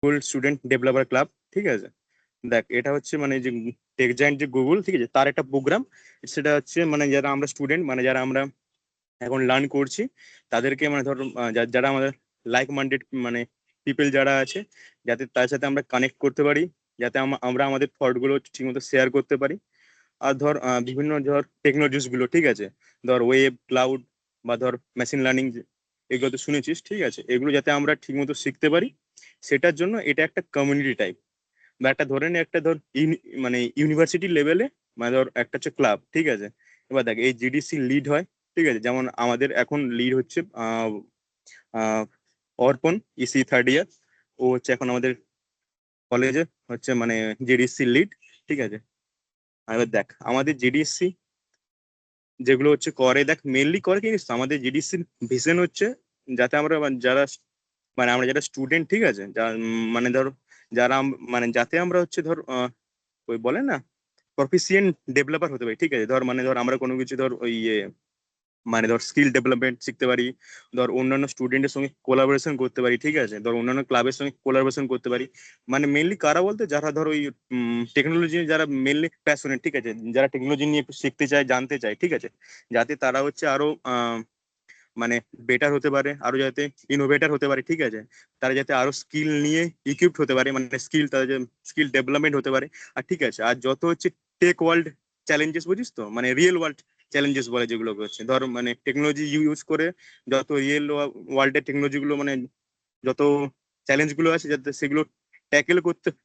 Google student developer club, ঠিক আছে। দেখ এটা হচ্ছে মানে যে টেক জায়ান্ট যে গুগল, ঠিক আছে, তার একটা প্রোগ্রাম। সেটা হচ্ছে মানে যারা আমরা স্টুডেন্ট, মানে যারা আমরা এখন লার্ন করছি, তাদেরকে মানে ধর যারা আমাদের লাইক মাইন্ডেড মানে পিপল যারা আছে, যাতে তার সাথে আমরা কানেক্ট করতে পারি, যাতে আমরা আমাদের থট গুলো ঠিকমতো শেয়ার করতে পারি। আর ধর বিভিন্ন ধর টেকনোলজিস গুলো, ঠিক আছে, ধর ওয়েব, ক্লাউড বা ধর মেশিন লার্নিং, এগুলো তো শুনেছিস, ঠিক আছে, এগুলো যাতে আমরা ঠিকমতো শিখতে পারি, সেটার জন্য এটা একটা কমিউনিটি টাইপ বা একটা ধরে নে একটা ধর মানে ইউনিভার্সিটি লেভেলে, মানে ধর একটা হচ্ছে ক্লাব, ঠিক আছে। এবার দেখ এই জিডিসি লিড হয়, ঠিক আছে, যেমন আমাদের এখন লিড হচ্ছে আহ অর্পণ, ইসি থার্ড ইয়ার। ও হচ্ছে এখন আমাদের কলেজে হচ্ছে মানে জিডিসি লিড, ঠিক আছে। আর এবার দেখ আমাদের জিডিসি যেগুলো হচ্ছে করে, দেখ মেনলি করে কি জানিস তো? আমাদের জিডিসির ভিশন হচ্ছে যাতে আমরা যারা মানে আমরা যারা স্টুডেন্ট, ঠিক আছে, মানে ধর যারা মানে যাতে আমরা হচ্ছে ধর ওই বলে না প্রফিসিয়েন্ট ডেভেলপার হতে পারি, ঠিক আছে। ধর মানে ধর আমরা কোনো কিছু ধর ওই মানে ধর স্কিল ডেভেলপমেন্ট শিখতে পারি, ধর অন্যান্য স্টুডেন্টের সঙ্গে কোলাবোরেশন করতে পারি, ঠিক আছে, ধর অন্যান্য ক্লাবের সঙ্গে কোলাবোরেশন করতে পারি। মানে মেনলি কারা বলতে, যারা ধর ওই টেকনোলজি, যারা মেনলি প্যাশনেট, ঠিক আছে, যারা টেকনোলজি নিয়ে একটু শিখতে চায়, জানতে চায়, ঠিক আছে, যাতে তারা হচ্ছে আরো মানে বেটার হতে পারে, আরো যাতে ইনোভেটার হতে পারে, ঠিক আছে, তারা যাতে আরো স্কিল নিয়ে ইকুইপড হতে পারে, মানে স্কিল তাদের স্কিল ডেভেলপমেন্ট হতে পারে। আর ঠিক আছে, আর যত হচ্ছে টেক ওয়ার্ল্ড চ্যালেঞ্জেস, বুঝিস তো, মানে রিয়েল ওয়ার্ল্ড চ্যালেঞ্জেস বলে যেগুলো হচ্ছে, ধর মানে টেকনোলজি ইউজ করে যত রিয়েল ওয়ার্ল্ডের টেকনোলজি গুলো, মানে যত চ্যালেঞ্জ গুলো আছে, যাতে সেগুলো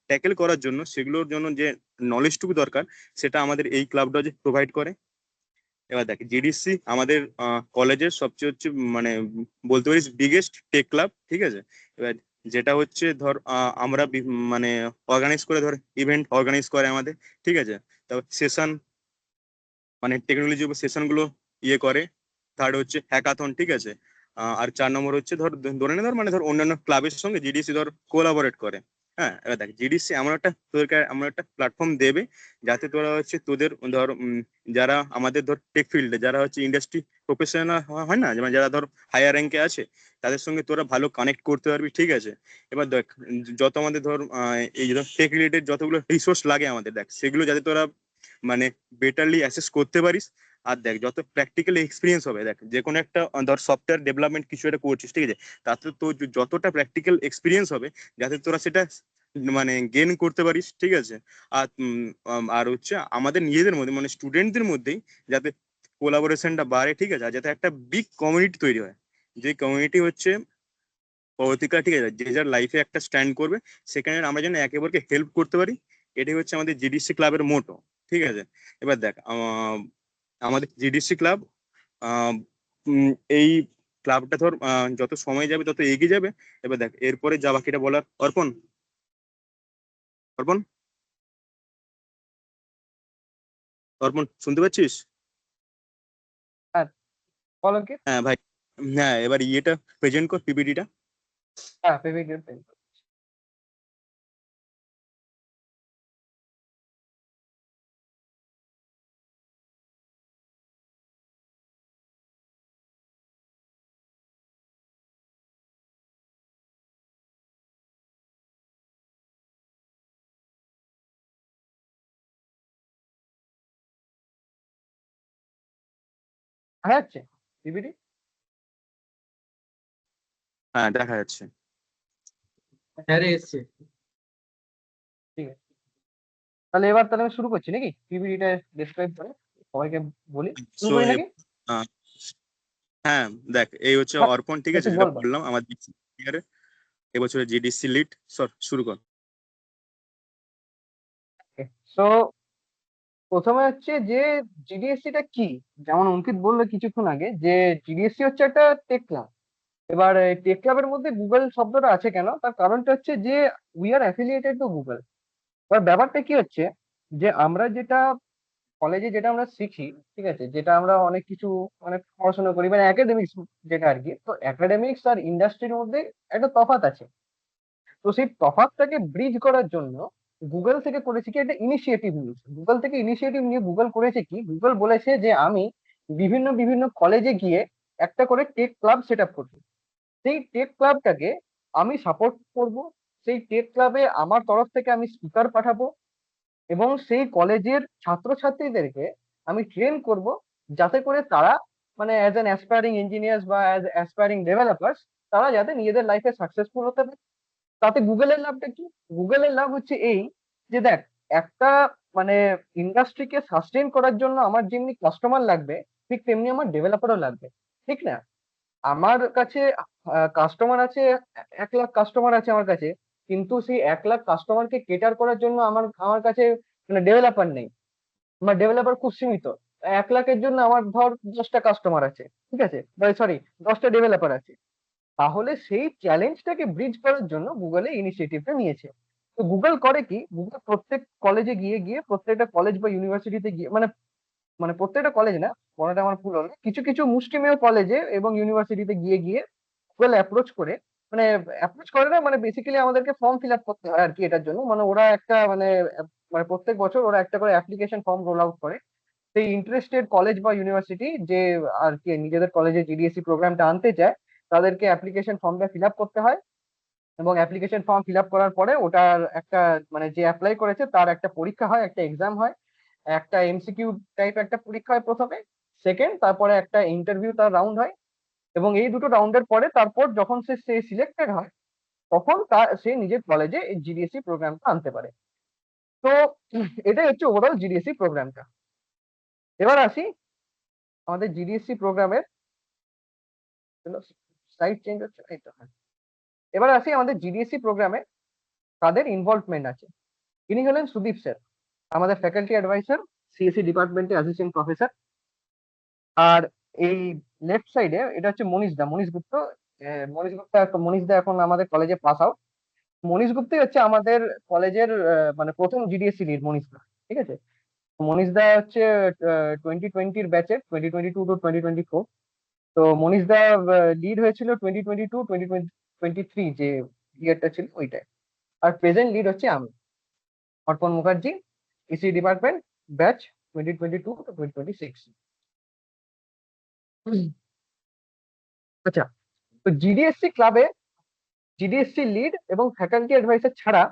ট্যাকেল করার জন্য, সেগুলোর জন্য যে নলেজটুকু দরকার, সেটা আমাদের এই ক্লাবটা যে প্রোভাইড করে। এবার দেখ জিডিসি আমাদের কলেজের সবচেয়ে হচ্ছে মানে বলতে পারিস বিগেস্ট টেক ক্লাব, ঠিক আছে। এবার যেটা হচ্ছে ধর আমরা মানে অর্গানাইজ করে, ধর ইভেন্ট অর্গানাইজ করে আমাদের, ঠিক আছে। তারপর সেশন, মানে টেকনোলজি সেশন গুলো ইয়ে করে। থার্ড হচ্ছে হ্যাকাথন, ঠিক আছে। আর 4 নম্বর হচ্ছে ধর ধরে নে ধর মানে ধর অন্যান্য ক্লাবের সঙ্গে জিডিসি ধর কোলাবোরেট করে। হ্যাঁ, এবার দেখ জিডিসি এমন একটা প্ল্যাটফর্ম দেবে, যাতে তোরা হচ্ছে তোদের ধর যারা আমাদের ধর টেক ফিল্ডে যারা হচ্ছে ইন্ডাস্ট্রি প্রফেশনাল হয় না, যেমন যারা ধর হায়ার র্যাঙ্কে আছে, তাদের সঙ্গে তোরা ভালো কানেক্ট করতে পারবি, ঠিক আছে। এবার দেখ যত আমাদের ধর এই ধর টেক রিলেটেড যতগুলো রিসোর্স লাগে আমাদের, দেখ সেগুলো যাতে তোরা মানে বেটারলি অ্যাসেস করতে পারিস। আর দেখ যত প্র্যাকটিক্যাল এক্সপিরিয়েন্স হবে, দেখ যে কোনো একটা ধর সফটওয়্যার ডেভেলপমেন্ট কিছু একটা করছিস, ঠিক আছে, তাতে তো যতটা প্র্যাকটিক্যাল এক্সপিরিয়েন্স হবে, যাতে তোরা সেটা মানে গেইন করতে পারিস, ঠিক আছে। আর আর হচ্ছে আমাদের নিজেদের মধ্যে মানে স্টুডেন্টদের মধ্যেই যাতে কোলাবোরেশনটা বাড়ে, ঠিক আছে, আর যাতে একটা বিগ কমিউনিটি তৈরি হয়, যে কমিউনিটি হচ্ছে পরবর্তীকালে, ঠিক আছে, যে যার লাইফে একটা স্ট্যান্ড করবে, সেখানে আমরা যেন একে অপরকে হেল্প করতে পারি। এটাই হচ্ছে আমাদের জিডিসি ক্লাবের মোটো, ঠিক আছে। এবার দেখ আমাদের জিডিসি ক্লাব এই ক্লাবটা ধর যত সময় যাবে তত এগিয়ে যাবে। এবার দেখ এরপরে যা বাকিটা বলার, অর্পণ, অর্পণ, অর্পণ শুনতে পাচ্ছিস? হ্যাঁ, বলো কি? হ্যাঁ ভাই। হ্যাঁ, এবার ইয়েটা প্রেজেন্ট কর, পিপিটিটা। হ্যাঁ, পেপিটি। দেখা যাচ্ছে পিপিটি? হ্যাঁ, দেখা যাচ্ছে। হ্যাঁ রে, এসছে। ঠিক আছে, তাহলে এবার তাহলে আমি শুরু করছি নাকি পিপিটিটা ডেসক্রাইব করে সবাইকে বলি, শুরু সো করি নাকি? হ্যাঁ, দেখ এই হচ্ছে হ্যাঁ, অর্পণ, ঠিক আছে, একটু যেটা বলবো। বললাম আমার ইয়ারে এবছরের জিডিসি লিড। সর শুরু কর। সো প্রথমে হচ্ছে যে জিডিএসসি টা কি, যেমন অঙ্কিত বললো কিছুক্ষণ আগে যে জিডিএসসি হচ্ছে একটা টেক ক্লাব। এবার টেক ক্লাবের মধ্যে গুগল শব্দটা আছে কেন, তার কারণটা হচ্ছে যে we are affiliated to Google. এবার ব্যাপারটা কি হচ্ছে যে আমরা যেটা কলেজে যেটা আমরা শিখি, ঠিক আছে, যেটা আমরা অনেক কিছু মানে পড়াশোনা করি মানে একাডেমিক্স যেটা আর কি, তো একাডেমিক্স আর ইন্ডাস্ট্রির মধ্যে একটা তফাৎ আছে। তো সেই তফাৎটাকে ব্রিজ করার জন্য গুগল থেকে করেছে কি একটা ইনিশিয়েটিভ নিয়েছে। গুগল থেকে ইনিশিয়েটিভ নিয়ে গুগল করেছে কি, গুগল বলেছে যে আমি বিভিন্ন বিভিন্ন কলেজে গিয়ে একটা করে টেক ক্লাব সেট আপ করবো। সেই টেক ক্লাবটাকে আমি সাপোর্ট করব, সেই টেক ক্লাবে আমার তরফ থেকে আমি স্পিকার পাঠাবো, এবং সেই কলেজের ছাত্রছাত্রীদেরকে আমি ট্রেন করব, যাতে করে তারা মানে অ্যাজ অ্যান অ্যাসপায়ারিং ইঞ্জিনিয়ার্স বা অ্যাজ অ্যাসপায়ারিং ডেভেলপার্স তারা যাতে নিজেদের লাইফে সাকসেসফুল হতে পারে। তাতে গুগলের লাভটা কি? গুগলের লাভ হচ্ছে এই যে দেখ, একটা মানে ইন্ডাস্ট্রিকে সাস্টেন করার জন্য আমার যেমনি কাস্টমার লাগবে, ঠিক তেমনি আমার ডেভেলপারও লাগবে, ঠিক না? আমার কাছে কাস্টমার আছে, 1 লাখ কাস্টমার আছে আমার কাছে, কিন্তু সেই 1 লাখ কাস্টমারকে কেটার করার জন্য আমার আমার কাছে মানে ডেভেলপার নেই। আমার ডেভেলপার খুব সীমিত। 1 লাখের জন্য আমার ধর 10টা কাস্টমার আছে, ঠিক আছে, সরি, 10টা ডেভেলপার আছে। তাহলে সেই চ্যালেঞ্জটাকে ব্রিজ করার জন্য গুগল এই ইনিশিয়েটিভটা নিয়েছে। তো গুগল করে কি, গুগল প্রত্যেক কলেজে গিয়ে গিয়ে প্রত্যেকটা কলেজ বা ইউনিভার্সিটিতে গিয়ে মানে মানে প্রত্যেকটা কলেজ না, পড়াটা আমার ভুল হলো, কিছু কিছু মুষ্টিমেয় কলেজে এবং ইউনিভার্সিটিতে গিয়ে গিয়ে গুগল অ্যাপ্রোচ করে, মানে অ্যাপ্রোচ করে না, মানে বেসিক্যালি আমাদেরকে ফর্ম ফিল আপ করতে হয় আর কি এটার জন্য। মানে ওরা একটা মানে প্রত্যেক বছর ওরা একটা করে অ্যাপ্লিকেশন ফর্ম রোল আউট করে। সেই ইন্টারেস্টেড কলেজ বা ইউনিভার্সিটি যে আর কি নিজেদের কলেজে জিডিএসসি প্রোগ্রামটা আনতে চায়, তাদেরকে অ্যাপ্লিকেশন ফর্মটা ফিল আপ করতে হয়। এবং অ্যাপ্লিকেশন ফর্ম ফিল আপ করার পরে ওটার একটা মানে যে অ্যাপ্লাই করেছে তার একটা পরীক্ষা হয়, একটা এক্সাম হয়, একটা এমসিকিউ টাইপ একটা পরীক্ষা হয় প্রথমে, সেকেন্ড, তারপরে একটা ইন্টারভিউ তার রাউন্ড হয়। এবং এই দুটো রাউন্ডের পরে তারপর যখন সে সিলেক্টেড হয়, তখন সে নিজের কলেজে এই জিডিএসসি প্রোগ্রামটা আনতে পারে। তো এটাই হচ্ছে ওভারঅল জিডিএসসি প্রোগ্রামটা। এবার আসি আমাদের জিডিএসসি প্রোগ্রামের, সাইড চেঞ্জ হচ্ছে এই তো, হ্যাঁ। এবার আসি আমাদের জিডিএসসি প্রোগ্রামে কাদের ইনভলভমেন্ট আছে। ইনি হলেন সুদীপ স্যার, আমাদের ফ্যাকাল্টি অ্যাডভাইসার, সিএসসি ডিপার্টমেন্টে অ্যাসিস্ট্যান্ট প্রফেসর। আর এই লেফট সাইডে এটা হচ্ছে মনীষ গুপ্ত। মনীষ দা এখন আমাদের কলেজে পাস আউট। মনীষ গুপ্তই হচ্ছে আমাদের কলেজের মানে প্রথম জিডিএসসি লিড, মনীষ দা, ঠিক আছে। মনীষ দা হচ্ছে 2020-র ব্যাচের, 2022 to 2024। তো মনীষ দা লিড হয়েছিল 2022-2023 যে ইয়ারটা ছিল ওইটায়। আর প্রেজেন্ট লিড হচ্ছে আমি, অর্পণ Mukherjee, EC department, batch 2022 to 2026। আচ্ছা, তো জিডিএসসি ক্লাবে জিডিএসসি লিড এবং ফ্যাকাল্টি অ্যাডভাইসার ছাড়া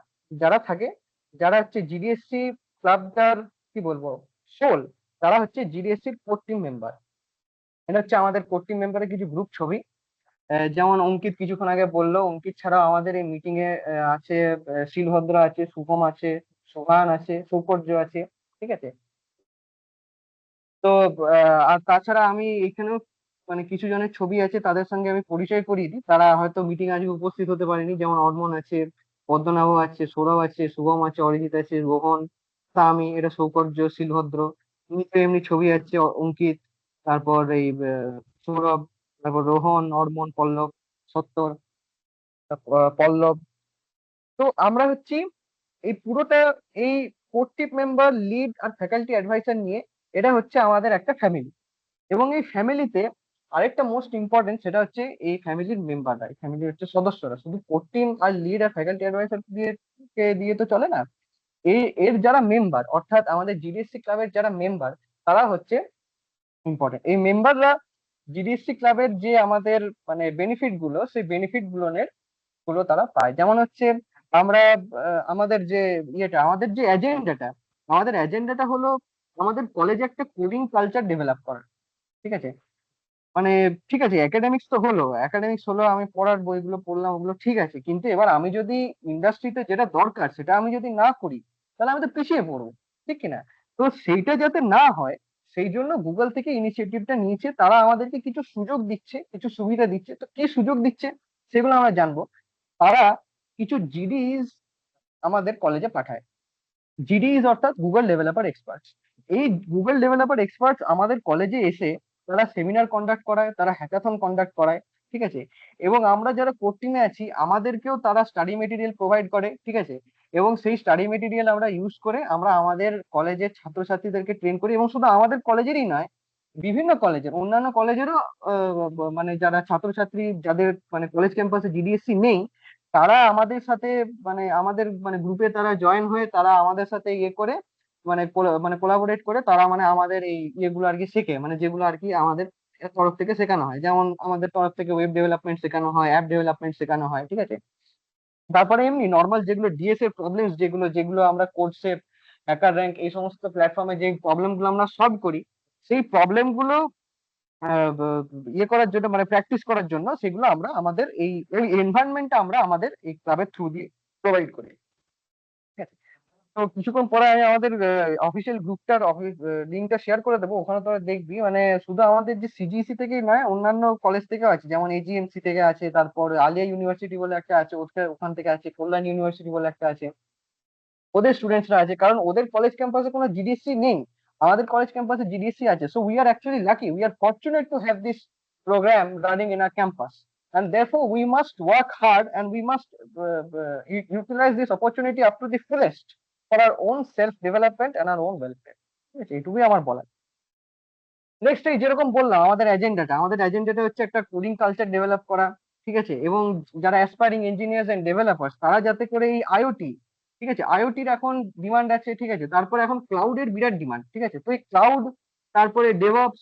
যারা থাকে, যারা হচ্ছে জিডিএসসি ক্লাবটার কি বলবো সোল, তারা হচ্ছে জিডিএসসির কোর টিম মেম্বার। এটা হচ্ছে আমাদের কোর টিম মেম্বারের কিছু গ্রুপ ছবি। যেমন অঙ্কিত কিছুক্ষণ আগে বললো, অঙ্কিত ছাড়াও আমাদের এই মিটিং এ আছে শিলভদ্র আছে, শুভম আছে, সোহান আছে, সৌকর্য আছে, ঠিক আছে। তো আর তাছাড়া আমি এখানেও মানে কিছু জনের ছবি আছে, তাদের সঙ্গে আমি পরিচয় করিয়ে দিই, তারা হয়তো মিটিং আজকে উপস্থিত হতে পারেনি। যেমন অর্মন আছে, পদ্মনাভ আছে, সৌরভ আছে, শুভম আছে, অরিজিৎ আছে, রোহন, তা আমি, এটা সৌকর্য, শিলভদ্র, এমনি এমনি ছবি আছে, অঙ্কিত, তারপর এই সৌরভ, তারপর রোহন, অর্মন, পল্লব, সত্তর, পল্লব। তো আমরা হচ্ছি এই পুরোটা, এই কোর টিম মেম্বার, লিড আর ফ্যাকাল্টি অ্যাডভাইসার নিয়ে এটা হচ্ছে আমাদের একটা ফ্যামিলি। এবং এই ফ্যামিলিতে আরেকটা মোস্ট ইম্পর্টেন্ট, সেটা হচ্ছে এই ফ্যামিলির মেম্বাররা, এই ফ্যামিলির হচ্ছে সদস্যরা। শুধু কোর টিম আর লিড আর ফ্যাকাল্টি অ্যাডভাইসার দিয়ে তো চলে না। এর যারা মেম্বার, অর্থাৎ আমাদের জিডিএসসি ক্লাবের যারা মেম্বার, তারা হচ্ছে ইম্পর্টেন্ট। এই মেম্বাররা জিডিএসসি ক্লাবের যে আমাদের মানে বেনিফিট গুলো, সেই বেনিফিট গুলো তারা পায়। যেমন হচ্ছে আমরা আমাদের যে আমাদের যে এজেন্ডাটা হলো আমাদের কলেজে একটা কোডিং কালচার ডেভেলপ করা, ঠিক আছে। মানে ঠিক আছে, একাডেমিক্স হলো, আমি পড়ার বইগুলো পড়লাম, ওগুলো ঠিক আছে, কিন্তু এবার আমি যদি ইন্ডাস্ট্রিতে যেটা দরকার সেটা আমি যদি না করি, তাহলে আমি তো পিছিয়ে পড়বো, ঠিক কিনা? তো সেইটা যাতে না হয়, সেই জন্য গুগল থেকে ইনিশিয়েটিভটা নিয়েছে। তারা আমাদেরকে কিছু সুযোগ দিচ্ছে, কিছু সুবিধা দিচ্ছে। তো কি সুযোগ দিচ্ছে সেগুলো আমরা জানবো। তারা কিছু জিডিস আমাদের কলেজে পাঠায়। জিডিইস অর্থাৎ গুগল ডেভেলপার এক্সপার্টস। এই গুগল ডেভেলপার এক্সপার্টস আমাদের কলেজে এসে তারা সেমিনার কন্ডাক্ট করায়, তারা হ্যাকাথন কন্ডাক্ট করায়, ঠিক আছে। এবং আমরা যারা কোর টিমে আছি, আমাদেরকেও তারা স্টাডি মেটেরিয়াল প্রোভাইড করে, ঠিক আছে। এবং সেই স্টাডি মেটেরিয়াল আমরা ইউজ করে আমরা আমাদের কলেজের ছাত্রছাত্রীদেরকে ট্রেন করি। এবং শুধু আমাদের কলেজেরই নয়, বিভিন্ন কলেজের, অন্যান্য কলেজেরও মানে যারা ছাত্রছাত্রী, যাদের মানে কলেজ ক্যাম্পাসে জিডিএসসি নেই, তারা আমাদের সাথে মানে আমাদের মানে গ্রুপে তারা জয়েন হয়ে তারা আমাদের সাথে ইয়ে করে মানে কোলাবোরেট করে তারা মানে আমাদের এই ইয়েগুলো আর কি শেখে, মানে যেগুলো আর কি আমাদের তরফ থেকে শেখানো হয়। যেমন আমাদের তরফ থেকে ওয়েব ডেভেলপমেন্ট শেখানো হয়, অ্যাপ ডেভেলপমেন্ট শেখানো হয়, ঠিক আছে। তারপরে এমনি নর্মাল যেগুলো ডিএস এর প্রবলেমস, যেগুলো যেগুলো আমরা কোর্সে, হ্যাকার র্যাঙ্ক, এই সমস্ত প্ল্যাটফর্মে যে প্রবলেম গুলো আমরা সলভ করি, সেই প্রবলেম গুলো ইয়ে করার জন্য, মানে প্র্যাকটিস করার জন্য, সেগুলো আমরা আমাদের এই এনভায়রনমেন্টটা আমরা আমাদের এই ক্লাবের থ্রু দিয়ে প্রোভাইড করি। ঠিক আছে? তো কিছুক্ষণ পরে আমি আমাদের অফিসিয়াল গ্রুপটার লিঙ্কটা শেয়ার করে দেবো, ওখানে তো দেখবি মানে শুধু আমাদের যে সিজিইসি থেকেই নয়, অন্যান্য কলেজ থেকেও আছে, যেমন এজিএমসি থেকে আছে, তারপর আলিয়া ইউনিভার্সিটি বলে একটা আছে, ওখান থেকে আছে, কল্যাণ ইউনিভার্সিটি বলে একটা আছে, ওদের স্টুডেন্টসরা আছে, কারণ ওদের কলেজ ক্যাম্পাসে কোনো জিডিএসসি নেই, আমাদের কলেজ ক্যাম্পাসে জিডিএসসি আছে। So we are actually lucky, we are fortunate to have this program running in our campus, and therefore we must work hard and we must utilize this opportunity up to the fullest for our own self development and our own welfare। ঠিক আছে, এটুকুই আমার বলার। Next, এই যেরকম বললাম, আমাদের এজেন্ডাটা হচ্ছে একটা কোডিং কালচার ডেভেলপ করা। ঠিক আছে, এবং যারা অ্যাসপায়ারিং ইঞ্জিনিয়ার্স এন্ড ডেভেলপার্স, তারা যাতে করে এই আইওটি, ঠিক আছে, আইওটির এখন ডিমান্ড আছে, ঠিক আছে, তারপরে এখন ক্লাউডের বিরাট ডিমান্ড, ঠিক আছে, তো এই ক্লাউড, তারপরে ডেভঅপস,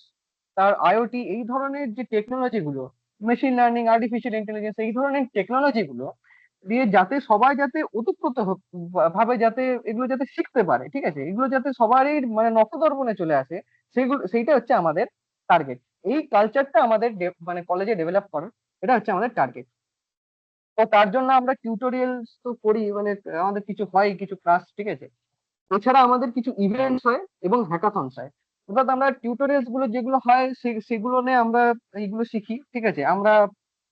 তার আইওটি, এই ধরনের যে টেকনোলজি গুলো, মেশিন লার্নিং, আর্টিফিশিয়াল ইন্টেলিজেন্স, এই ধরনের টেকনোলজি গুলো দিয়ে যাতে সবাই যাতে ওতপ্রোত ভাবে যাতে এগুলো যাতে শিখতে পারে, ঠিক আছে, এগুলো যাতে সবারই মানে নখদর্পণে চলে আসে, সেইটা হচ্ছে আমাদের টার্গেট। এই কালচারটা আমাদের মানে কলেজে ডেভেলপ করার, এটা হচ্ছে আমাদের টার্গেট। তো তার জন্য আমরা টিউটোরিয়ালস তো করি, মানে আমাদের কিছু হয়, কিছু ক্লাস, ঠিক আছে, এছাড়া আমাদের কিছু ইভেন্টস হয় এবং হ্যাকাথনস হয়। অর্থাৎ আমরা টিউটোরিয়ালস গুলো যেগুলো হয় সেগুলো নিয়ে আমরা এইগুলো শিখি, ঠিক আছে, আমরা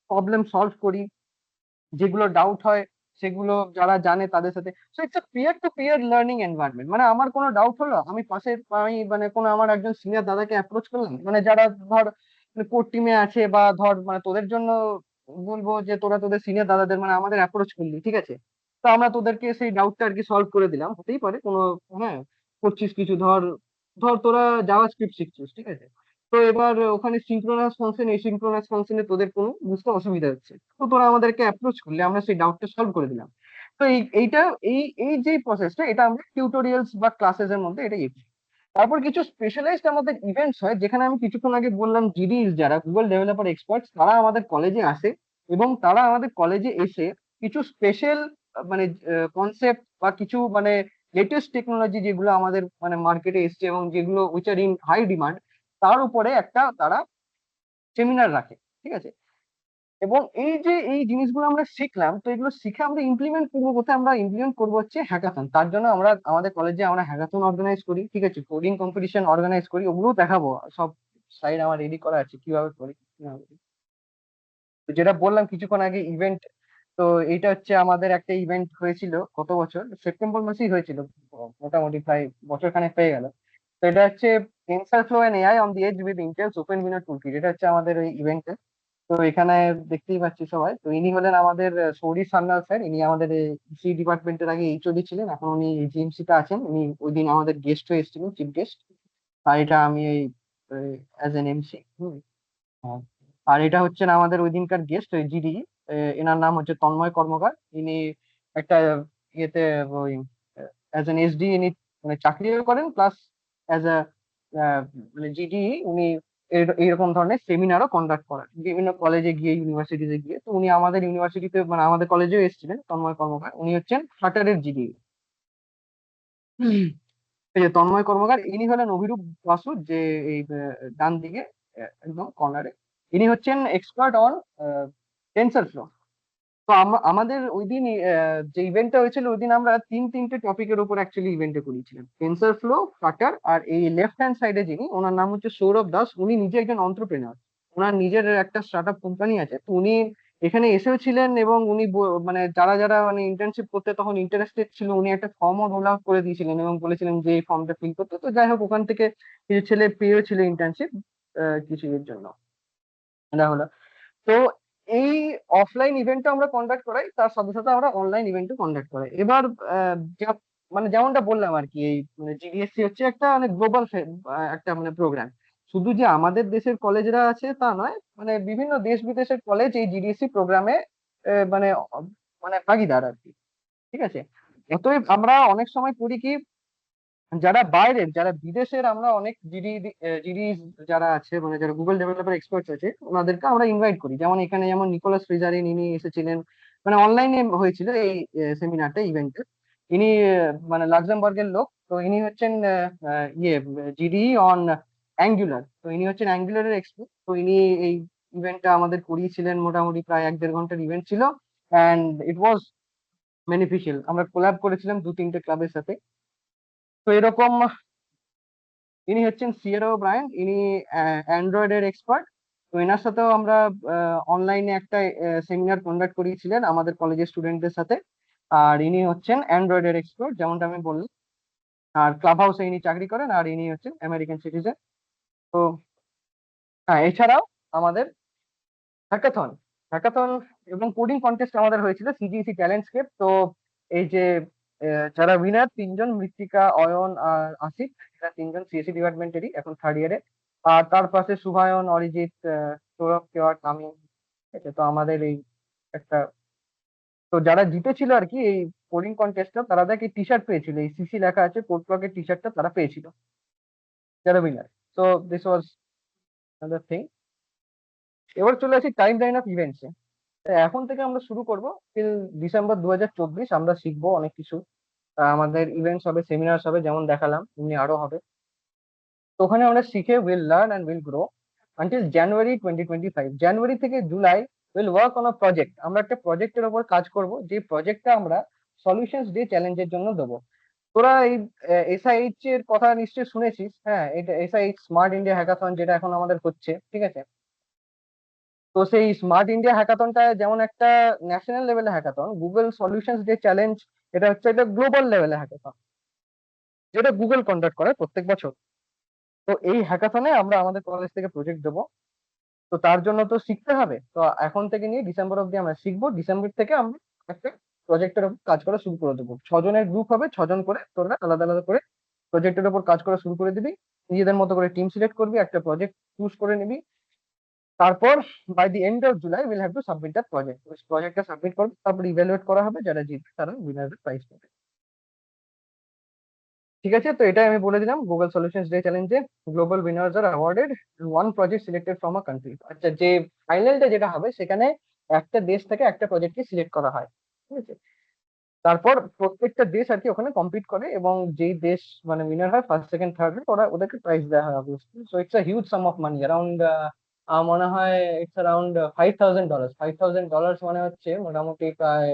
প্রবলেম সলভ করি, যেগুলো ডাউট হয় সেগুলো যারা জানে তাদের সাথে। So it's peer to peer learning environment, মানে আমার কোনো ডাউট হলো, আমি মানে কোনো আমার একজন সিনিয়র দাদাকে অ্যাপ্রোচ করলাম, মানে যারা ধর কোর টিমে আছে, বা ধর মানে তোদের জন্য বলবো যে তোরা তোদের সিনিয়র দাদাদের মানে আমাদের অ্যাপ্রোচ করলি, ঠিক আছে, তো আমরা তোদেরকে সেই ডাউটটা আর কি সলভ করে দিলাম। হতেই পারে কোনো, হ্যাঁ, করছিস কিছু, ধর ধর তোরা জাভা স্ক্রিপ্ট শিখছিস, ঠিক আছে, তো এবার ওখানে সিঙ্ক্রোনাস ফাংশন, এই সিঙ্ক্রোনাস ফাংশনে তোদের কোনো বুঝতে অসুবিধা হচ্ছে, তো তোরা আমাদেরকে অ্যাপ্রোচ করলে আমরা সেই ডাউটটা সলভ করে দিলাম। তো এইটা, এই যে প্রসেসটা, এটা আমরা টিউটোরিয়ালস বা ক্লাসেস এর মধ্যে এটা ইউজ। তারপর কিছু স্পেশালাইজড আমাদের ইভেন্টস হয়, যেখানে আমি কিছুক্ষণ আগে বললাম জিডিস, যারা গুগল ডেভেলপার এক্সপার্টস, তারা আমাদের কলেজে আসে, এবং তারা আমাদের কলেজে এসে কিছু স্পেশাল মানে কনসেপ্ট বা কিছু মানে লেটেস্ট টেকনোলজি যেগুলো আমাদের মানে মার্কেটে এসছে এবং যেগুলো which are in high demand, তার উপরে একটা তারা সেমিনার রাখে। ঠিক আছে, এবং এই যে এই জিনিসগুলো আমরা শিখলাম, তো এগুলো শিখে আমরা ইমপ্লিমেন্ট করবো কোথায়? আমরা ইমপ্লিমেন্ট করবো হচ্ছে হ্যাকাথন। তার জন্য আমরা আমাদের কলেজে আমরা হ্যাকাথন অর্গানাইজ করি, ঠিক আছে, কোডিং কম্পিটিশন অর্গানাইজ করি, ওগুলো দেখাবো, সব সাইড আমার রেডি করা আছে কিভাবে করি কিভাবে করি। তো যেটা বললাম কিছুক্ষণ আগে ইভেন্ট, তো এইটা হচ্ছে আমাদের একটা ইভেন্ট হয়েছিল গত বছর সেপ্টেম্বর মাসেই হয়েছিল, মোটামুটি প্রায় বছর খানেক হয়ে গেল। তো এটা হচ্ছে TensorFlow and AI on the edge with Intel's OpenVINO toolkit, এটা হচ্ছে আমাদের ওই ইভেন্টে। তো এখানে দেখতেই পাচ্ছি সবাই, তো ইনি হলেন আমাদের সৌরী সান্যাল স্যার, ইনি আমাদের সি ডিপার্টমেন্টের আগে এইচওডি ছিলেন, এখন উনি জিএমসি তে আছেন, উনি ওই দিন আমাদের গেস্ট হয়ে এসেছিলেন, চিফ গেস্ট। আর এটা আমি এই অ্যাজ এন এমসি। আর এটা হচ্ছেন আমাদের ওই দিনকার গেস্ট, ওই জিডি, এনার নাম হচ্ছে তন্ময় কর্মকার। ইনি একটা ইয়েতে ওই অ্যাজ এন এসডি ইনি মানে চাকরিও করেন, প্লাস অ্যাজ আ মানে জিডি উনি এইরকম ধরনের সেমিনারও কন্ডাক্ট করেন বিভিন্ন কলেজে গিয়ে, ইউনিভার্সিটিতে গিয়ে। তো উনি আমাদের ইউনিভার্সিটিতে মানে আমাদের কলেজেও এসেছিলেন, তন্ময় কর্মকার, উনি হচ্ছেন ফ্লাটারের জিডি। এই যে তন্ময় কর্মকার, ইনি হলেন অভিরূপ বাসু, যে এই ডান দিকে একদম কর্নারে, ইনি হচ্ছেন এক্সপার্ট অন টেন্সর ফ্লো। তো আমাদের ওই দিন যে ইভেন্টটা হয়েছিল, ওই দিন আমরা তিনটে টপিকের উপর অ্যাকচুয়ালি ইভেন্টে করেছিলাম, টেন্সর ফ্লো, ফ্লাটার, আর এই লেফট হ্যান্ড সাইডে যিনি, ওনার নাম হচ্ছে সৌরভ দাস, উনি নিজে একজন অন্ত্রপ্রেনার, ওনার নিজের একটা স্টার্ট আপ কোম্পানি আছে। তো উনি এখানে এসেও ছিলেন, এবং উনি মানে যারা যারা মানে ইন্টার্নশিপ করতে তখন ইন্টারেস্টেড ছিল, উনি একটা ফর্মও রোল আউট করে দিয়েছিলেন এবং বলেছিলেন যে এই ফর্মটা ফিল করতে। তো যাই হোক, ওখান থেকে কিছু ছেলে পেয়েও ছিল ইন্টার্নশিপ কিছু এর জন্য, এটা হলো। তো এই অফলাইন ইভেন্টটা আমরা কন্ডাক্ট করাই, তার সাথে সাথে আমরা অনলাইন ইভেন্টও কন্ডাক্ট করাই। এবার মানে যেমনটা বললাম আর কি, এই মানে জিডিএসসি হচ্ছে একটা মানে গ্লোবাল একটা মানে প্রোগ্রাম। শুধু যে আমাদের দেশের কলেজরা আছে তা নয়, মানে বিভিন্ন দেশ বিদেশের কলেজ এই জিডিএসসি প্রোগ্রামে মানে মানে ভাগিদার আর কি। ঠিক আছে, অতএব আমরা অনেক সময় করি কি, যারা বাইরের, যারা বিদেশের, আমরা অনেক জিডি যারা আছে, মানে যারা গুগল ডেভেলপার এক্সপার্টস আছে, ওনাদেরকে আমরা ইনভাইট করি। যেমন এখানে যেমন নিকোলাস ফ্রিজারিন, ইনি এসেছিলেন, মানে অনলাইনে হয়েছিল এই সেমিনারটা, ইভেন্টে। ইনি মানে লাক্সেমবার্গের লোক, তো ইনি হচ্ছেন ইয়ে জিডি অন অ্যাঙ্গুলার। তো ইনি হচ্ছেন অ্যাঙ্গুলারের এক্সপার্ট। তো ইনি এই ইভেন্টটা আমাদের করিয়েছিলেন, মোটামুটি প্রায় 1-1.5 ঘন্টার ইভেন্ট ছিল, অ্যান্ড ইট ওয়াজ বেনিফিশিয়াল। আমরা কোলাব করেছিলাম 2-3টে ক্লাবের সাথে। তো এরকম ইনি হচ্ছেন সিয়েরা ব্রায়ান, ইনি অ্যান্ড্রয়েড এর এক্সপার্ট। তো এনার সাথেও আমরা অনলাইনে একটা সেমিনার কন্ডাক্ট করিয়েছিলেন আমাদের কলেজের স্টুডেন্টদের সাথে। আর ইনি হচ্ছেন অ্যান্ড্রয়েড এর এক্সপার্ট, যেমনটা আমি বললাম। আর ক্লাব হাউসে ইনি চাকরি করেন, আর ইনি হচ্ছেন আমেরিকান সিটিজেন। তো হ্যাঁ, এছাড়াও আমাদের হ্যাকাথন হ্যাকাথন এবং কোডিং কন্টেস্ট আমাদের হয়েছিল সিজিইসি ট্যালেন্টস্কেপ। তো এই যে যারা উইনার, 3জন, মৃত্তিকা, অয়ন আর আসিফ, এরা 3জন সিএসসি ডিপার্টমেন্টেরই, এখন 3rd ইয়ারে। আর তার পাশে শুভায়ন, অরিজিৎ, সৌরভ, কেওয়াট, আমি। ঠিক আছে, তো আমাদের এই একটা, তো যারা জিতেছিল আর কি এই কোডিং কন্টেস্টটা, তারা দেখ টি শার্ট পেয়েছিল, এই সিসি লেখা আছে কোড ব্লকের টি শার্টটা তারা পেয়েছিল, যারা উইনার। তো দিস ওয়াজ আনাদার থিং। এবার চলে আসি টাইম লাইন অফ ইভেন্টসে। এখন থেকে আমরা শুরু করব টিল ডিসেম্বর 2024, আমরা শিখবো অনেক কিছু। আমাদের ইভেন্টস হবে, সেমিনার হবে, যেমন দেখালাম এমনি আরো হবে। তো ওখানে আমরা শিখে will learn and will grow until January 2025। January থেকে July will work on a project. আমরা একটা প্রজেক্টের উপর কাজ করব, যে প্রজেক্টটা আমরা সলিউশনস ডে চ্যালেঞ্জের জন্য দেবো। তোরা এই এসআইএইচ এর কথা নিশ্চয়ই শুনেছিস। হ্যাঁ, এটা এসআইএইচ স্মার্ট ইন্ডিয়া হ্যাকাথন, যেটা এখন আমাদের হচ্ছে, ঠিক আছে। তো সেই স্মার্ট ইন্ডিয়া হ্যাকাথনটা যেমন একটা ন্যাশনাল লেভেলে hackathon, Google solutions day challenge এটা হচ্ছে একটা গ্লোবাল লেভেলে হ্যাকাথন, যেটা গুগল কন্ডাক্ট করে প্রত্যেক বছর। তো এই হ্যাকাথনে আমরা আমাদের কলেজ থেকে প্রজেক্ট দেবো। তো তার জন্য তো শিখতে হবে। তো এখন থেকে নিয়ে ডিসেম্বর অব্দি আমরা শিখবো। ডিসেম্বর থেকে আমরা একটা প্রজেক্টের উপর কাজ করা শুরু করে দেবো। 6জনের গ্রুপ হবে, 6জন করে, তোরা আলাদা আলাদা করে প্রজেক্টের উপর কাজ করা শুরু করে দিবি। নিজেদের মতো করে টিম সিলেক্ট করবি, একটা প্রজেক্ট চুজ করে নিবি। তারপর by the end of July will have to submit that project. ওই প্রজেক্টটা সাবমিট করবে, তারপর ইভ্যালুয়েট করা হবে, যারা জিতবে তারা উইনারের প্রাইজ পাবে। ঠিক আছে, তো এটা আমি বলে দিলাম। গুগল সলিউশনস ডে চ্যালেঞ্জে global winners are awarded, one project selected from a country. আচ্ছা, যে ফাইনালটা যেটা হবে সেখানে একটা দেশ থেকে একটা প্রজেক্টকে সিলেক্ট করা হয়, ঠিক আছে। তারপর প্রত্যেকটা দেশ আর কি ওখানে কম্পিট করে, এবং যেই দেশ মানে উইনার হয়, ফার্স্ট সেকেন্ড থার্ড, ওরা ওদেরকে প্রাইজ দেওয়া হয় obviously. So it's a huge some of money, around মনে হয় ইটস অ্যারাউন্ড $5,000। $5,000 মানে হচ্ছে মোটামুটি প্রায়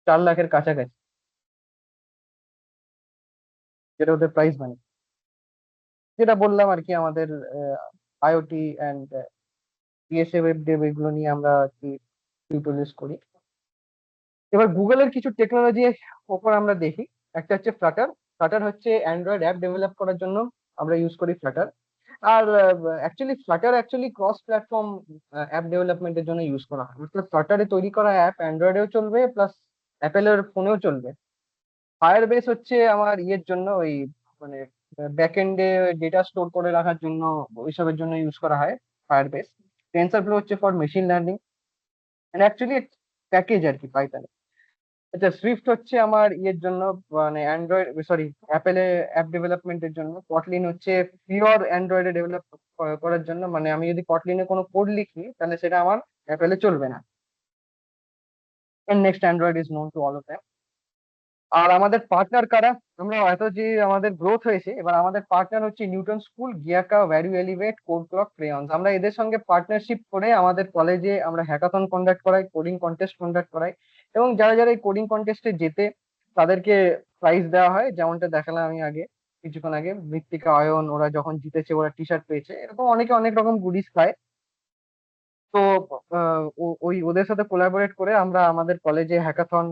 4 লাখের কাছাকাছি, যেটা ওদের প্রাইজ মানি। যেটা বললাম আর কি, আমাদের IoT and PSA web Dave এগুলো নিয়ে আমরা আর কি টিউটোরিয়ালস করি। এবার গুগলের কিছু টেকনোলজি ওপর আমরা দেখি। একটা হচ্ছে ফ্লাটার। ফ্লাটার হচ্ছে অ্যান্ড্রয়েড অ্যাপ ডেভেলপ করার জন্য আমরা ইউজ করি ফ্লাটার। আর Flutter actually cross platform app ডেভেলপমেন্টের জন্য ইউজ করা হয়। অর্থাৎ ফ্লাটারে তৈরি করা অ্যাপ অ্যান্ড্রয়েডেও চলবে, প্লাস অ্যাপেলের ফোনেও চলবে। ফায়ার বেস হচ্ছে আমার ইয়ের জন্য, ওই মানে ব্যাক এন্ডে ডেটা স্টোর করে রাখার জন্য, ওইসবের জন্য ইউজ করা হয় ফায়ার বেস। টেনসর ফ্লো হচ্ছে for machine learning, actually package আর কি পাইথন। আচ্ছা, সুইফট হচ্ছে আমার ইয়ের জন্য, মানে অ্যান্ড্রয়েড, সরি, অ্যাপেলে অ্যাপ ডেভেলপমেন্টের জন্য। কটলিন হচ্ছে পিওর অ্যান্ড্রয়েডে ডেভেলপ করার জন্য, মানে আমি যদি কটলিনে কোনো কোড লিখি তাহলে সেটা আমার অ্যাপেলে চলবে না। Next, Android is known to all of them. আর আমাদের পার্টনার কারা? আমরা এত যে আমাদের গ্রোথ হয়েছে, এবার আমাদের পার্টনার হচ্ছে নিউটন স্কুল, গিয়াকা, value elevate, code clock, Crayons. আমরা এদের সঙ্গে পার্টনারশিপ করে আমাদের কলেজে আমরা হ্যাকাথন কন্ডাক্ট করাই, কোডিং কন্টেস্ট কন্ডাক্ট করাই, এবং যারা যারা এই কোডিং কন্টেস্টে জেতে তাদেরকে প্রাইজ দেওয়া হয়, যেমনটা দেখালাম আমি আগে, কিছুক্ষণ আগে। মৃত্তিকা, অয়ন, ওরা যখন জিতেছে ওরা টি শার্ট পেয়েছে, এরকম অনেকে অনেক রকম গুডিস পায়। তো ওই ওদের সাথে কোলাবোরেট করে আমরা আমাদের কলেজে হ্যাকাথন,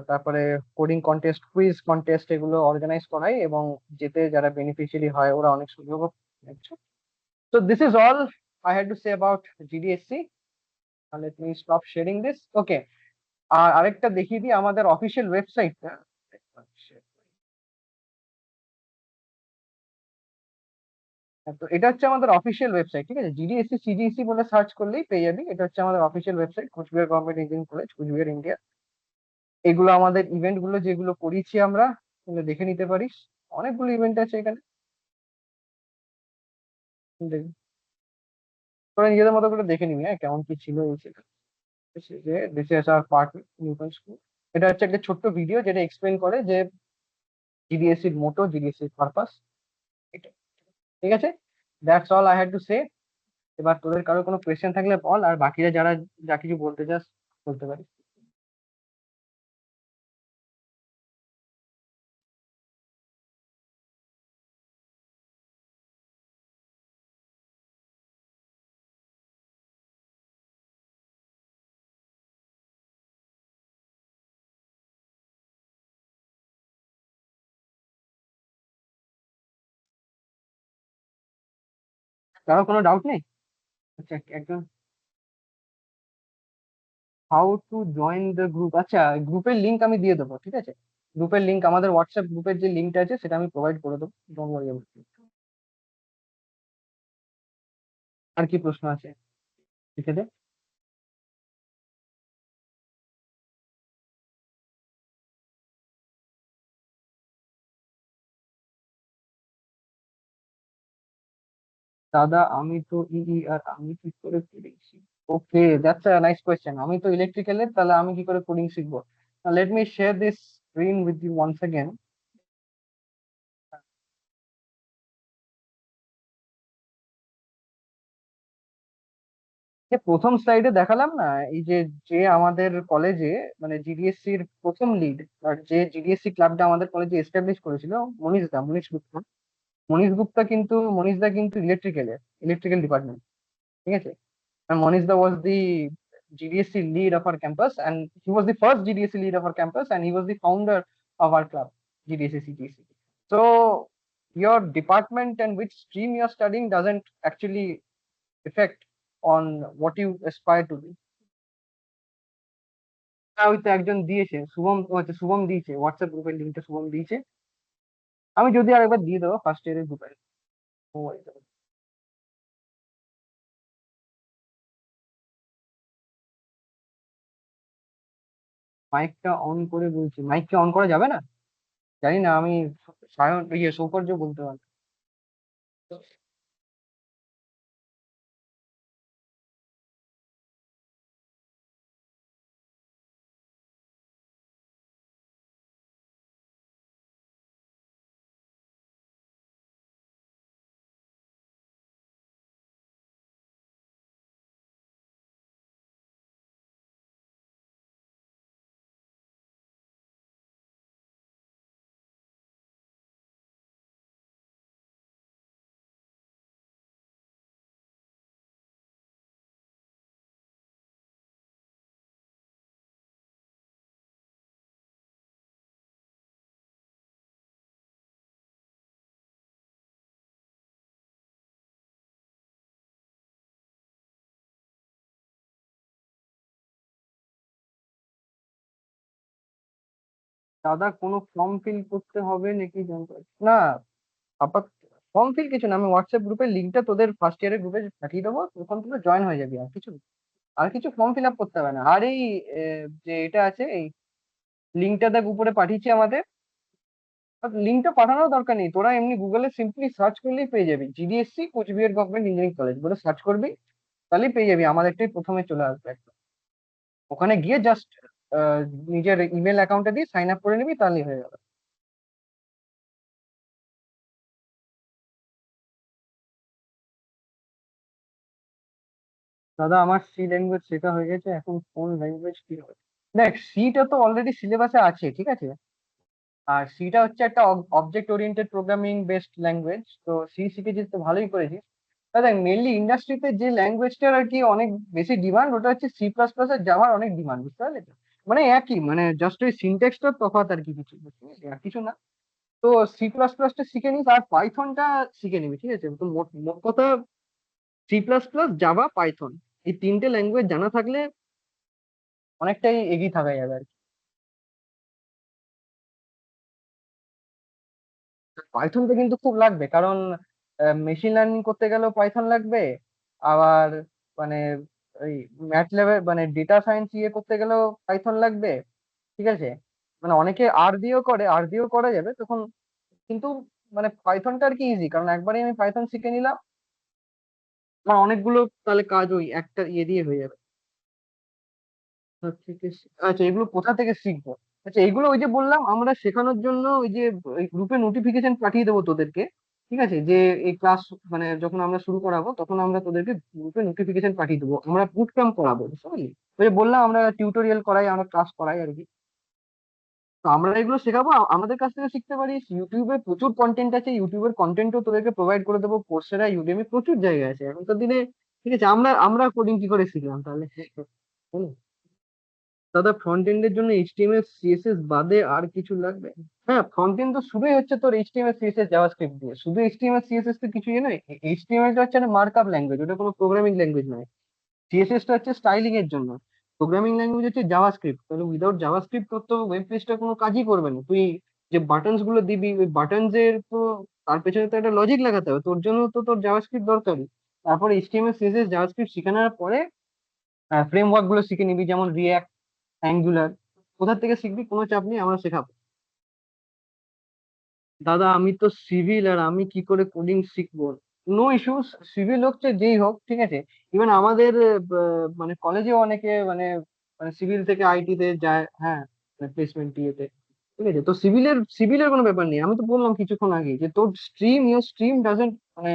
তারপরে কোডিং কন্টেস্ট, কুইজ কন্টেস্ট এগুলো অর্গানাইজ করাই, এবং যেতে যারা বেনিফিশিয়ারি হয় ওরা অনেক সুযোগও পাচ্ছে। তো this is all I had to say about GDSC. Let me stop sharing this. Okay, আর আরেকটা দেখিয়ে দিই আমাদের অফিসিয়াল ওয়েবসাইটটা। তো এটা হচ্ছে আমাদের অফিসিয়াল ওয়েবসাইট, ঠিক আছে। জিডিএসসি সিজিএসসি বলে সার্চ করলেই পেয়ে যাবি। এটা হচ্ছে আমাদের official website, Cooch Behar government engineering college, Cooch Behar, India. এগুলো আমাদের ইভেন্ট গুলো যেগুলো করিয়েছি আমরা, এগুলো দেখে নিতে পারিস। অনেকগুলো ইভেন্ট আছে এখানে, দেখবি। তোরা নিজেদের মতো করে দেখে নিবি, হ্যাঁ, কেমন কি ছিল এই ছিল। This is our part Newton school. এটা হচ্ছে একটা ছোট্ট ভিডিও যেটা এক্সপ্লেন করে যে জিডিএসসির মোটো, জিডিএসসির পারপাস, এটা। ঠিক আছে, that's all I had to সে। এবার তোদের কারো কোনো কোয়েশ্চেন থাকলে বল, আর বাকিরা যারা যা কিছু বলতে চাস বলতে পারিস। কারো কোনো ডাউট নেই? আচ্ছা, একজন how to join the group, আচ্ছা গ্রুপের লিংক আমি দিয়ে দেবো, ঠিক আছে। গ্রুপের লিংক, আমাদের হোয়াটসঅ্যাপ গ্রুপের যে লিংকটা আছে সেটা আমি প্রোভাইড করে দেবো, ডোন্ট ওয়ারি অ্যাবাউট ইট। আর কি প্রশ্ন আছে, ঠিক আছে। দাদা আমি তো আর আমি কি করে কোডিং শিখবো? Okay, that's a nice question. আমি তো ইলেকট্রিক্যালের, তাহলে আমি কি করে কোডিং শিখবো? Let me share this screen with you once again. যে প্রথম স্লাইডে দেখালাম না, এই যে যে আমাদের কলেজে মানে জিডিএসসি এর প্রথম লিড, আর যে জিডিএসসি ক্লাবটা আমাদের কলেজে এস্টাবলিশ করেছিল, মনীষ গুপ্তা। মনীষ দা কিন্তু ইলেকট্রিক্যাল ডিপার্টমেন্ট, ঠিক আছে। And Monisda was the GDSC lead of our campus, and he was the first GDSC lead of our campus, and he was the founder of our club, GDSC CGEC. So your department and which stream you are studying doesn't actually affect on what you aspire to be. হয়তো একজন দিয়েছে, শুভম, ও আচ্ছা শুভম দিয়েছে, WhatsApp গ্রুপের লিঙ্কটা শুভম দিয়েছে। আমি যদি আরেকবার দিয়ে দেবো ফার্স্ট ইয়ারের গ্রুপে। মাইকটা অন করে বলছি, মাইকটা অন করা যাবে না? জানি না, আমি সায়ন সৌকর্য বলতে পারি। দাদা কোনো ফর্ম ফিল করতে হবে নাকি জানতে পারছি না। আপাতত ফর্ম ফিল কিছু না, আমি হোয়াটসঅ্যাপ গ্রুপের লিঙ্কটা তোদের ফার্স্ট ইয়ারের গ্রুপে পাঠিয়ে দেবো, ওখান থেকে জয়েন হয়ে যাবি। আর কিছু ফর্ম ফিল আপ করতে হবে না। আর এই যে এটা আছে, এই লিঙ্কটা দেখ উপরে পাঠিয়েছি আমাদের। লিঙ্কটা পাঠানোর দরকার নেই, তোরা এমনি গুগলে সিম্পলি সার্চ করলেই পেয়ে যাবি, জিডিএসসি কোচবিহার গভর্নমেন্ট ইঞ্জিনিয়ারিং কলেজ বলে সার্চ করবি, তাহলেই পেয়ে যাবি, আমাদেরটাই প্রথমে চলে আসবে একদম। ওখানে গিয়ে জাস্ট নিজের ইমেল অ্যাকাউন্টে দিয়ে সাইন আপ করে নিবি, তাহলেই হয়ে যাবে। দাদা আমার সি ল্যাঙ্গুয়েজ শেখা হয়ে গেছে, এখন কোন ল্যাঙ্গুয়েজ কি হবে? দেখ, সিটা তো অলরেডি সিলেবাসে আছে, ঠিক আছে। আর সিটা হচ্ছে একটা object oriented programming based language, তো সি শিখেছিস তো ভালোই করেছিস। দেখ মেনলি ইন্ডাস্ট্রিতে যে ল্যাঙ্গুয়েজটার আর কি অনেক বেশি ডিমান্ড, ওটা হচ্ছে সি প্লাস প্লাস আর জাভার অনেক ডিমান্ড, বুঝতে পারলি তো? মানে একই, মানে জাস্ট ওই সিনট্যাক্সটার তফাৎ আর কি, কিছু বুঝতে পারলি? আর কিছু না। তো সি প্লাস প্লাসটা শিখে নিস, আর পাইথনটা শিখে নিবি, ঠিক আছে। তো মোট মোট কথা, C plus plus, Java, Python, এই তিনটে ল্যাঙ্গুয়েজ জানা থাকলে অনেকটাই এগিয়ে থাকা যাবে আর কি। পাইথন তো কিন্তু খুব লাগবে, কারণ মেশিন লার্নিং করতে গেলেও পাইথন লাগবে। আবার মানে ওই ম্যাটল্যাবে মানে ডেটা সায়েন্স ইয়ে করতে গেলেও পাইথন লাগবে, ঠিক আছে। মানে অনেকে আর দিয়েও করা যাবে তখন, কিন্তু মানে পাইথনটা আর কি ইজি, কারণ একবারই আমি পাইথন শিখে নিলাম, আমার অনেকগুলো তাহলে কাজ ওই একটা ইয়ে দিয়ে হয়ে যাবে। আচ্ছা, এগুলো কোথা থেকে শিখবো? আচ্ছা, এগুলো ওই যে বললাম আমরা শেখানোর জন্য ওই যে গ্রুপে নোটিফিকেশন পাঠিয়ে দেবো তোদেরকে, ঠিক আছে? যে এই ক্লাস মানে যখন আমরা শুরু করাবো তখন আমরা তোদেরকে গ্রুপে নোটিফিকেশন পাঠিয়ে দেবো, আমরা বুট ক্যাম্প করাবো, বুঝতে পারলি? ওই যে বললাম আমরা টিউটোরিয়াল করাই, আমরা ক্লাস করাই আর কি। তো আমরা এগুলো শেখাবো, আমাদের কাছ থেকে শিখতে পারিস। ইউটিউবে প্রচুর কন্টেন্ট আছে, ইউটিউবের কন্টেন্টও তোদেরকে প্রোভাইড করে দেবো, কোর্সেরা, ইউডেমি, প্রচুর জায়গা আছে এখনকার দিনে। ঠিক আছে, আমরা আমরা কোডিং কি করে শিখলাম তাহলে? বলো। দাদা, ফ্রন্ট এন্ডের জন্য এইচটিএমএল সিএসএস বাদে আর কিছু লাগবে? হ্যাঁ, ফ্রন্ট এন্ড তো শুরুই হচ্ছে তোর এইচটিএমএল সিএসএস জাভাস্ক্রিপ্ট দিয়ে। শুধু এইচটিএমএল সিএসএস তো কিছুই নয়। এইচটিএমএল টা হচ্ছে একটা মার্কআপ ল্যাঙ্গুয়েজ, ওটা কোনো প্রোগ্রামিং ল্যাঙ্গুয়েজ নয়। সিএসএস টা হচ্ছে স্টাইলিং এর জন্য। প্রোগ্রামিং ল্যাঙ্গুয়েজ হচ্ছে জাভাস্ক্রিপ্ট। তাহলে উইদাউট জাভাস্ক্রিপ্ট তোর তো ওয়েব পেজটা কোনো কাজই করবে না। তুই যে বাটনস গুলো দিবি, ওই বাটনস এর তো তার পেছনে তো একটা লজিক লাগাতে হবে, তোর জন্য তো তোর জাভাস্ক্রিপ্ট দরকারি। তারপর এইচটিএমএল সিএসএস জাভাস্ক্রিপ্ট শিখানোর পরে ফ্রেমওয়ার্ক গুলো শিখে নিবি, যেমন রিয়াক্ট, অ্যাঙ্গুলার। কোথা থেকে শিখবি, কোনো চাপ নেই, আমরা শেখাবো। দাদা, আমি তো সিভিল, আর আমি কি করে কোডিং শিখবো? নো ইস্যুস, সিভিল হোক চাই যেই হোক, ঠিক আছে। ইভেন আমাদের মানে কলেজে অনেকে মানে মানে সিভিল থেকে আইটি তে যায়, হ্যাঁ, প্লেসমেন্ট ইয়েতে। ঠিক আছে, তো সিভিলের কোনো ব্যাপার নেই। আমি তো বললাম কিছুক্ষণ আগে যে তোর স্ট্রিম, ইউর স্ট্রিম ডাজন্ট মানে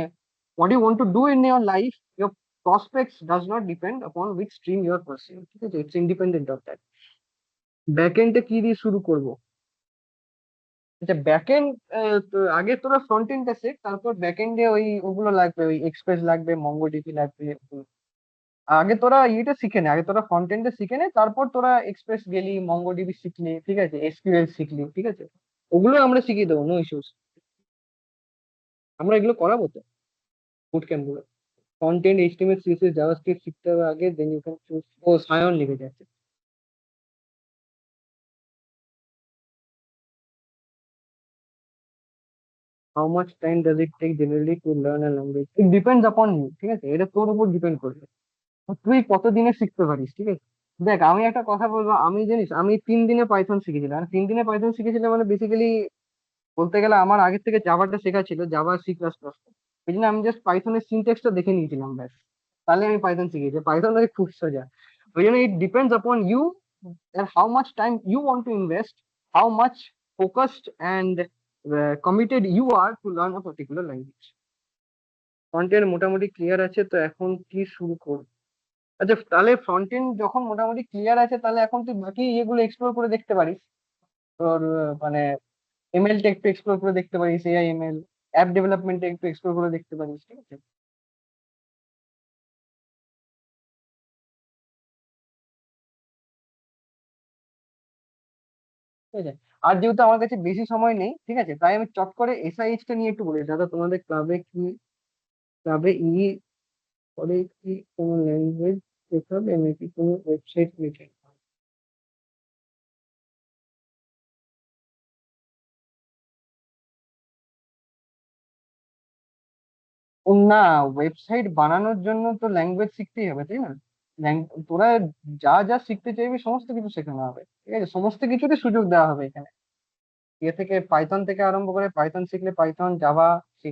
what you want to do in your life, your prospects does not depend upon which stream you are pursuing, ঠিক আছে? It's independent of that. ব্যাকএন্ডে কি দিয়ে শুরু করবো? আচ্ছা, ব্যাকএন্ড আগে তোরা ফ্রন্ট এন্ডটা শেখ, তারপর ব্যাকএন্ডে ওই ওগুলো লাগবে, ওই এক্সপ্রেস লাগবে, মঙ্গোডিবি লাগবে। আগে তোরা ইয়েটা শিখে নে, আগে তোরা ফ্রন্ট এন্ডে শিখে নে, তারপর তোরা এক্সপ্রেস গেলি, মঙ্গোডিবি শিখলি, ঠিক আছে, এসকিউএল শিখলি, ঠিক আছে। ওগুলো আমরা শিখিয়ে দেবো, নো ইস্যুস। আমরা এগুলো করাবো তো, বুট ক্যাম্প গুলো। Front end HTML CSS JavaScript শিখতে হবে আগে, দেন ইউ ক্যান চুজ। ও, সায়ন লিখে যাচ্ছে। How much time does it take generally to learn a language? It depends upon you, ঠিক আছে, এটা তোর উপর ডিপেন্ড করবে তুই কতদিনে শিখতে পারিস, ঠিক আছে। দেখ, আমি একটা কথা বলবো, আমি জানিস আমি 3 দিনে পাইথন শিখেছিলাম। আর 3 দিনে পাইথন শিখেছিলাম মানে বেসিক্যালি বলতে গেলে আমার আগের থেকে জাভাটা শেখা ছিল, জাভা, C++। এই জন্য আমি জাস্ট পাইথনের সিনট্যাক্সটা দেখে নিয়েছিলাম, ব্যাস। তাহলে আমি পাইথন শিখেছি। পাইথন মানে খুব সোজা। ওই জন্য it depends upon you, and how much time you want to invest, how much focused and committed you are to learn a particular language. Front end মোটামুটি ক্লিয়ার আছে, তো এখন কি শুরু করব? আচ্ছা, তাহলে ফ্রন্ট এন্ড যখন মোটামুটি ক্লিয়ার আছে, তাহলে এখন তুই বাকি এগুলো এক্সপ্লোর করে দেখতে পারিস। তোর মানে এমএল টা একটু এক্সপ্লোর করে দেখতে পারিস, এআইএমএল, অ্যাপ ডেভেলপমেন্টে একটু এক্সপ্লোর করে দেখতে পারিস, ঠিক আছে। ঠিক আছে, আর যেহেতু আমার কাছে বেশি সময় নেই, ঠিক আছে, তাই আমি চট করে এসআইএইচ টা নিয়ে একটু বলি। দাদা, তোমাদের ক্লাবে কি, ক্লাবে করে কি কোনো ল্যাঙ্গুয়েজ শেখাবে নাকি কোনো ওয়েবসাইট লিখে? ও না, ওয়েবসাইট বানানোর জন্য তো ল্যাঙ্গুয়েজ শিখতেই হবে, তাই না? তোরা যা যা শিখতে চাইবি সমস্ত কিছু শেখানো হবে, ঠিক আছে, সমস্ত কিছুরই সুযোগ দেওয়া হবে এখানে। ইয়ে থেকে পাইথন থেকে আরম্ভ করে, পাইথন শিখলে পাইথন, জাভা, C++,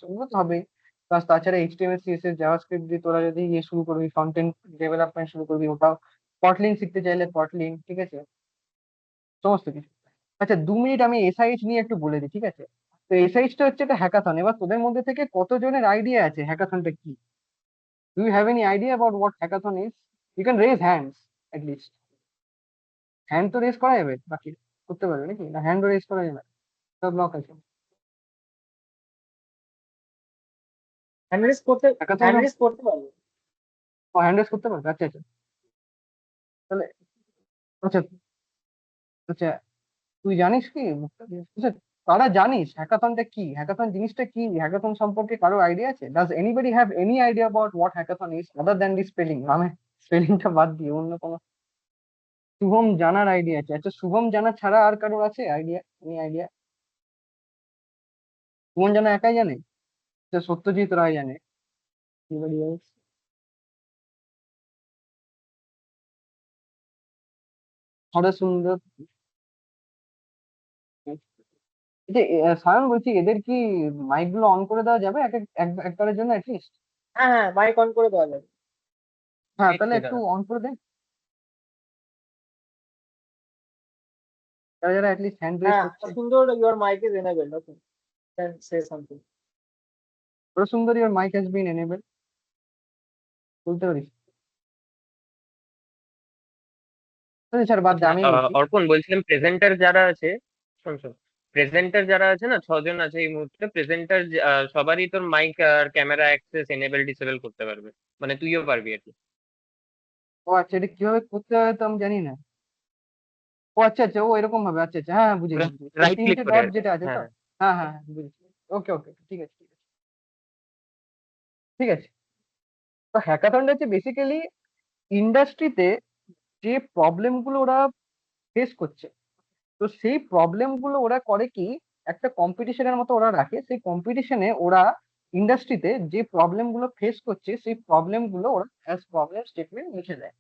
ওগুলো তো হবেই। প্লাস তাছাড়া এইচটিএমএল সিএসএস জাভাস্ক্রিপ্ট দিয়ে তোরা যদি ইয়ে শুরু করবি, ফ্রন্ট এন্ড ডেভেলপমেন্ট শুরু করবি, ওটাও। কটলিন শিখতে চাইলে কটলিন, ঠিক আছে, সমস্ত কিছু। আচ্ছা, 2 মিনিট আমি এসআইএইচ নিয়ে একটু বলে দিই, ঠিক আছে। তো এসআইএইচ টা হচ্ছে একটা হ্যাকাথন। এবার তোদের মধ্যে থেকে কতজনের আইডিয়া আছে হ্যাকাথনটা কি? Do you have any idea about what hackathon is? You can raise hands at least. Hand তো রেজ করা যাবে, বাকি করতে পারবে নাকি না? হ্যান্ড রেজ করা যাবে না, সব ব্লক আছে। হ্যাকাথন, হ্যান্ড রেস করতে পারবো। হ্যান্ড রেজ করতে পারবে? আচ্ছা আচ্ছা, তাহলে আচ্ছা আচ্ছা, তুই জানিস কি? আচ্ছা, তারা জানিস হ্যাকাথনটা কি, হ্যাকাথন জিনিসটা কি, হ্যাকাথন সম্পর্কে কারো আইডিয়া আছে? Does anybody have any idea about what hackathon is other than the spelling? আমি স্পেলিংটা বাদ দিয়ে অন্য কোনো। শুভম জানার আইডিয়া আছে? আচ্ছা, শুভম জানা ছাড়া আর কারোর আছে আইডিয়া, এনি আইডিয়া? শুভম জানা একাই জানে? আচ্ছা, সত্যজিৎ রায় জানে? Anybody else? হরসুন্দর? এই যে সায়ন, বলছি এদের কি মাইক গুলো অন করে দেওয়া যাবে এক একবারের জন্য অ্যাটলিস্ট? হ্যাঁ হ্যাঁ, মাইক অন করে দেওয়া যাবে। হ্যাঁ তাহলে দেখছি একটু দাঁড়া। অন করে দেন, যারা যারা অ্যাটলিস্ট হ্যান্ড রেজ হ্যাঁ, করছে। Sundar, your mic is enabled, okay, can say something. Sundar, your mic has been enable. বলতে পারিস? স্যার বাদ দে, আচ্ছা, আমি বলছি। অর্পণ বলছিলাম প্রেজেন্টার যারা আছে, শোন শোন, প্রেজেন্টার যারা আছে না, 6 জন আছে এই মুহূর্তে প্রেজেন্টার, সবারই তোর মাইক আর ক্যামেরা অ্যাক্সেস এনেবল ডিসেবল করতে পারবে, মানে তুইও পারবি আর কি। ও আচ্ছা, এটা কিভাবে করতে হয় তো আমি জানি না। ও আচ্ছা আচ্ছা, ও এরকম ভাবে, আচ্ছা আচ্ছা, হ্যাঁ হ্যাঁ, বুঝেছি বুঝেছি, ওই রাইট ক্লিক তিনটে করে ডট আর কি, যেটা আছে তো। হ্যাঁ। হ্যাঁ হ্যাঁ হ্যাঁ, বুঝেছি। ওকে ওকে, ঠিক আছে ঠিক আছে ঠিক আছে। তো হ্যাকাথনটা হচ্ছে বেসিক্যালি ইন্ডাস্ট্রিতে যে প্রবলেম গুলো ওরা ফেস করছে, তো সেই প্রবলেম গুলো ওরা করে কি, একটা কম্পিটিশনের মতো ওরা রাখে, সেই কম্পিটিশনে ওরা ইন্ডাস্ট্রিতে যে প্রবলেম গুলো ফেস করছে সেই প্রবলেম গুলো ওরা অ্যাজ প্রবলেম স্টেটমেন্ট লিখে দেয়।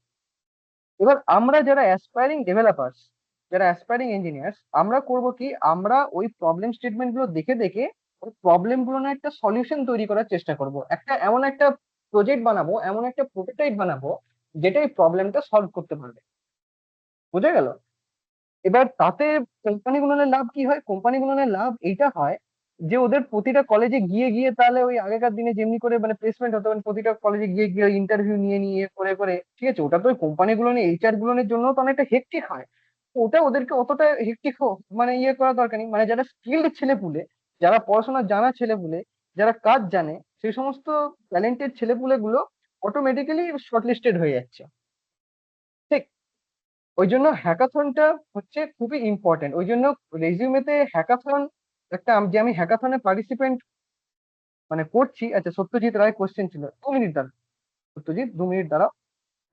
এবার আমরা যারা অ্যাসপায়ারিং ডেভেলপার্স, যারা অ্যাসপায়ারিং ইঞ্জিনিয়ার্স, আমরা করব কি, আমরা ওই প্রবলেম স্টেটমেন্ট গুলো দেখে দেখে ওই প্রবলেম গুলো না একটা সলিউশন তৈরি করার চেষ্টা করব, একটা এমন একটা প্রজেক্ট বানাবো, এমন একটা প্রোটোটাইপ বানাবো যেটা এই প্রবলেমটা সলভ করতে পারবে। বুঝা গেল? এবার তাতে কোম্পানিগুলোর লাভ কি হয়, কোম্পানিগুলোর লাভ এইটা হয় যে ওদের প্রতিটা কলেজে গিয়ে গিয়ে, তাহলে ওই আগেকার দিনে যেমনি করে মানে প্লেসমেন্ট হতো, মানে প্রতিটা কলেজে গিয়ে গিয়ে ইন্টারভিউ নিয়ে নিয়ে করে করে, ঠিক আছে, ওটা তো ওই কোম্পানিগুলো নিয়ে এইচআর গুলোর জন্য তো অনেকটা হেক্টিক হয়। তো ওটা ওদেরকে অতটা হেক্টিক মানে ইয়ে করা দরকার নেই, মানে যারা স্কিল্ড ছেলেপুলে, যারা পড়াশোনা জানা ছেলেপুলে, যারা কাজ জানে, সেই সমস্ত ট্যালেন্টেড ছেলেপুলে গুলো অটোমেটিক্যালি শর্টলিস্টেড হয়ে যাচ্ছে। ঠিক। ওই জন্য হ্যাকাথনটা হচ্ছে খুবই ইম্পর্টেন্ট। ওই জন্য রেজিউমেতে হ্যাকাথন একটা যে আমি হ্যাকাথনে পার্টিসিপেন্ট মানে করছি। আচ্ছা, সত্যজিৎ রায় কোশ্চেন ছিল, 2 মিনিট দাঁড়া। সত্যজিৎ 2 মিনিট দাঁড়াও,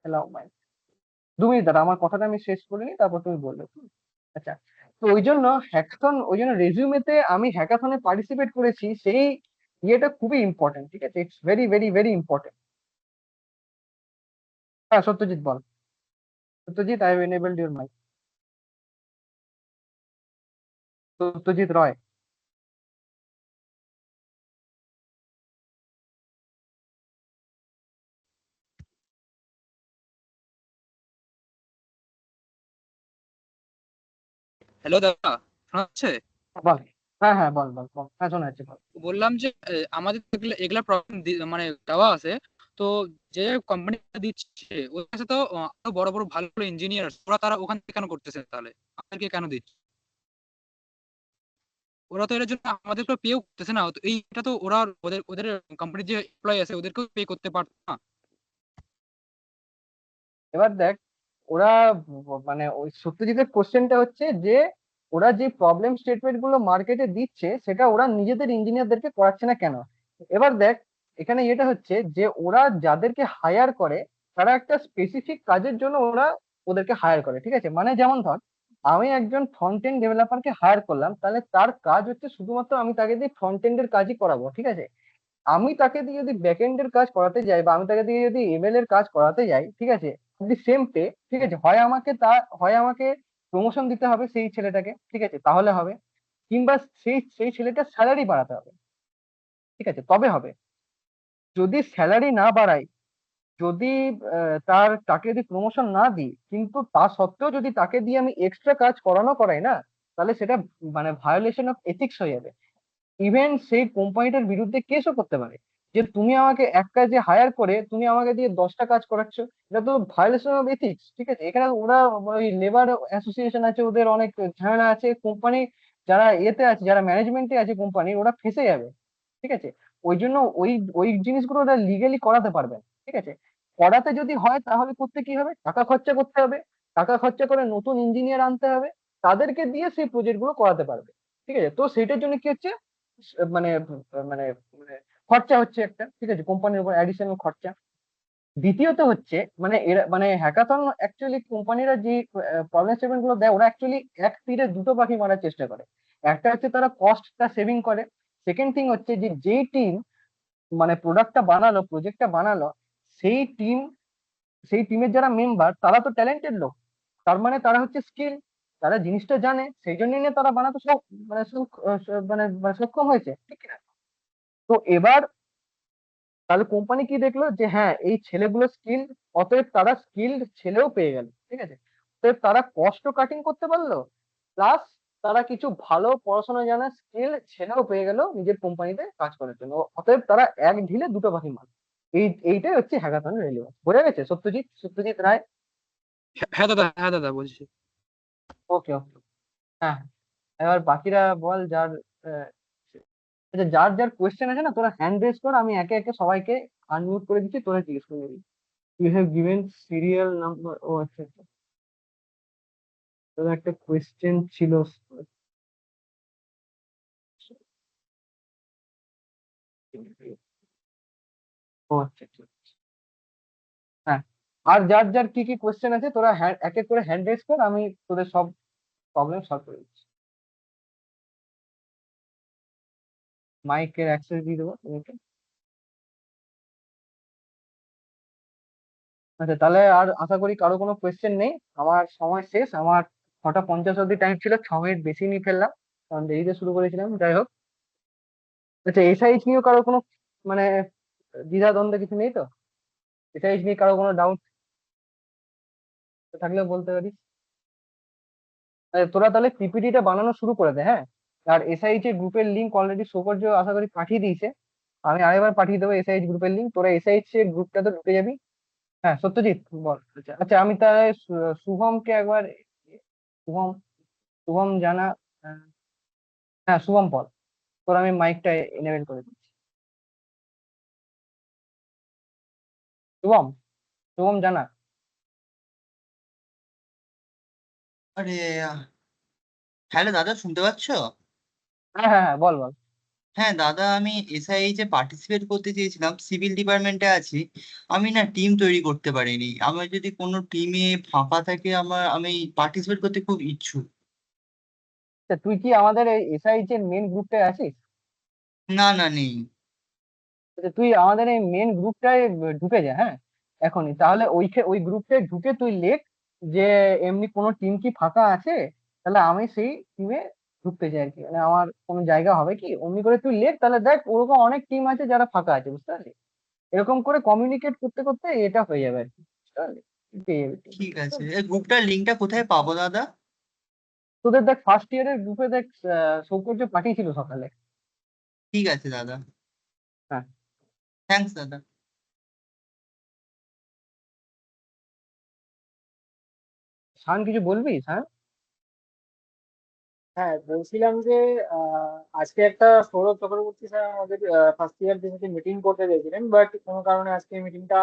এলাও মাই, 2 মিনিট দাঁড়া, আমার কথাটা আমি শেষ করিনি, তারপর তুমি বলবে। আচ্ছা, তো ওই জন্য হ্যাকাথন, ওই জন্য রেজিউমেতে আমি হ্যাকাথনে পার্টিসিপেট করেছি, সেই ইয়েটা খুবই ইম্পর্টেন্ট। ঠিক আছে, it's very very very important. হ্যাঁ সত্যজিৎ বল। Satyajit, I have enabled your mic. Satyajit Roy. Hello দাদা, শোনা যাচ্ছে? বল। হ্যাঁ হ্যাঁ, বল বল বল, হ্যাঁ শোনা যাচ্ছে, বল। বললাম যে আমাদের তো এগুলা এগুলা প্রবলেম মানে দেওয়া আছে, তো যে কোম্পানি দিচ্ছে ওর কাছে তো আরো বড় বড় ভালো ভালো ইঞ্জিনিয়ার, ওরা তারা ওখান থেকে কেন করতেছে তাহলে? আমাদেরকে কেন দিচ্ছে? ওরা তো এর জন্য আমাদেরকে পেও করতেছে না, তো এইটা তো ওরা ওদের ওদের কোম্পানির যে এমপ্লয়ি আছে ওদেরকেও পে করতে পারতো না? এবার দেখ, ওরা মানে ওই সত্যজিতের কোশ্চেনটা হচ্ছে যে ওরা যে প্রবলেম স্টেটমেন্ট গুলো মার্কেটে দিচ্ছে সেটা ওরা নিজেদের ইঞ্জিনিয়ারদেরকে করাচ্ছে না কেন। এবার দেখ, এখানে এটা হচ্ছে যে ওরা যাদেরকে হায়ার করে তারা একটা স্পেসিফিক কাজের জন্য ওরা ওদেরকে হায়ার করে। ঠিক আছে, মানে যেমন ধর, আমি একজন ফ্রন্ট এন্ড ডেভেলপারকে হায়ার করলাম, তাহলে তার কাজ হচ্ছে শুধুমাত্র আমি তাকে দিয়ে ফ্রন্ট এন্ডের কাজই করাবো। ঠিক আছে, আমি তাকে দিয়ে যদি ব্যাকএন্ড এর কাজ করাতে যাই, বা আমি তাকে দিয়ে যদি এমএল এর কাজ করাতে যাই, ঠিক আছে, দি সেম পে, ঠিক আছে, হয় আমাকে প্রমোশন দিতে হবে সেই ছেলেটাকে, ঠিক আছে, তাহলে হবে, কিংবা সেই সেই ছেলেটার স্যালারি বাড়াতে হবে। ঠিক আছে, তবে হবে। যদি স্যালারি না বাড়াই, যদি তাকে যদি প্রমোশন না দিই, কিন্তু তা সত্ত্বেও যদি তাকে দিয়ে আমি এক্সট্রা কাজ করাই না, তাহলে সেটা মানে ভায়োলেশন অফ এথিক্স হয়ে যাবে। ইভেন সেই কোম্পানিটার বিরুদ্ধে কেসও করতে পারে যে তুমি আমাকে এক কাজে হায়ার করে তুমি আমাকে দিয়ে 10টা কাজ করাচ্ছ, এটা তো ভায়োলেশন অফ এথিক্স। ঠিক আছে, এখানে ওরা ওই লেবার অ্যাসোসিয়েশন আছে, ওদের অনেক ঝামেলা আছে, কোম্পানি যারা এতে আছে, যারা ম্যানেজমেন্টে আছে কোম্পানির, ওরা ফেঁসে যাবে। ঠিক আছে, ওই জন্য ওই ওই জিনিসগুলো ওরা লিগালি করাতে পারবে না। ঠিক আছে, করাতে যদি হয় তাহলে করতে কি হবে, টাকা খরচা করতে হবে, টাকা খরচা করে নতুন ইঞ্জিনিয়ার আনতে হবে, তাদেরকে দিয়ে সেই প্রজেক্ট গুলো করাতে পারবে। ঠিক আছে, তো সেইটার জন্য কি হচ্ছে, মানে মানে মানে খরচা হচ্ছে একটা, ঠিক আছে, কোম্পানির উপর অ্যাডিশনাল খরচা। দ্বিতীয়ত হচ্ছে মানে এরা মানে হ্যাকাথন অ্যাকচুয়ালি কোম্পানিরা যে প্রবলেম স্টেটমেন্ট গুলো দেয়, ওরা অ্যাকচুয়ালি এক তীরে দুটো পাখি মারার চেষ্টা করে। একটা হচ্ছে তারা কস্টটা সেভিং করে, সেকেন্ড থিং হচ্ছে যে যেই টিম মানে প্রোডাক্টটা বানালো, প্রজেক্টটা বানালো, সেই টিম, সেই টিমের যারা মেম্বার তারা তো ট্যালেন্টেড লোক, তার মানে তারা হচ্ছে স্কিল, তারা জিনিসটা জানে, সেই জন্যই না তারা বানাতে সব মানে মানে সক্ষম হয়েছে। ঠিক না? তো এবার তাহলে কোম্পানি কি দেখলো যে হ্যাঁ এই ছেলেগুলো স্কিল্ড, অতএব তারা স্কিল্ড ছেলেও পেয়ে গেল, ঠিক আছে। অতএব তারা কষ্ট কাটিং করতে পারলো, প্লাস তারা কিছু ভালো পড়াশোনা জানা স্কিল ছেলেও পেয়ে গেল নিজের কোম্পানিতে কাজ করার জন্য। অতএব তারা এক ঢিলে দুটো পাখি মারল। এইটাই হচ্ছে হ্যাকাথনের রেলিভেন্স। বোঝা গেছে? সত্যজিৎ রায়। হ্যাঁ দাদা বলছি। ওকে ওকে। হ্যাঁ, এবার বাকিরা বল, যার আহ, আচ্ছা, যার যার কোয়েশ্চেন আছে না, তোরা হ্যান্ড রেজ কর, আমি একে একে সবাইকে আনমিউট করে দিচ্ছি, তোরা জিজ্ঞেস করে নিবি। You have given serial number, ও আচ্ছা আচ্ছা, তোর একটা কোয়েশ্চেন ছিল। ও আচ্ছা আচ্ছা। হ্যাঁ, আর যার যার কি কি কোয়েশ্চেন আছে তোরা এক এক করে হ্যান্ড রেজ কর, আমি তোদের সব প্রবলেম সলভ করে দিচ্ছি। মাইকের অ্যাক্সেস দিয়ে দেবো তোমাকে। আচ্ছা, তাহলে আর আশা করি কারো কোনো কোয়েশ্চেন নেই। আমার সময় শেষ, আমার 6:50 অব্দি টাইম ছিল, 6 মিনিট বেশি নিয়ে ফেললাম কারণ দেরিতে শুরু করেছিলাম। যাই হোক, আচ্ছা এসআইএইচ নিয়েও কারো কোনো মানে দ্বিধা দ্বন্দ্ব কিছু নেই তো? এসআইএইচ নিয়ে কারো কোনো ডাউট থাকলেও বলতে পারিস। তোরা তাহলে পিপিটিটা বানানো শুরু করে দে, হ্যাঁ। আর এসআইএইচ এর গ্রুপের লিঙ্ক অলরেডি সৌকর্য আশা করি পাঠিয়ে দিয়েছে, আমি আরেকবার পাঠিয়ে দেবো এসআইএইচ গ্রুপের লিঙ্ক, তোরা এসআইএইচ এর গ্রুপটাতে ঢুকে যাবি। হ্যাঁ সত্যজিৎ বল। আচ্ছা আচ্ছা, আমি তাহলে শুভমকে একবার, শুভম, শুভম জানা, আহ, হ্যাঁ শুভম বল, তোর আমি মাইকটা এনেবেল করে দিচ্ছি। শুভম, শুভম জানা। আরে হ্যালো দাদা, শুনতে পাচ্ছ? হ্যাঁ হ্যাঁ হ্যাঁ, বল বল। হ্যাঁ দাদা, আমি এসআইএইচ এ পার্টিসিপেট করতে চেয়েছিলাম, সিভিল ডিপার্টমেন্টে আছি। আমি না টিম তৈরি করতে পারিনি। আমার যদি কোনো টিমে ফাঁকা থাকে, আমি পার্টিসিপেট করতে খুব ইচ্ছুক। আচ্ছা, তুই কি আমাদের এই এসআইএইচ এর মেন গ্রুপটায় আছিস? না না, নেই। আচ্ছা, তুই আমাদের এই মেন গ্রুপটায় ঢুকে যা, হ্যাঁ এখনই। তাহলে ওই গ্রুপটায় ঢুকে তুই লেখ যে এমনি কোনো টিম কি ফাঁকা আছে, তাহলে আমি সেই টিমে ঢুকতে চাই আর কি, মানে আমার কোনো জায়গা হবে কি, অমনি করে তুই লেখ। তাহলে দেখ ওরকম অনেক টিম আছে যারা ফাঁকা আছে, বুঝতে পারলি? এরকম করে কমিউনিকেট করতে করতে এটা হয়ে যাবে আর কি, বুঝতে পারলি? তুই পেয়ে যাবি team, ঠিক বুঝতে আছে, পারলি? এই গ্রুপটার লিঙ্কটা কোথায় পাবো দাদা? তোদের দেখ ফার্স্ট ইয়ারের গ্রুপে দেখ, সৌকর্য পাঠিয়েছিল সকালে। ঠিক আছে দাদা। হ্যাঁ। থ্যাঙ্কস দাদা। শান, কিছু বলবি শান? হ্যাঁ, বলছিলাম যে আজকে একটা সৌরভ চক্রবর্তী স্যার আমাদের ফার্স্ট ইয়ার সাথে মিটিং করতে চেয়েছিলেন, বাট কোনো কারণে আজকে মিটিংটা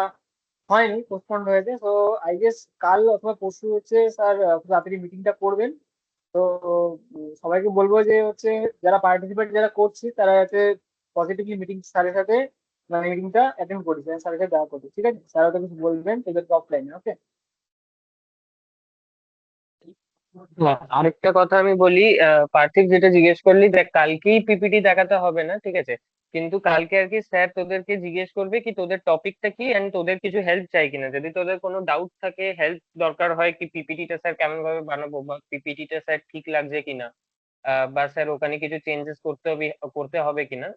হয়নি, পোস্টপন্ড হয়েছে। তো আই গেস কাল অথবা পরশু হচ্ছে স্যার খুব তাড়াতাড়ি মিটিংটা করবেন। তো সবাইকে বলবো যে হচ্ছে যারা পার্টিসিপেট যারা করছি তারা যাতে পজিটিভলি মিটিং স্যারের সাথে, মানে মিটিংটা অ্যাটেন্ড করি, স্যারের সাথে দেখা করছি, ঠিক আছে? স্যার হয়তো কিছু বলবেন এদেরকে অফলাইনে, ওকে? হ্যাঁ, আরেকটা কথা আমি বলি, পার্থিব যেটা জিজ্ঞেস করলি, দেখ কালকেই পিপিটি দেখাতে হবে না, ঠিক আছে? কিন্তু কালকে আর কি স্যার তোদেরকে জিজ্ঞেস করবে কি তোদের টপিকটা কি এন্ড তোদের কিছু হেল্প চাই কিনা। যদি তোদের কোনো ডাউট থাকে, হেল্প দরকার হয় কি পিপিটিটা স্যার কেমন ভাবে বানাবো বা পিপিটিটা স্যার ঠিক লাগছে কিনা, বা স্যার ওখানে কিছু চেঞ্জেস করতে হবে কিনা,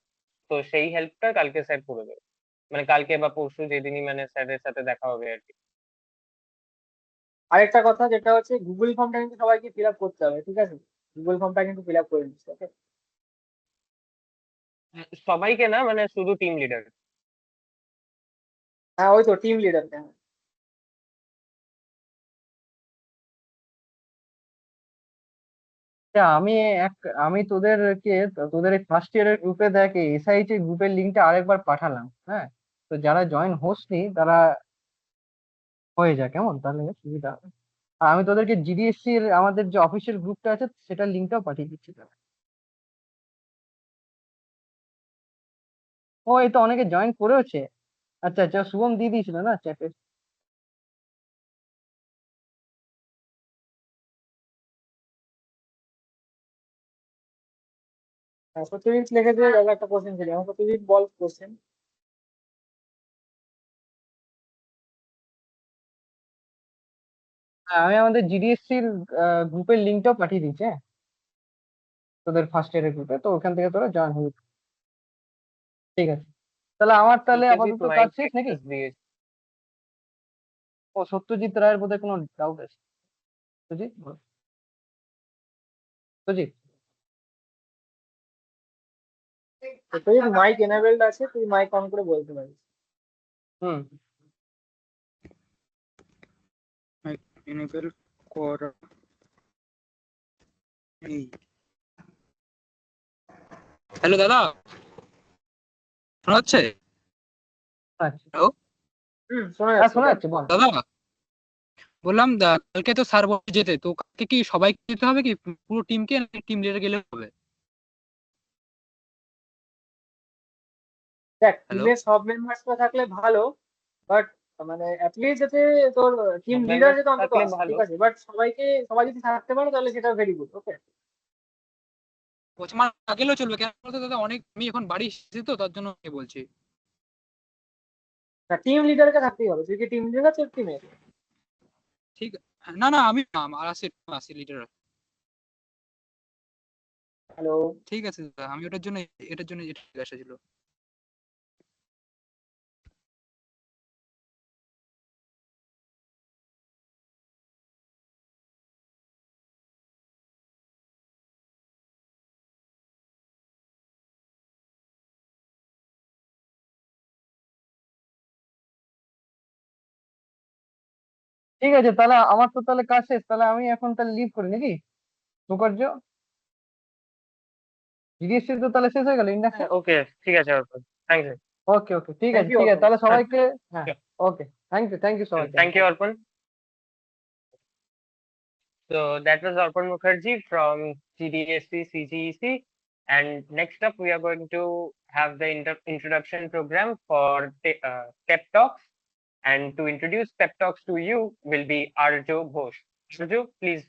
তো সেই হেল্পটা কালকে স্যার করে দেবে। মানে কালকে বা পরশু যেদিনই মানে স্যারের সাথে দেখা হবে আর কি। আরেকটা কথা যেটা হচ্ছে গুগল ফর্মটা কিন্তু সবাইকে ফিল আপ করতে হবে, ঠিক আছে? গুগল ফর্মটা কিন্তু ফিল আপ করে নিচ্ছে, ওকে? সবাইকে না, মানে শুধু টিম লিডার। হ্যাঁ, ওই তো টিম লিডারকে। আচ্ছা, এক আমি তোদেরকে, তোদের এই ফার্স্ট ইয়ারের গ্রুপে দেখ এসআইএইচ এর গ্রুপের লিঙ্কটা আরেকবার পাঠালাম, হ্যাঁ। তো যারা জয়েন হোসনি তারা হয়ে যায়, কেমন? তাহলে সুবিধা হবে। আর আমি তোদেরকে জিডিএসসি এর আমাদের যে অফিসিয়াল গ্রুপটা আছে সেটার লিঙ্কটাও পাঠিয়ে দিচ্ছি তাহলে। ও, এই তো অনেকে জয়েন করেওছে। আচ্ছা আচ্ছা, শুভম দিয়ে দিয়েছিল না চ্যাটে। হ্যাঁ, সত্যজিৎ লিখেছে, দাদা একটা কোশ্চেন ছিল আমার। সত্যজিৎ বল কোশ্চেন। আমি আমাদের জিডিএসসি এর গ্রুপের লিঙ্কটাও পাঠিয়ে দিচ্ছি, হ্যাঁ, তোদের ফার্স্ট ইয়ারের গ্রুপে, তো ওখান থেকে তোরা জয়েন হবি। ঠিক আছে। তাহলে আমার তাহলে CGEC আপাতত might কাজ শেষ নাকি? take this. ও সত্যজিৎ রায়ের বোধহয় কোনো ডাউট আছে। সত্যজিৎ বলো। সত্যজিৎ তো তুই মাইক এনাবেলড আছে, তুই মাইক অন করে বলতে পারিস। হুম এনেবল করা নেই। হ্যালো দাদা, শোনা যাচ্ছে? আচ্ছা হ্যালো শোনা হ্যাঁ যাচ্ছে শোনা বল। যাচ্ছে বল। দাদা, বললাম কালকে তো স্যার বলে যেতে, তো কালকে কি সবাইকে যেতে হবে কি, পুরো টিমকে, টিম লিডার গেলে হবে? দেখ, হ্যালো, টিমে সব মেম্বার্সরা থাকলে ভালো, বাট মানে অ্যাটলিস্ট যাতে তোর টিম সব লিডার members যাতে অন্তত থাকলে আসে, ভালো। ঠিক আছে? বাট সবাই যদি থাকতে পারে তাহলে সেটা ভেরি গুড। ওকে, বলছি আমার না গেলেও চলবে, কেন বলতো দাদা, অনেক আমি এখন বাড়ি এসেছি তো, তার জন্য আমি বলছি। না, টিম লিডারকে থাকতেই হবে। তুই কি টিম লিডার আছিস টিমে? ঠিক, না না আমি না, আমার আসি আসি লিডার। হ্যালো। ঠিক আছে দাদা, আমি এটার জন্য এটা জিজ্ঞাসা ছিল। ঠিক আছে তাহলে আমার তো তাহলে কাজ শেষ, তাহলে আমি এখন তাহলে লিভ করি নাকি সুকার্য? জিডিএসসি তো তাহলে শেষ হয়ে গেল ইন্ডাকশন। ওকে, ঠিক আছে অর্পণ, থ্যাংক ইউ। ওকে ওকে ঠিক থ্যাংক আছে ইউ ঠিক আছে অর্পণ। তাহলে সবাইকে হ্যাঁ ওকে থ্যাংক ইউ সবাইকে। থ্যাংক ইউ অর্পণ। So that was Arpan Mukherjee from CDSC CGEC. And next up, we are going to have the introduction program for Pep Talks. And to introduce Pep Talks to you will be Arjo Ghosh. Arjo, please.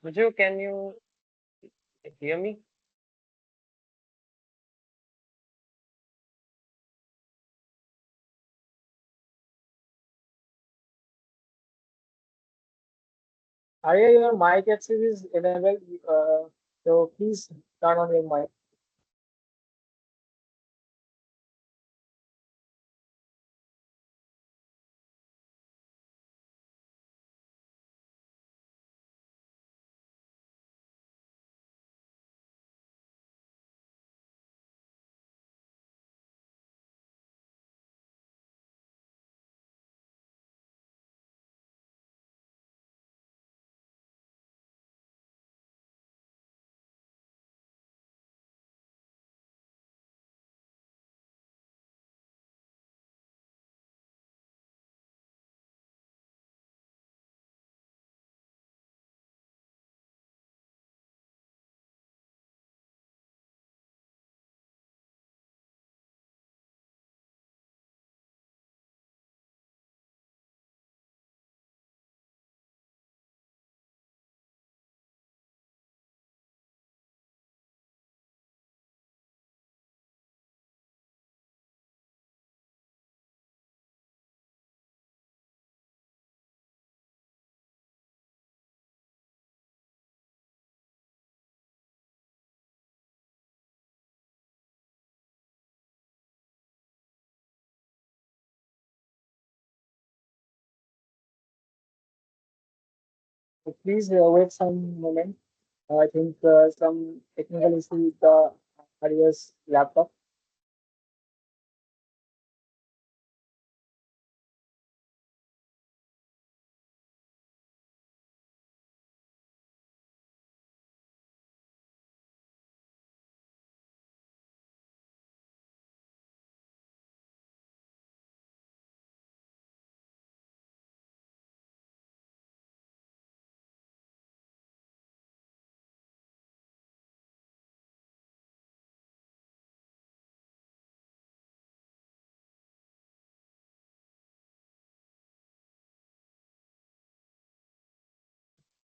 Arjo, can you hear me? Arya, your mic access is enabled, so please turn on your mic. So please wait some moment. I think some technical issue with the Arya's laptop.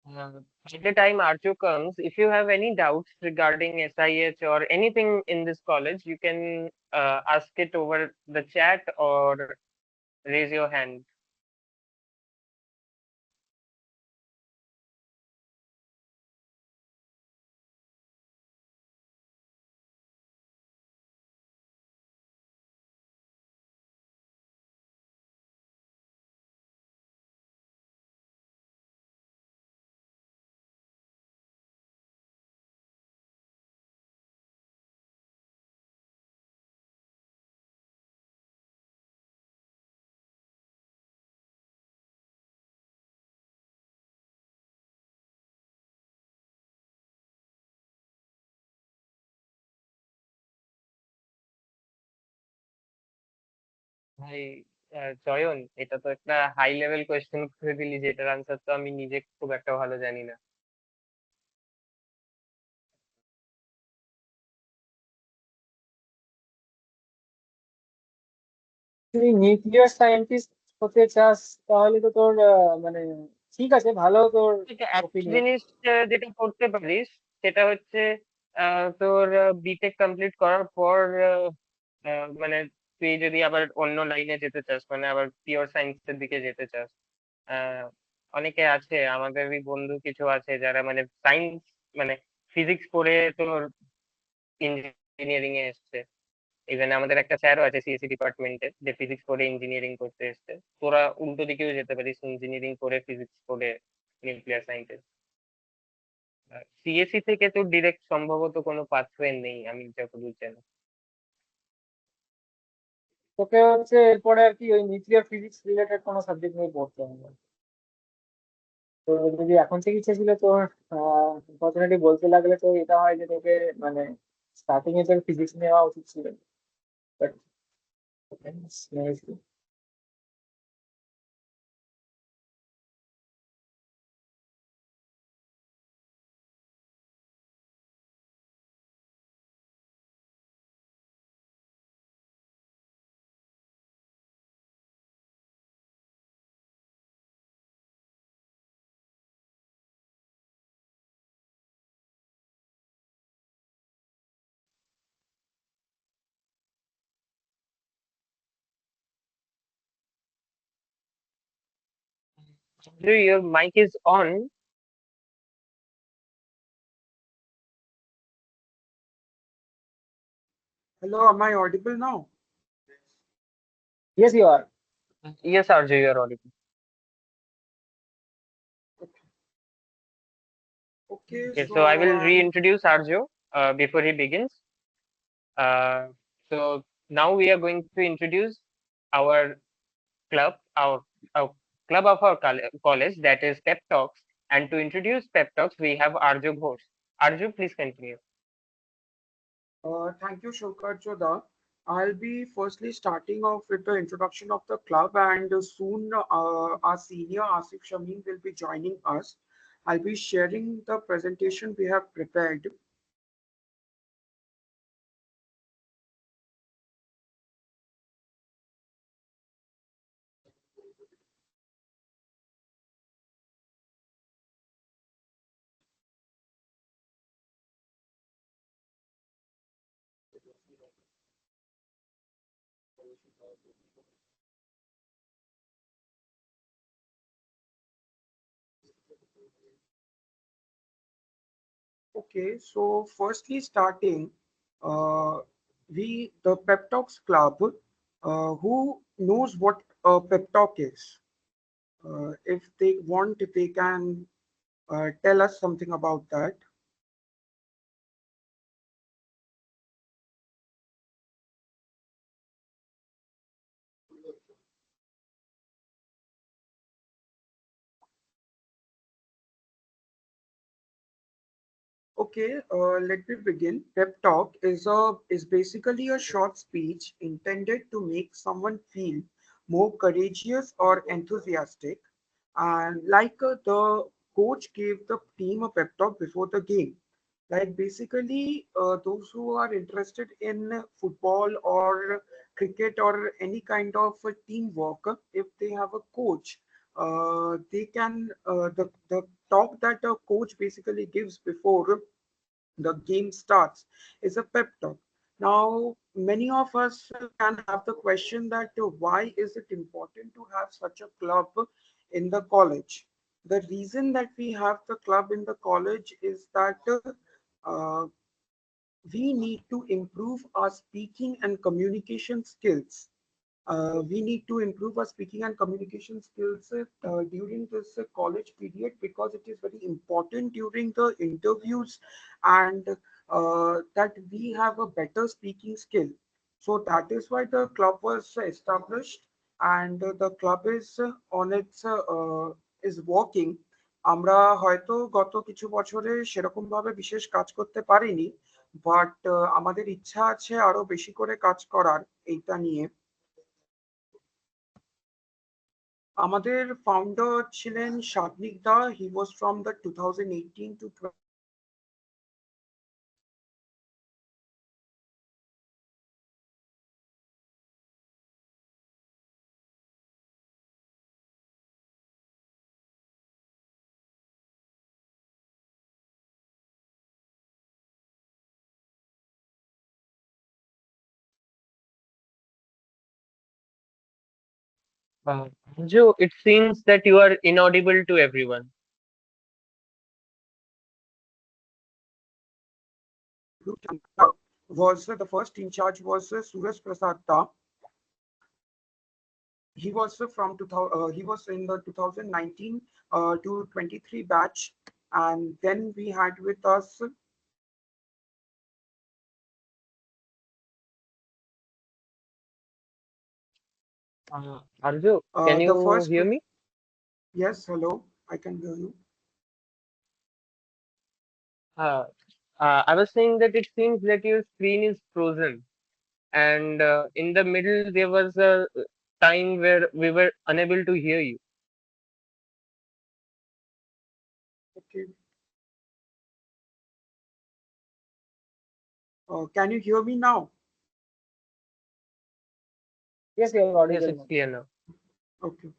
At the time Arjo comes, if you have any doubts regarding SIH or anything in this college, you can ask it over the chat or raise your hand. ভাই চয়ন, এটা তো একটা high level question করে দিলি, যেটার answer তো আমি নিজে খুব একটা ভালো জানি না। তুই নিউক্লিয়ার সায়েন্টিস্ট হতে চাস তাহলে তো তোর মানে ঠিক আছে, ভালো তোর এটা একটা ওপিনিয়ন। জিনিস যেটা করতে পারিস, সেটা হচ্ছে তোর বিটেক কমপ্লিট করার পর মানে তুই যদি আবার অন্য লাইনে যেতে চাস, মানে আবার পিওর সায়েন্সের দিকে যেতে চাস, আহ, অনেকে আছে, আমাদেরই বন্ধু কিছু আছে যারা মানে সায়েন্স মানে ফিজিক্স পড়ে তোর ইঞ্জিনিয়ারিং এ এসছে। ইভেন আমাদের একটা স্যারও আছে সিএসসি ডিপার্টমেন্টে, যে ফিজিক্স পড়ে ইঞ্জিনিয়ারিং করতে এসছে। তোরা উল্টো দিকেও যেতে পারিস, ইঞ্জিনিয়ারিং করে ফিজিক্স পড়ে নিউক্লিয়ার সায়েন্সে। সিএসসি থেকে তো ডিরেক্ট সম্ভবত কোনো পাথওয়ে নেই আমি যতদূর জানি। তোকে হচ্ছে এরপরে আর কি ওই নিউক্লিয়ার ফিজিক্স রিলেটেড কোনো সাবজেক্ট নিয়ে পড়তে হবে। তো যদি এখন থেকে ইচ্ছে ছিল তোর অপরচুনিটি বলতে লাগলে তো এটা হয় যে তোকে মানে স্টার্টিং এ তোর ফিজিক্স নেওয়া উচিত ছিল, but Your mic is on. Hello, am I audible now? yes you are. Yes, Arjun, you are audible. Okay, Okay, so I so will reintroduce Arjo before he begins. Uh, so now we are going to introduce our club, our club of our college, that is Pep Talks. And to introduce Pep Talks, we have Arjo Ghosh. Arjo, please continue. thank you, Shokar Choda. I'll be firstly starting off with the introduction of the club, and soon our senior Asif Shamim will be joining us. I'll be sharing the presentation we have prepared. Okay, so firstly starting, uh, the Pep Talks Club, who knows what a Pep Talk is? If they want, they can tell us something about that. Okay, let me begin. Pep talk is basically a short speech intended to make someone feel more courageous or enthusiastic, and like the coach gave the team a pep talk before the game. Like basically, those who are interested in football or cricket or any kind of teamwork, if they have a coach, they can the talk that a coach basically gives before the game starts is a pep talk. Now, many of us can have the question that why is it important to have such a club in the college? The reason that we have the club in the college is that uh, we need to improve our speaking and communication skills. We need to improve our speaking and communication skills during this college period because it is very important during the interviews and that we have a better speaking skill. So that is why the club was established and the club is on its is working. আমরা হয়তো গত কিছু বছরে সেরকম ভাবে বিশেষ কাজ করতে পারিনি, বাট আমাদের ইচ্ছা আছে আরো বেশি করে কাজ করার এইটা নিয়ে। আমাদের ফাউন্ডার ছিলেন Shabnik da, he was from the 2018 to Joe, it seems that you are inaudible to everyone. was the first in charge was Suraj Prasad Da. He was from 2000, he was in the 2019 to 23 batch, and then we had with us Arju, can the you first. hear me? Yes, hello, I can hear you. Uh, I was saying that it seems that your screen is frozen, and in the middle there was a time where we were unable to hear you. Okay. Can you hear me now? Yes, you're Yes, audible it's now. clear now. Okay.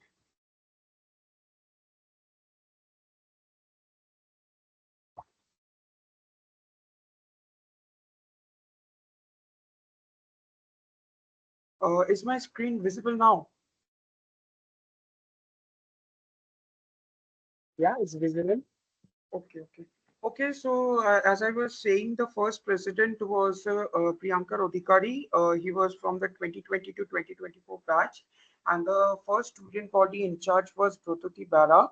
Is my screen visible now? Yeah, it's visible. Okay, okay. Okay, so as I was saying, the first president was Priyankar Odhikari. He was from the 2020 to 2024 batch. And the first student body in charge was Prototi Bara.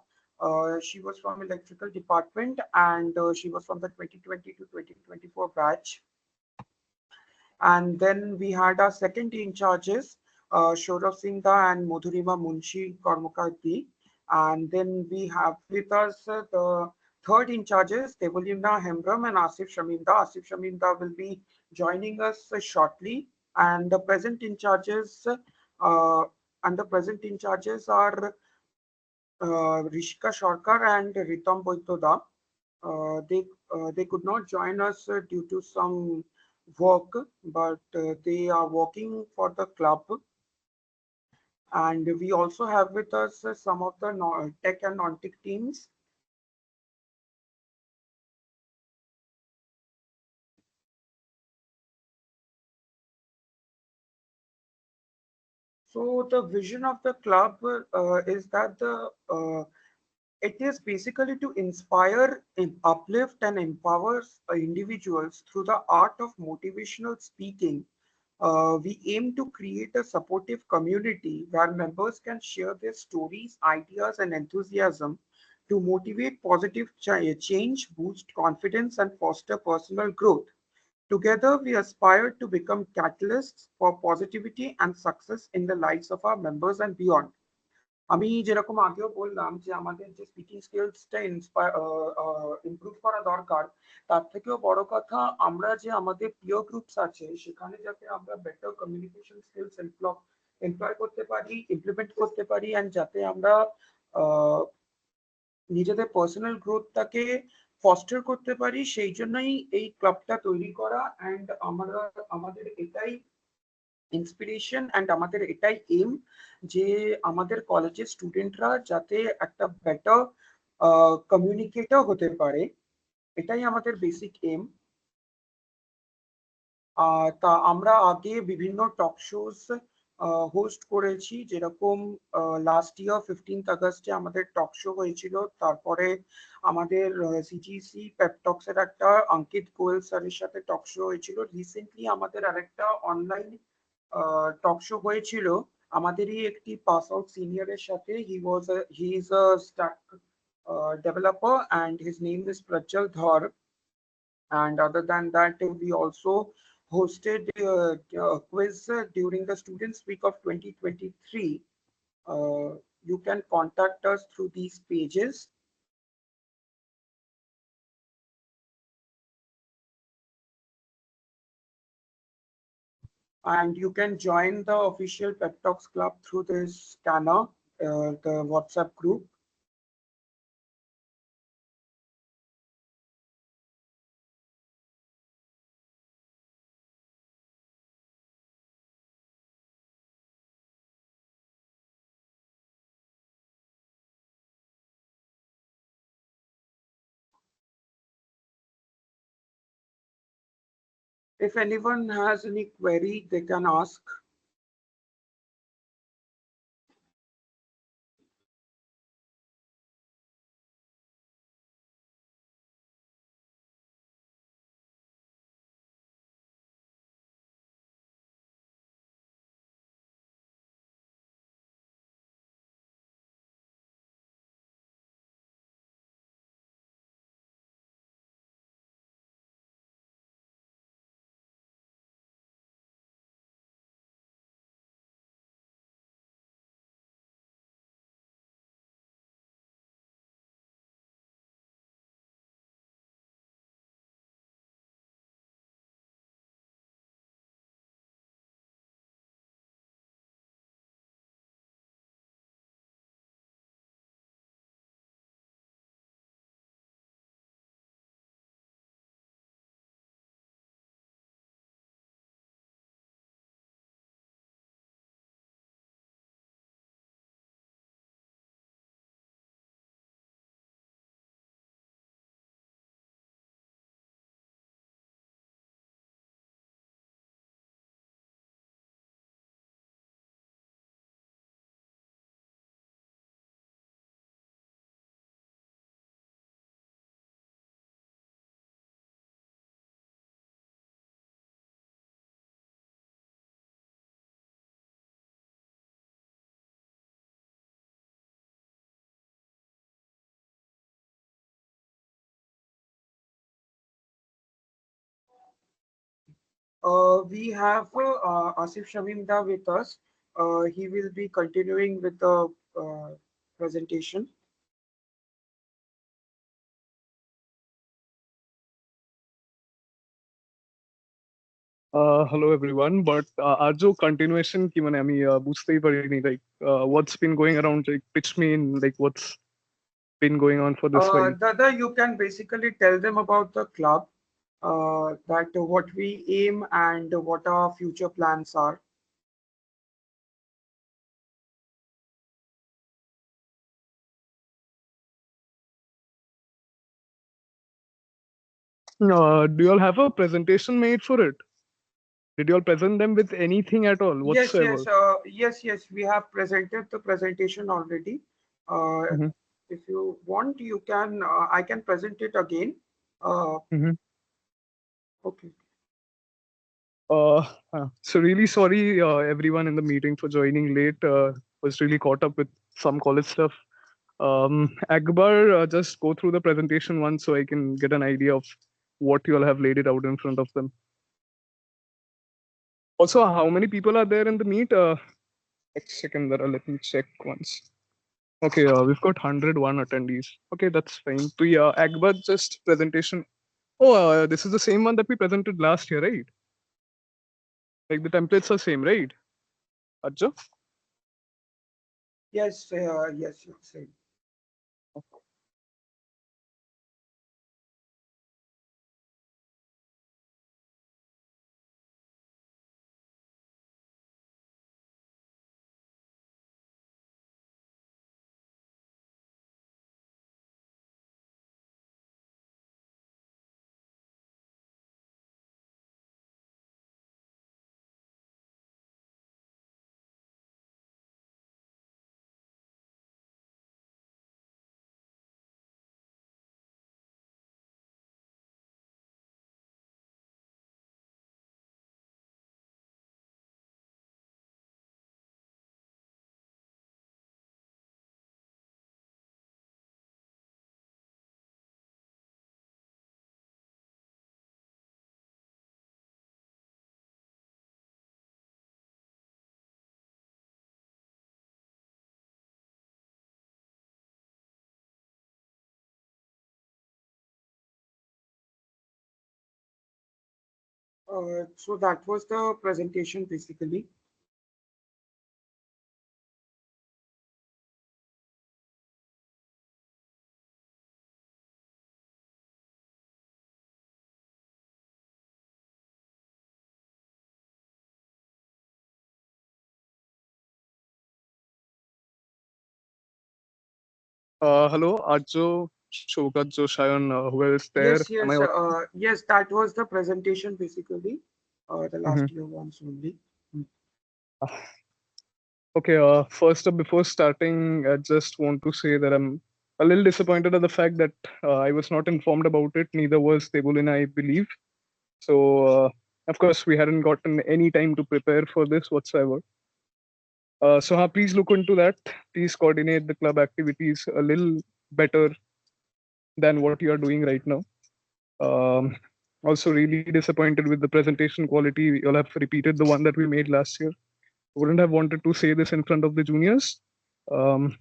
She was from electrical department and she was from the 2020 to 2024 batch. And then we had our second in charges, Shourav Singh Da and Madhurima Munshi Karmakarti. And then we have with us the third in charges, Devolina Hembram and Asif Shaminda. Asif Shaminda will be joining us shortly. And the present in charges are Rishika Sharkar and Ritam Boitoda. They could not join us due to some work, but they are working for the club. And we also have with us some of the tech and non-tech teams. So the vision of the club is that it is basically to inspire, uplift, and empower individuals through the art of motivational speaking. We aim to create a supportive community where members can share their stories, ideas, and enthusiasm to motivate positive change, boost confidence, and foster personal growth. Together, we aspire to become catalysts for positivity and success in the lives of our members and beyond. আমি যেরকম আগেও বললাম যে আমাদের যে speaking স্কিলসটা improve করা দরকার, তার থেকেও বড় কথা আমরা যে আমাদের পিয়ার গ্রুপস আছে সেখানে যাতে আমরা বেটার কমিউনিকেশন স্কিলস এমপ্লয় করতে পারি, ইমপ্লিমেন্ট করতে পারি, অ্যান্ড যাতে আমরা নিজেদের পার্সোনাল গ্রোথটাকে ফস্টার করতে পারি, সেই জন্যই এই ক্লাবটা তৈরি করা। অ্যান্ড আমরা আমাদের এটাই ইন্সপিরেশন অ্যান্ড আমাদের এটাই এম যে আমাদের কলেজের স্টুডেন্টরা যাতে একটা বেটার কমিউনিকেটর হতে পারে, এটাই আমাদের বেসিক এম। তা আমরা আগে বিভিন্ন টক শোজ হোস্ট করেছি, যেরকম লাস্ট ইয়ার 15th আগস্টে আমাদের টক শো হয়েছিল। তারপরে আমাদের সিজিসি পেপটক্স এর একটা অঙ্কিত গোয়েল স্যারের সাথে টক শো হয়েছিল। রিসেন্টলি আমাদের আরেকটা অনলাইন টক শো হয়েছিল আমাদেরই একটি পাস আউট সিনিয়রের সাথে। He is a stack developer and his name is Prajjal Dhar. And other than that, we also hosted a quiz during the Students Week of 2023. You can contact us through these pages. And you can join the official Pep Talks Club through this scanner. the WhatsApp group. If anyone has any query, they can ask. We have Asif Shamimda with us. He will be continuing with the presentation. Hello everyone, but Arjo continuation কি মানে আমি বুঝতেই পারিনি like what's been going around like pitch me in like what's been going on for this while. Dada, you can basically tell them about the club, that what we aim and what our future plans are. Do you all have a presentation made for it? Did you all present them with anything at all Yes, whatsoever? yes, we have presented the presentation already. Mhm. If you want, you can, I can present it again. Mhm. Okay. So really sorry everyone in the meeting for joining late. Was really caught up with some college stuff. Akbar, just go through the presentation once so I can get an idea of what you all have laid it out in front of them. Also, how many people are there in the meet? One second, Dara, let me check once. Okay, we've got 101 attendees. Okay, that's fine. So yeah, Akbar, just presentation. Oh, this is the same one that we presented last year, right? Like the templates are same, right? Ajja? Yes, yes, same. So that was the presentation basically. Hello, Arjo, Shokatjo, Shayan, whoever is there. Yes, Am yes, I audible? yes, that was the presentation basically, the Mhm. last year ones only. Okay, first up, before starting, I just want to say that I'm a little disappointed at the fact that I was not informed about it. Neither was Debulina, I believe. So, of course, we hadn't gotten any time to prepare for this whatsoever. Please look into that. Please coordinate the club activities a little better than what you are doing right now. Um, Also, really disappointed with the presentation quality. We all have repeated the one that we made last year. Wouldn't have wanted to say this in front of the juniors. Um,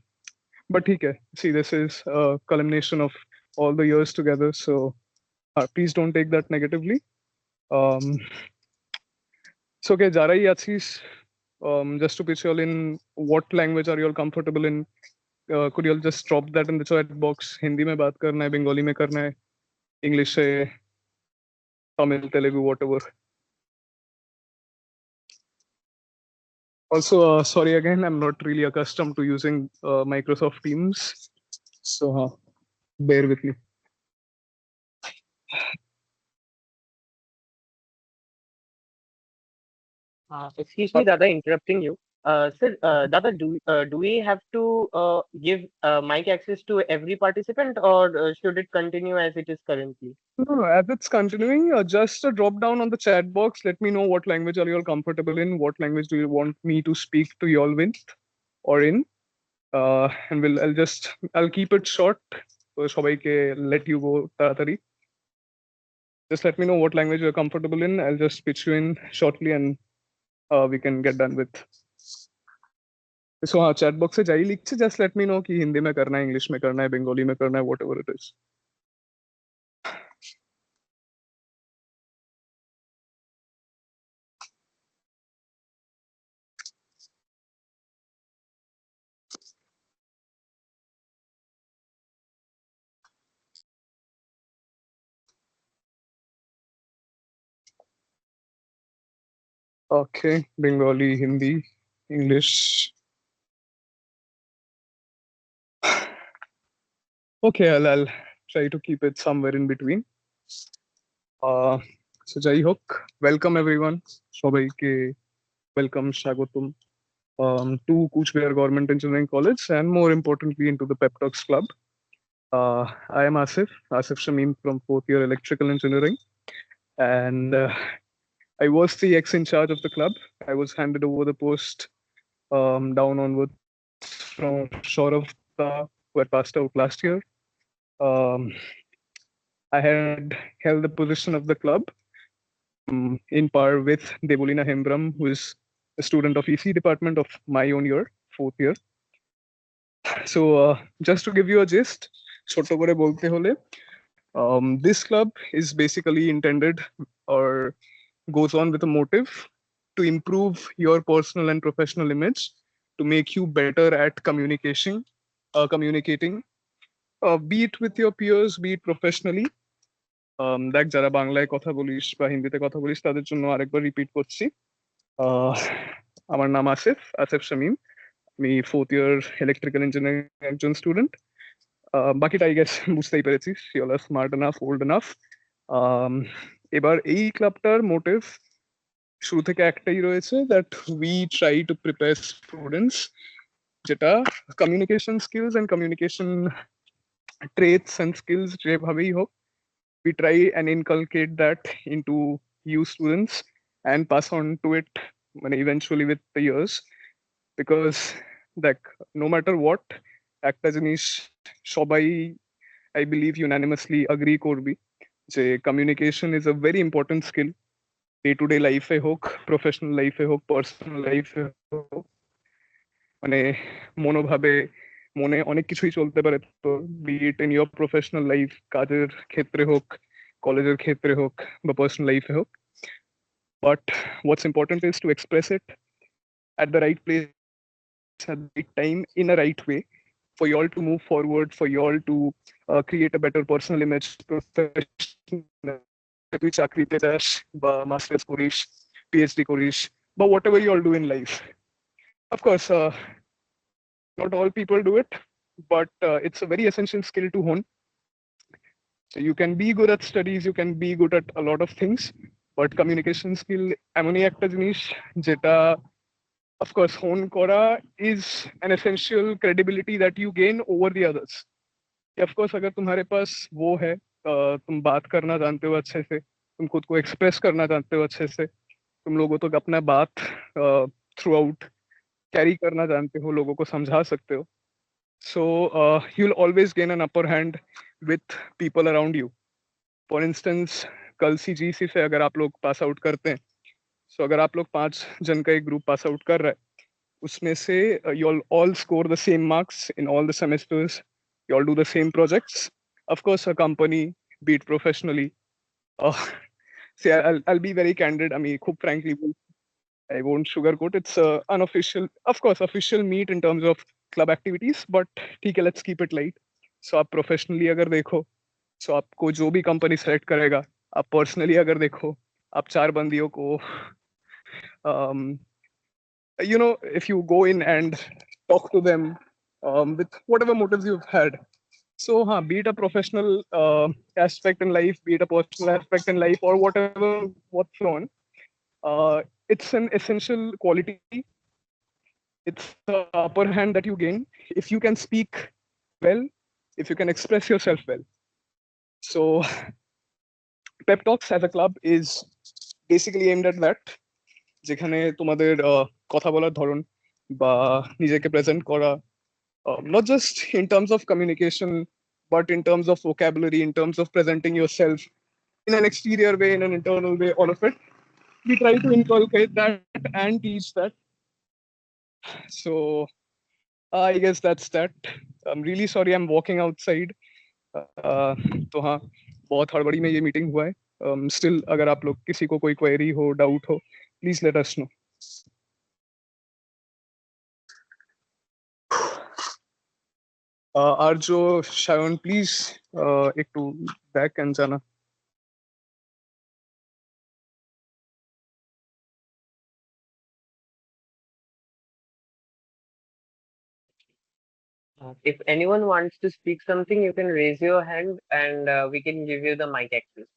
but okay, see, this is a culmination of all the years together. So please don't take that negatively. Um, so, okay, Jarai Yatsis, just to pitch you all in, what language are you all comfortable in? Could you all just drop that in the chat box? Hindi mein baat karna hai, Bengali mein karna hai, English hai, Tamil, Telugu, whatever. Also, sorry again, I'm not really accustomed to using Microsoft Teams. So bear with me. Excuse me, Dada, interrupting you. Sir, Dada, do we have to give mic access to every participant, or should it continue as it is currently? No, as it's continuing, just a drop down on the chat box. Let me know what language are you all comfortable in. What language do you want me to speak to you all with or in? And I'll keep it short. So সবাইকে let you go তাড়াতাড়ি. Just let me know what language you're comfortable in. I'll just pitch you in shortly and we can get done with. So chat box से जाई लिखছে, just let me know कि हिंदी में करना है, English में करना है, बंगाली में करना है, whatever it is. Okay, Bengali, Hindi, English. Okay, I'll try to keep it somewhere in between. So যাই হোক, welcome everyone. সবাইকে welcome, স্বাগতম to Kuchbehar Government Engineering College and more importantly into the Pep Talks Club. I am Asif Shamim from 4th year Electrical Engineering, and I was the ex-in charge of the club. I was handed over the post down onwards from Saurav, who had passed out last year. Um, I had held the position of the club in par with Debolina Hembram, who is a student of EC department of my own year, 4th year. So just to give you a gist, ছোট করে বলতে হলে, this club is basically intended or goes on with a motive to improve your personal and professional image, to make you better at communicating, be it with your peers, be it professionally. দেখ যারা বাংলায় কথা বলিস বা হিন্দিতে কথা বলিস তাদের জন্য আরেকবার রিপিট করছি। আমার নাম আসিফ শামীম। আমি 4th ইয়ার ইলেকট্রিক্যাল ইঞ্জিনিয়ারিং একজন স্টুডেন্ট। বাকিটা আই গেস বুঝতেই পেরেছিস, you are smart enough, old enough. এবার এই ক্লাবটার মোটিভ শুরু থেকে একটাই রয়েছে, that we try to prepare students, যেটা communication skills and communication traits and skills যেভাবেই হোক, we try and inculcate that into you students and pass on to it eventually with the years, because like no matter what, একটা জিনিস সবাই I believe unanimously agree করবি যে communication is a very important skill, day to day life এ হোক, professional life এ হোক, personal life এ হোক, মানে মনোভাবে মনে অনেক কিছুই চলতে পারে, তো be it in your professional life, কাজের ক্ষেত্রে হোক, কলেজের ক্ষেত্রে হোক বা পার্সোনাল লাইফে হোক, but what's important is to express it at the right place at the right time in a right way for you all to move forward, for you all to create a better personal image, professional, তুই চাকরিতে যাস বা masters করিস, PhD করিস বা whatever you all do in life. Of course, not all people do it, but it's a very essential skill to hone. So you can be good at studies, you can be good at a lot of things, but communication skill এমনই একটা জিনিস যেটা of course hone kora is an essential credibility that you gain over the others. Of course अगर तुम्हारे पास वो है, तुम बात करना जानते हो अच्छे से, तुम खुद को एक्सप्रेस करना जानते हो अच्छे से, तुम लोगों तो अपना बात थ्रू आउट कैरी करना जानते हो, लोगों को समझा सकते हो, so you'll always gain an upper hand with people around you. For instance कल CGEC से अगर आप लोग पास आउट करते हैं, सो अगर आप लोग 5 जन का एक ग्रुप पास आउट कर रहा है, उसमें से you all score the same marks in all the semesters, you all do the same projects. Of course a company, be it professionally, see I'll be very candid, I mean खूब frankly I won't sugarcoat, it's unofficial, of course official meet in terms of club activities, but ठीक है, let's keep it light. So आप professionally अगर देखो, so आपको जो भी company select करेगा, आप पर्सनली अगर देखो, आप 4 बंदियों को you know, if you go in and talk to them with whatever motives you've had, so be it a professional aspect in life, be it a personal aspect in life, or whatever what's on, it's an essential quality, it's the upper hand that you gain if you can speak well, if you can express yourself well. So pep talks as a club is basically aimed at that, যেখানে তোমাদের কথা বলার ধরন বা নিজেকে present করা, not just in terms of communication but in terms of vocabulary, in terms of presenting yourself in an exterior way, in an internal way, all of it we try to inculcate that and teach that. So I guess that's that. I'm really sorry I'm walking outside. तो हाँ, बहुत हड़बड़ी में ये meeting हुआ है. Still अगर आप लोग किसी को कोई क्वेरी हो, डाउट हो, please let us know. Arzoo, Shayan please একটু ব্যাক এন্ড জানা. If anyone wants to speak something, you can raise your hand and we can give you the mic access.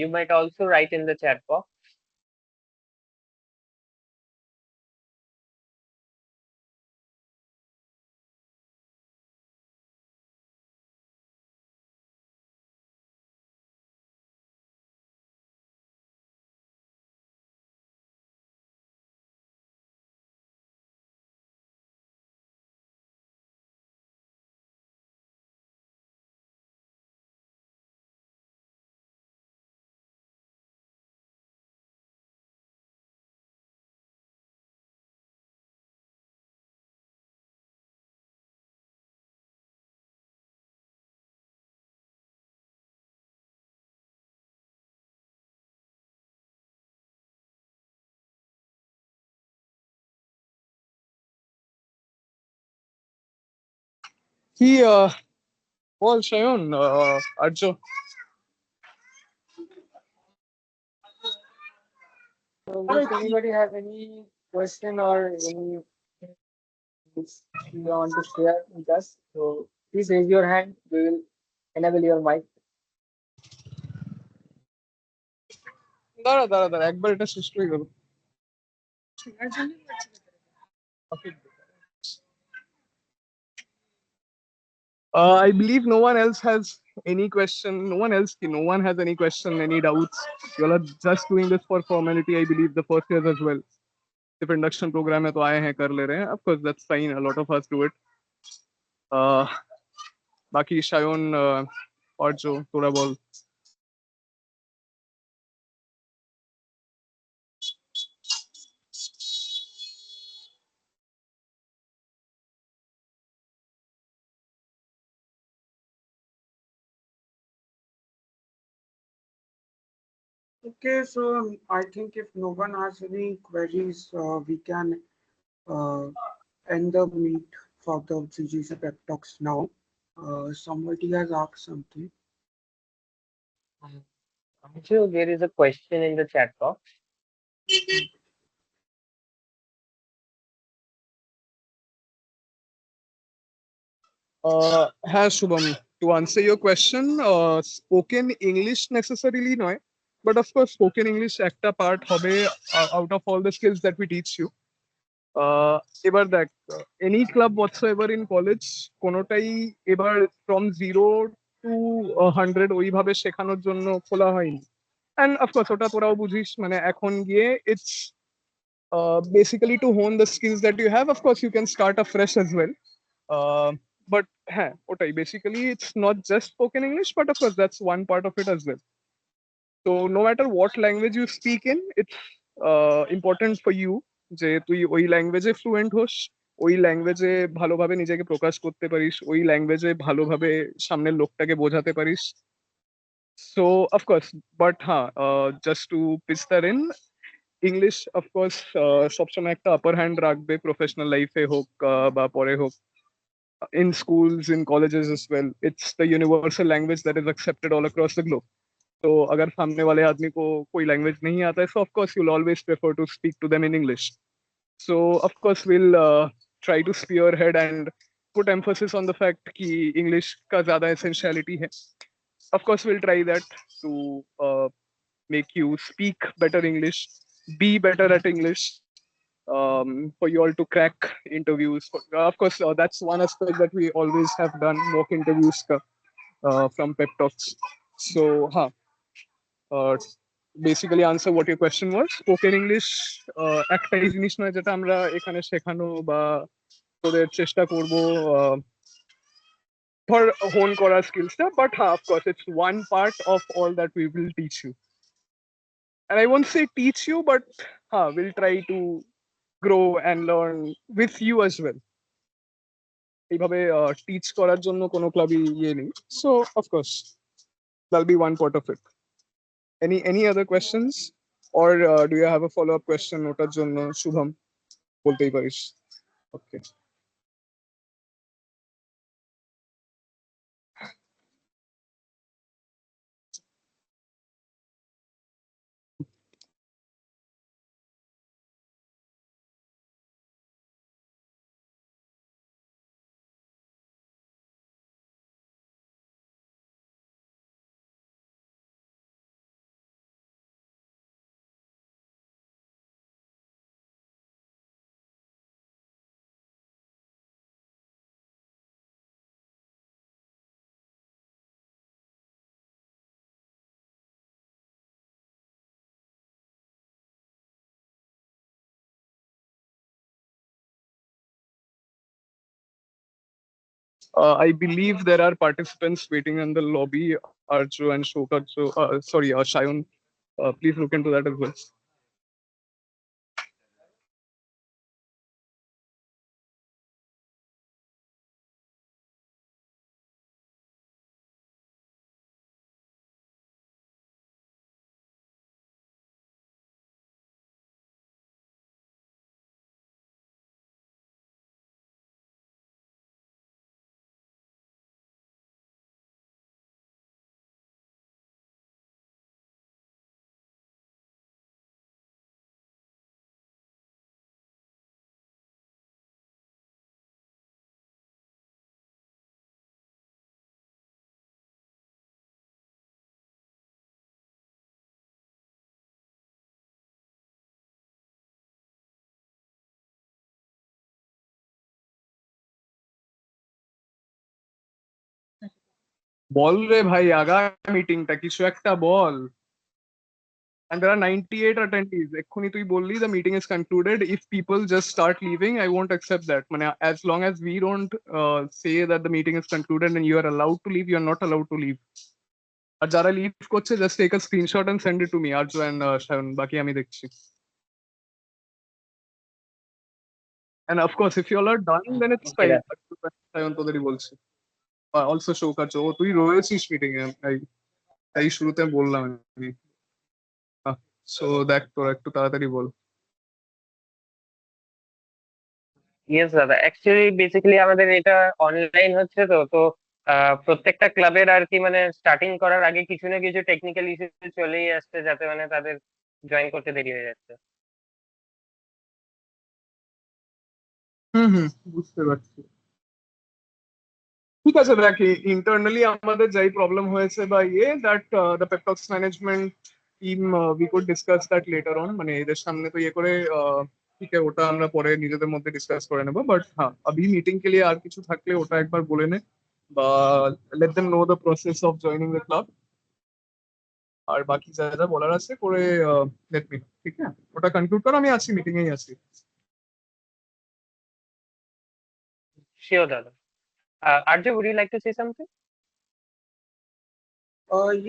You might also write in the chat box. কি বল Shayan, আরজো. So does anybody have any question or any you want to share with us? So please raise your hand. We will enable your mic. দাঁড়া দাঁড়া দাঁড়া, একবার এটা শেষ হয়ে গেল. I believe no one else has any question. No one else, no one has any question, any doubts. You all are just doing this for formality. I believe the first years as well. If induction program है तो आए हैं, कर ले रहे हैं. Of course, that's fine. A lot of us do it. बाकी शायन और जो थोड़ा बोल. Okay, so I think if no one has any queries, we can uh, end the meet for the CGC Pep Talks now. Somebody has asked something. So there is a question in the chat box. হ্যাঁ Shubham, to answer your question, spoken English necessarily নয়, but of course spoken English একটা part হবে out of all the skills that we teach you. আহ, এবার দেখ, any club হোয়াটসএভার in college কোনোটাই এবার from 0 to 100 ওইভাবে শেখানোর জন্য খোলা হয়নি। অ্যান্ড অফকোর্স ওটা তোরাও বুঝিস, মানে এখন গিয়ে it's basically to hone the skills that you have. Of course you can start afresh as well, but হ্যাঁ ওটাই basically it's not just spoken English, but of course that's one part of it as well. তো no matter what language you speak in, it's important for you যে তুই ওই ল্যাঙ্গুয়েজে fluent হোস, ওই ল্যাঙ্গুয়েজে ভালোভাবে নিজেকে প্রকাশ করতে পারিস, ওই ল্যাঙ্গুয়েজে ভালোভাবে সামনের লোকটাকে বোঝাতে পারিস। সো অফকোর্স, বাট হ্যাঁ, just to pitch that in, English of course সবসময় একটা আপার হ্যান্ড রাখবে, প্রফেশনাল লাইফে হোক বা পরে হোক, in schools, in colleges as well. It's the universal language that is accepted all across the globe. तो अगर सामने वाले आदमी को कोई लैंग्वेज नहीं आता है, so of course you'll always prefer to speak to them in English. So of course we'll try to spearhead and put emphasis on the fact कि English का ज़्यादा essentiality है. Of course we'll try that to make you speak better English, be better at English, for you all to crack interviews. Of course, that's one aspect that we always have done, mock interviews from pep talks. So, basically answer what your question was. Spoken English একটাই জিনিস নয় যেটা আমরা এখানে শেখানো বা তোদের চেষ্টা করব ধর হোন করার স্কিলসটা, বাট হ্যাঁ of course it's one part of all that we will teach you. And I won't say teach you, but we'll try to grow and learn with you as well. এইভাবে টিচ করার জন্য কোনো ক্লাবই ইয়ে নেই। So of course that'll be one part of it. Any other questions, or do you have a follow up question ওটার জন্য শুভম বলতেই পারিস। ওকে, I believe there are participants waiting in the lobby, Arju and Shokat. So sorry, Shayun, please look into that as well. বল রে ভাই, আগা মিটিংটা কিছু একটা বল। And there are 98 attendees. এক্ষুনি তুই বললি the meeting is concluded. If people just start leaving, I won't accept that. মানে as long as we don't say that the meeting is concluded and you are allowed to leave, you are not allowed to leave. আর যারা leave করছে just take a screenshot and send it to me, Arju and Shayan. বাকি আমি দেখছি। And of course, if you all are done, then it's Okay, fine. Shayan তোদেরই বলছি। Also Shokat, ও তুই রয়েছিস meeting এ, তাই শুরুতে বললাম আমি। সো দেখ তোরা একটু তাড়াতাড়ি বল। ইয়েস দাদা, অ্যাকচুয়ালি বেসিক্যালি আমাদের এটা অনলাইন হচ্ছে, তো তো প্রত্যেকটা ক্লাবের আর কি মানে স্টার্টিং করার আগে কিছু না কিছু টেকনিক্যাল ইস্যু চলেই আসছে, যাতে মানে তাদের জয়েন করতে দেরি হয়ে যাচ্ছে। হুম হুম, বুঝতে পারছি। ঠিক আছে, দেখ ইন্টারনালি আমাদের যাই প্রবলেম হয়েছে বা that the peptalks management team we could discuss that later on, মানে এদের সামনে তো করে ঠিক আছে, ওটা আমরা পরে নিজেদের মধ্যে ডিসকাস করে নেবো। বাট হ্যাঁ, আবি মিটিং কে লিয়ে আর কিছু থাকলে ওটা একবার বলে নে, বা let them know the process of joining the club. আর বাকি যা যা বলার আছে করে লেট মি, ঠিক আছে? ওটা কনক্লুড করো, আমি আছি, মিটিং এই আছি। শিওর দাদা। RJ, would you like to say something?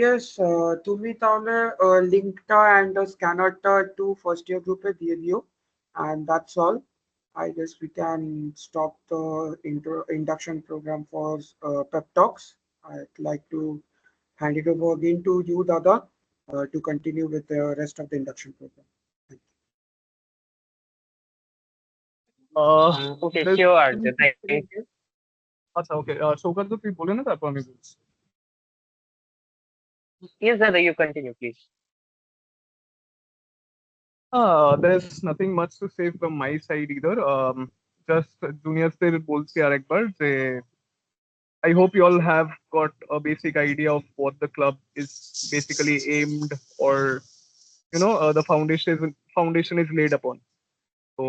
Yes, তুমি তাহলে লিঙ্কটা and the স্ক্যানারটা একটু ফার্স্ট ইয়ার গ্রুপে দিয়ে দিও, and that's all. I guess we can stop the induction program for pep talks. I'd like to hand it over again to you, Dada, to continue with the rest of the induction program. Thank you. Okay, there's sure, Arjun. Thank you. আচ্ছা, ওকে, সৌগত তুই বলে না, তারপর আমি বলছি। Yes, Dada, you continue, please. There's nothing much to say from my side either. Just juniors বলছি আরেকবার যে I hope you all have got a basic idea of what the club is basically aimed, or the foundation is laid upon. So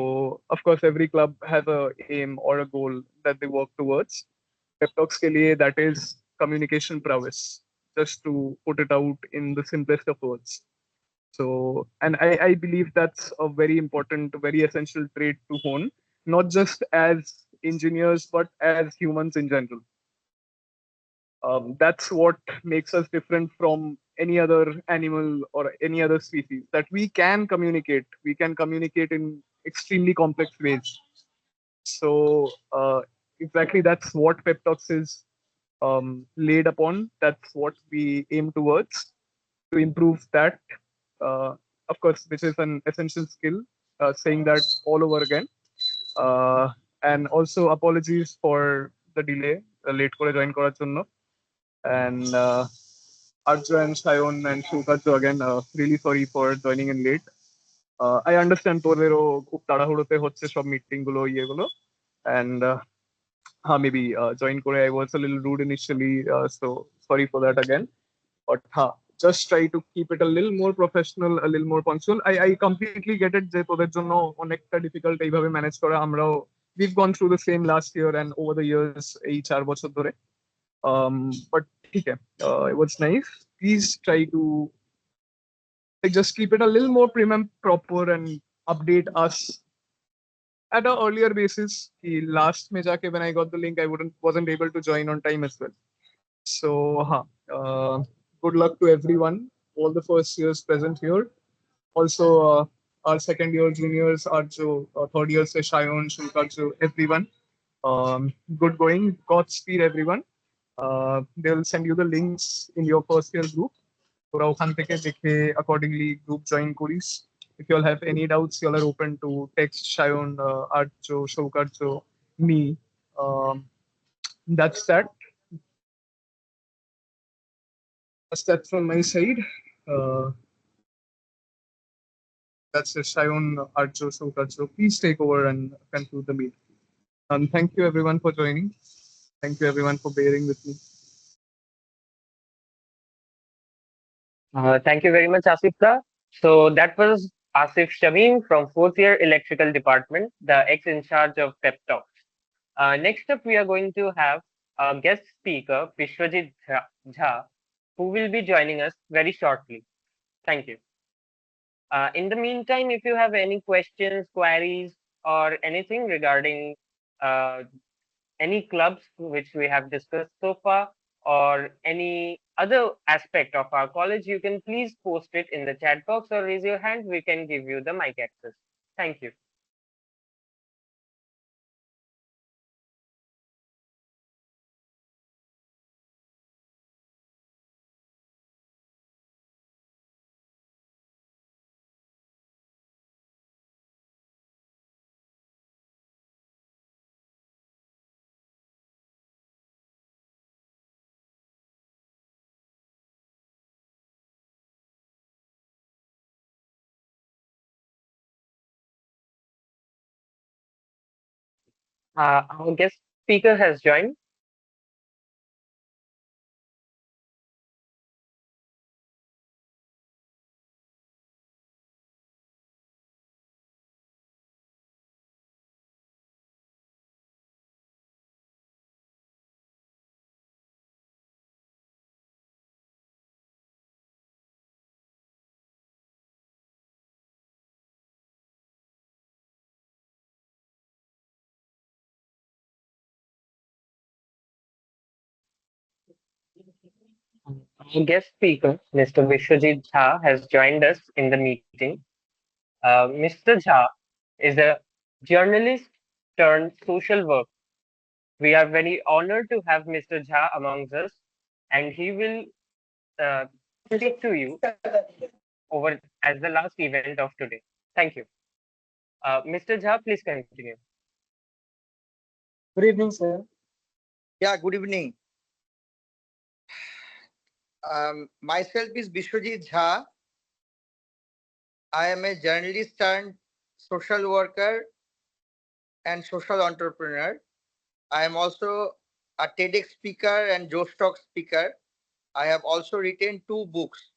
of course every club has a aim or a goal that they work towards. Pep Talks ke liye, that is communication prowess, just to put it out in the simplest of words. So, and I believe that's a very important, very essential trait to hone, not just as engineers, but as humans in general. That's what makes us different from any other animal or any other species, that we can communicate in extremely complex ways. So, exactly, that's what Pep Talks is laid upon. That's what we aim towards, to improve that. Uh, of course, which is an essential skill, saying that all over again. Uh, and also apologies for the delay, late করে join করার জন্য। And Arju and Sayon and Shukatsu again, really sorry for joining in late. I understand তোদেরও খুব তাড়াহুড়োতে হচ্ছে সব meeting গুলো ইয়েগুলো, and maybe join করে I was a little rude initially, so sorry for that again. But just try to keep it a little more professional, a little more punctual. I completely get it যে তোদের জন্য অনেকটা difficult এইভাবে manage করা। আমরাও we've gone through the same last year and over the years এই 4 বছর ধরে। But ঠিক আছে, it was nice. Please try to like just keep it a little more prim and proper and update us at an earlier basis. The last में जाके when I got the link, I wasn't able to join on time as well. So, good luck to everyone, all the first years present here. Also, our second year juniors, Arjo, third year se Shayon, Shulkarjo, everyone. Good going, Godspeed, everyone. They'll send you the links in your first year group. তোরা ওখান থেকে দেখে accordingly group join করিস. If you all have any doubts, you all are open to text Shayon, Arjo, Shulkarjo, me. Um, that's that. That's from my side. Uh, that's it. Shayon, Arjo, Sokarjo. Please take over and conclude the meeting. Thank you everyone for joining. Thank you everyone for bearing with me. Thank you very much, Asif Da. So that was Asif Shamim from fourth year electrical department, the ex in charge of Pep Talks. Next up, we are going to have a guest speaker, Vishwajit Jha, who will be joining us very shortly. Thank you. In the meantime, if you have any questions, queries, or anything regarding uh, any clubs which we have discussed so far, or any other aspect of our college, you can please post it in the chat box or raise your hand. We can give you the mic access. Thank you. Our guest speaker has joined. Our guest speaker, Mr. Vishwajit Jha, has joined us in the meeting. Mr. Jha is a journalist turned social worker. We are very honored to have Mr. Jha amongst us, and he will uh, speak to you over as the last event of today. Thank you. Mr. Jha, please continue. Good evening, sir. Yeah, good evening. Myself is Vishwajit Jha. I am a journalist turned social worker and social entrepreneur. I am also a TEDx speaker and Joe Stock speaker. I have also written 2 books.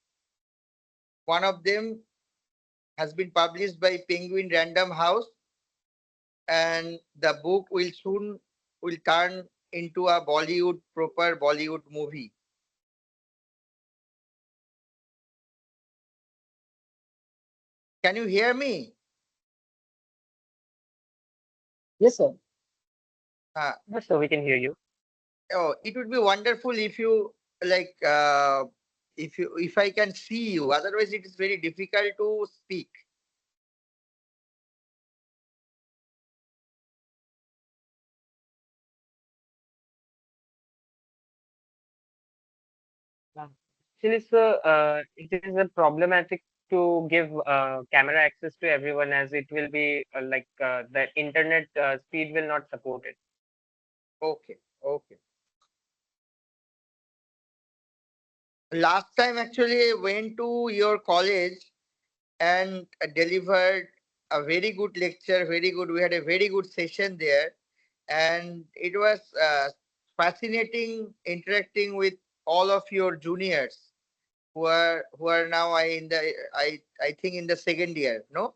One of them has been published by Penguin Random House, and the book will soon turn into a proper Bollywood movie. Can you hear me? Yes, sir. Yes, sir, we can hear you. Oh, it would be wonderful if you like if I can see you. Otherwise, it is very difficult to speak. Actually, sir, it is a problematic to give camera access to everyone, as it will be the internet speed will not support it. Okay, okay. Last time, actually, I went to your college and delivered a very good lecture. Very good. We had a very good session there, and it was fascinating interacting with all of your juniors who are now I think in the second year. No.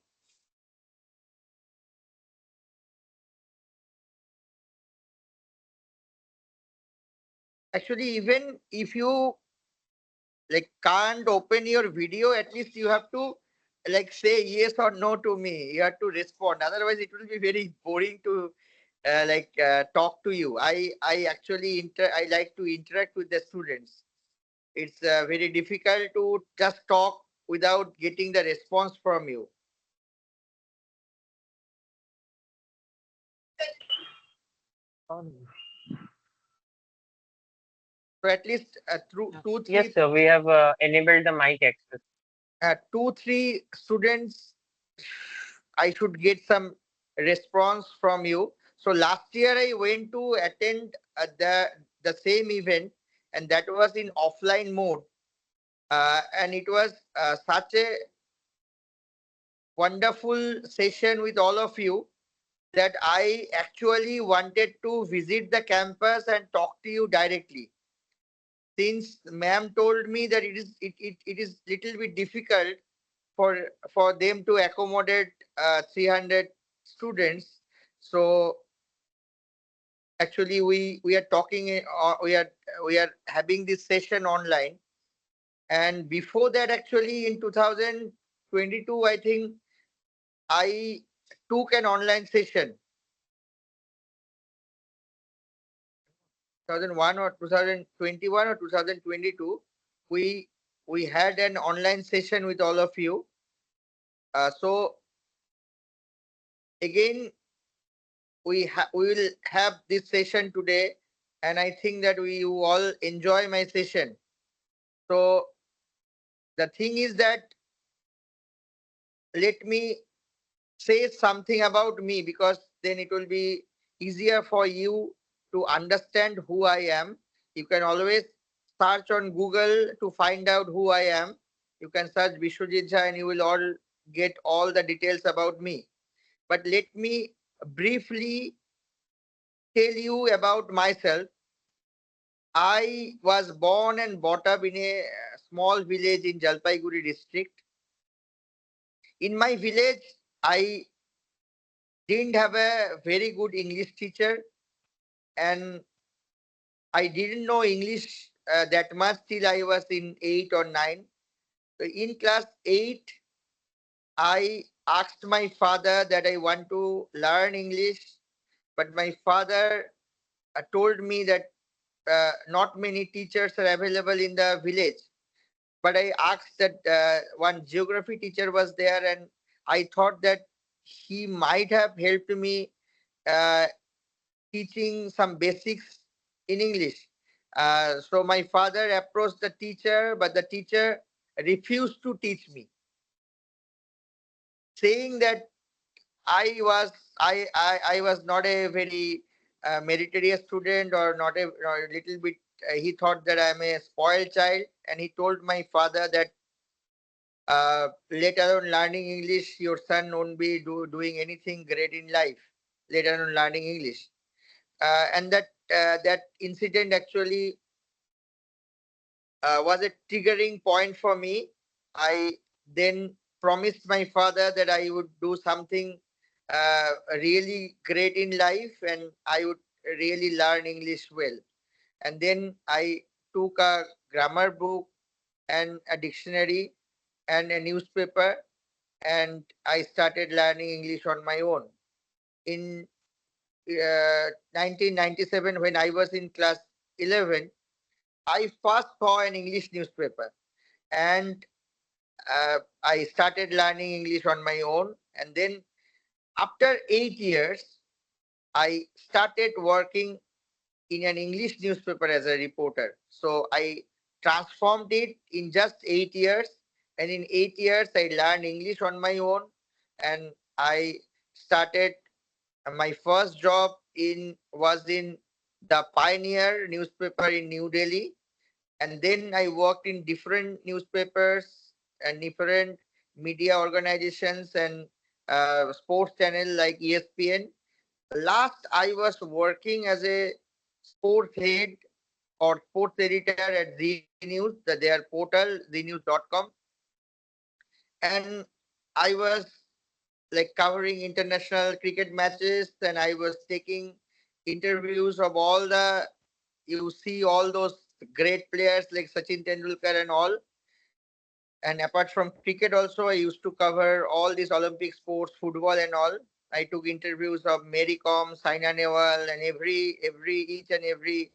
Actually, even if you like can't open your video, at least you have to like say yes or no to me. You have to respond. Otherwise, it will be very boring to talk to you. I actually I like to interact with the students. It's very difficult to just talk without getting the response from you. So at least through Yes, sir, we have enabled the mic access. 2-3 students I should get some response from you. So last year I went to attend the same event, and that was in offline mode, and it was such a wonderful session with all of you that I actually wanted to visit the campus and talk to you directly. Since ma'am told me that it is little bit difficult for them to accommodate 300 students, so actually we are talking we are having this session online. And before that, actually in 2022, I think I took an online session. 2001 or 2021 or 2022, we had an online session with all of you. So again, we will have this session today, and I think that you all enjoy my session. So the thing is that let me say something about me, because then it will be easier for you to understand who I am. You can always search on Google to find out who I am. You can search Vishwajit Jha and you will all get all the details about me. But let me briefly tell you about myself. I was born and brought up in a small village in Jalpaiguri district. In my village, I didn't have a very good English teacher, and I didn't know English that much till I was in 8 or 9. So in class 8, I asked my father that I want to learn English, but my father told me that not many teachers are available in the village. But I asked that one geography teacher was there, and I thought that he might have helped me uh, teaching some basics in English. So my father approached the teacher, but the teacher refused to teach me, saying that I was not a very meritorious student, or not a little bit. He thought that I'm a spoiled child, and he told my father that later on learning English, your son won't be doing anything great in life. Later on learning English, and that incident actually was a triggering point for me. I then promised my father that I would do something really great in life, and I would really learn English well. And then I took a grammar book and a dictionary and a newspaper, and I started learning English on my own. In 1997, when I was in class 11, I first saw an English newspaper, and I started learning English on my own. And then after 8 years, I started working in an English newspaper as a reporter. So I transformed it in just 8 years. And in 8 years, I learned English on my own. And I started my first job was in the Pioneer newspaper in New Delhi. And then I worked in different newspapers and different media organizations and sports channel like ESPN. Last, I was working as a sports head or sports editor at Z News, their portal, znews.com. And I was like covering international cricket matches, and I was taking interviews of all the, you see all those great players like Sachin Tendulkar and all. And apart from cricket also, I used to cover all these Olympic sports, football and all. I took interviews of Mary Kom, Saina Nehwal, and each and every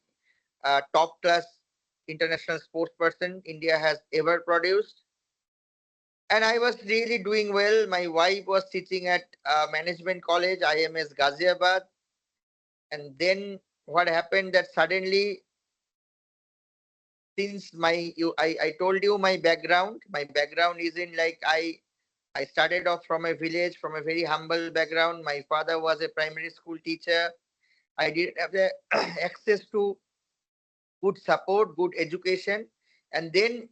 top class international sports person India has ever produced. And I was really doing well. My wife was teaching at management college, IMS Ghaziabad. And then what happened that suddenly, since I told you my background is in like I started off from a village, from a very humble background. My father was a primary school teacher. I didn't have the access to good support, good education. And then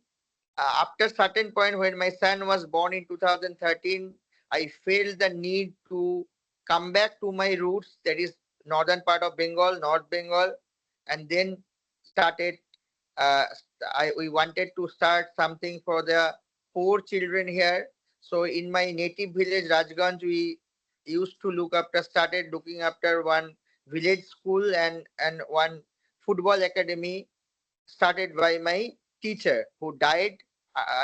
after certain point, when my son was born in 2013, I felt the need to come back to my roots, that is northern part of Bengal, North Bengal, and then started. Uh, we wanted to start something for the poor children here. So in my native village, Rajganj, we used to started looking after one village school and one football academy started by my teacher who died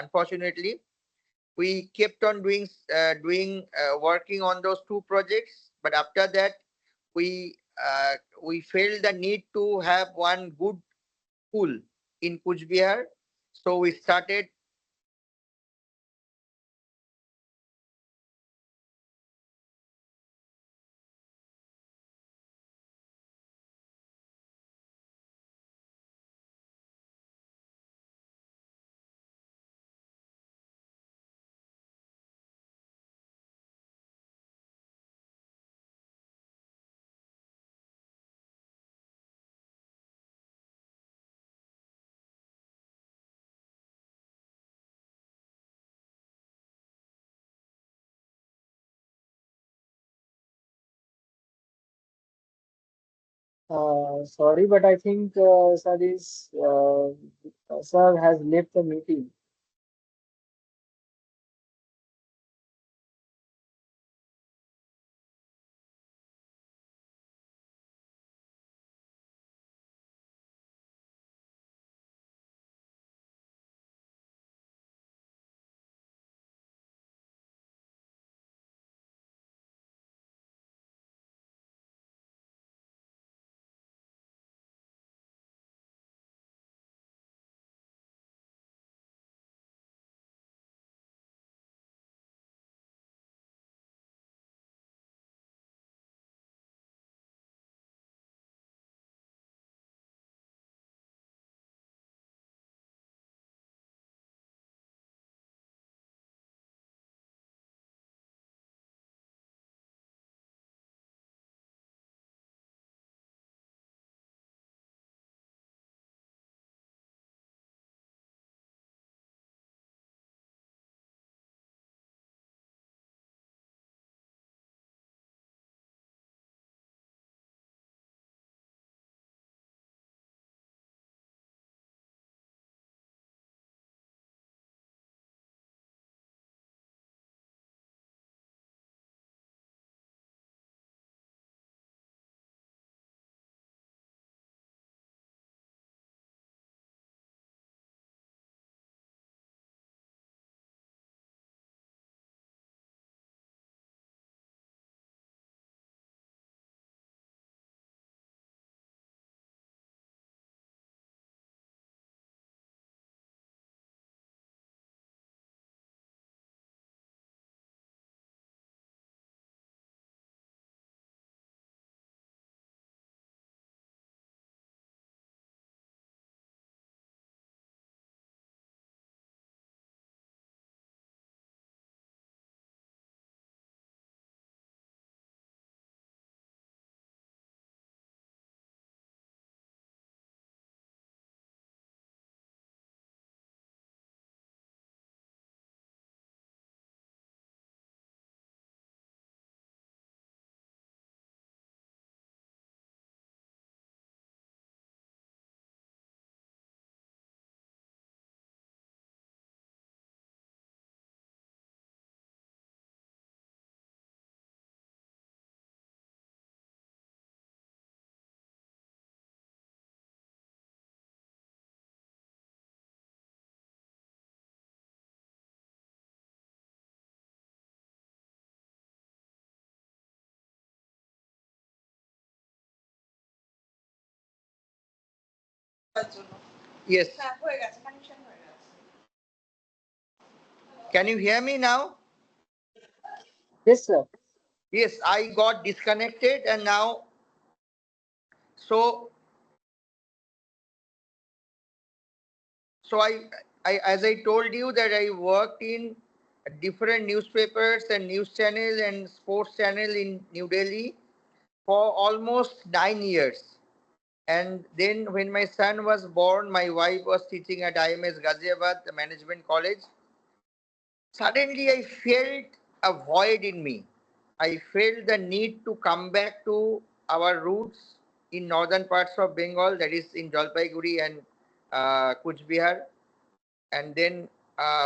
unfortunately. We kept on working on those two projects, but after that we felt the need to have one good school in Kuch Bihar, so we started Sorry, but I think sir has left the meeting. Yes. Can you hear me now? Yes, sir. Yes, I got disconnected and now, so as I told you that I worked in different newspapers and news channel and sports channel in New Delhi for almost 9 years. And then when my son was born, my wife was teaching at IMS Ghaziabad, the management college. Suddenly I felt a void in me. I felt the need to come back to our roots in northern parts of Bengal, that is in Jalpaiguri and Kuch Bihar. And then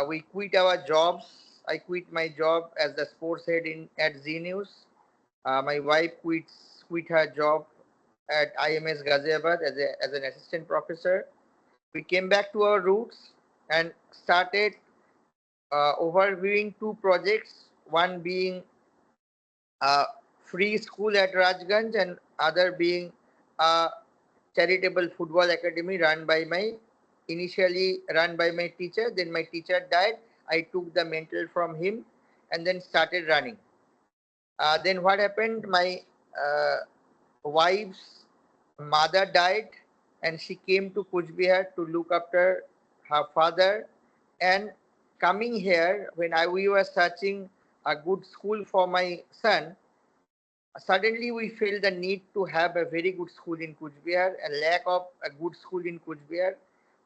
we quit our jobs. I quit my job as the sports head at Z News. My wife quit her job at IMS Ghaziabad as an assistant professor. We came back to our roots and started overviewing two projects, one being a free school at Rajganj and other being a charitable football academy initially run by my teacher. Then my teacher died. I took the mantle from him and then started running. Then what happened? My wife's mother died and she came to Kuch Bihar to look after her father. And coming here, when we were searching a good school for my son, suddenly we felt the need to have a very good school in Kuch Bihar, a lack of a good school in Kuch Bihar.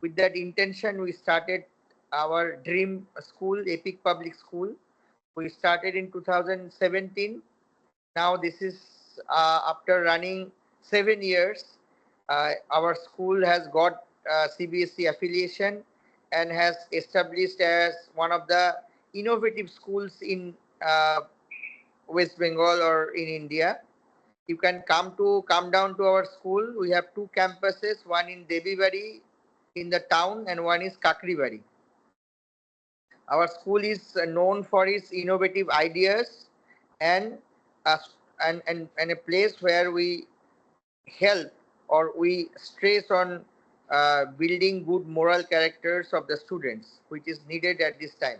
With that intention, we started our dream school, Epic Public School. We started in 2017. Now this is after running 7 years, our school has got CBSE affiliation and has established as one of the innovative schools in West Bengal or in India. You can come down to our school. We have 2 campuses, one in Devibari in the town and one is Kakribari. Our school is known for its innovative ideas and a place where we help or we stress on building good moral characters of the students, which is needed at this time.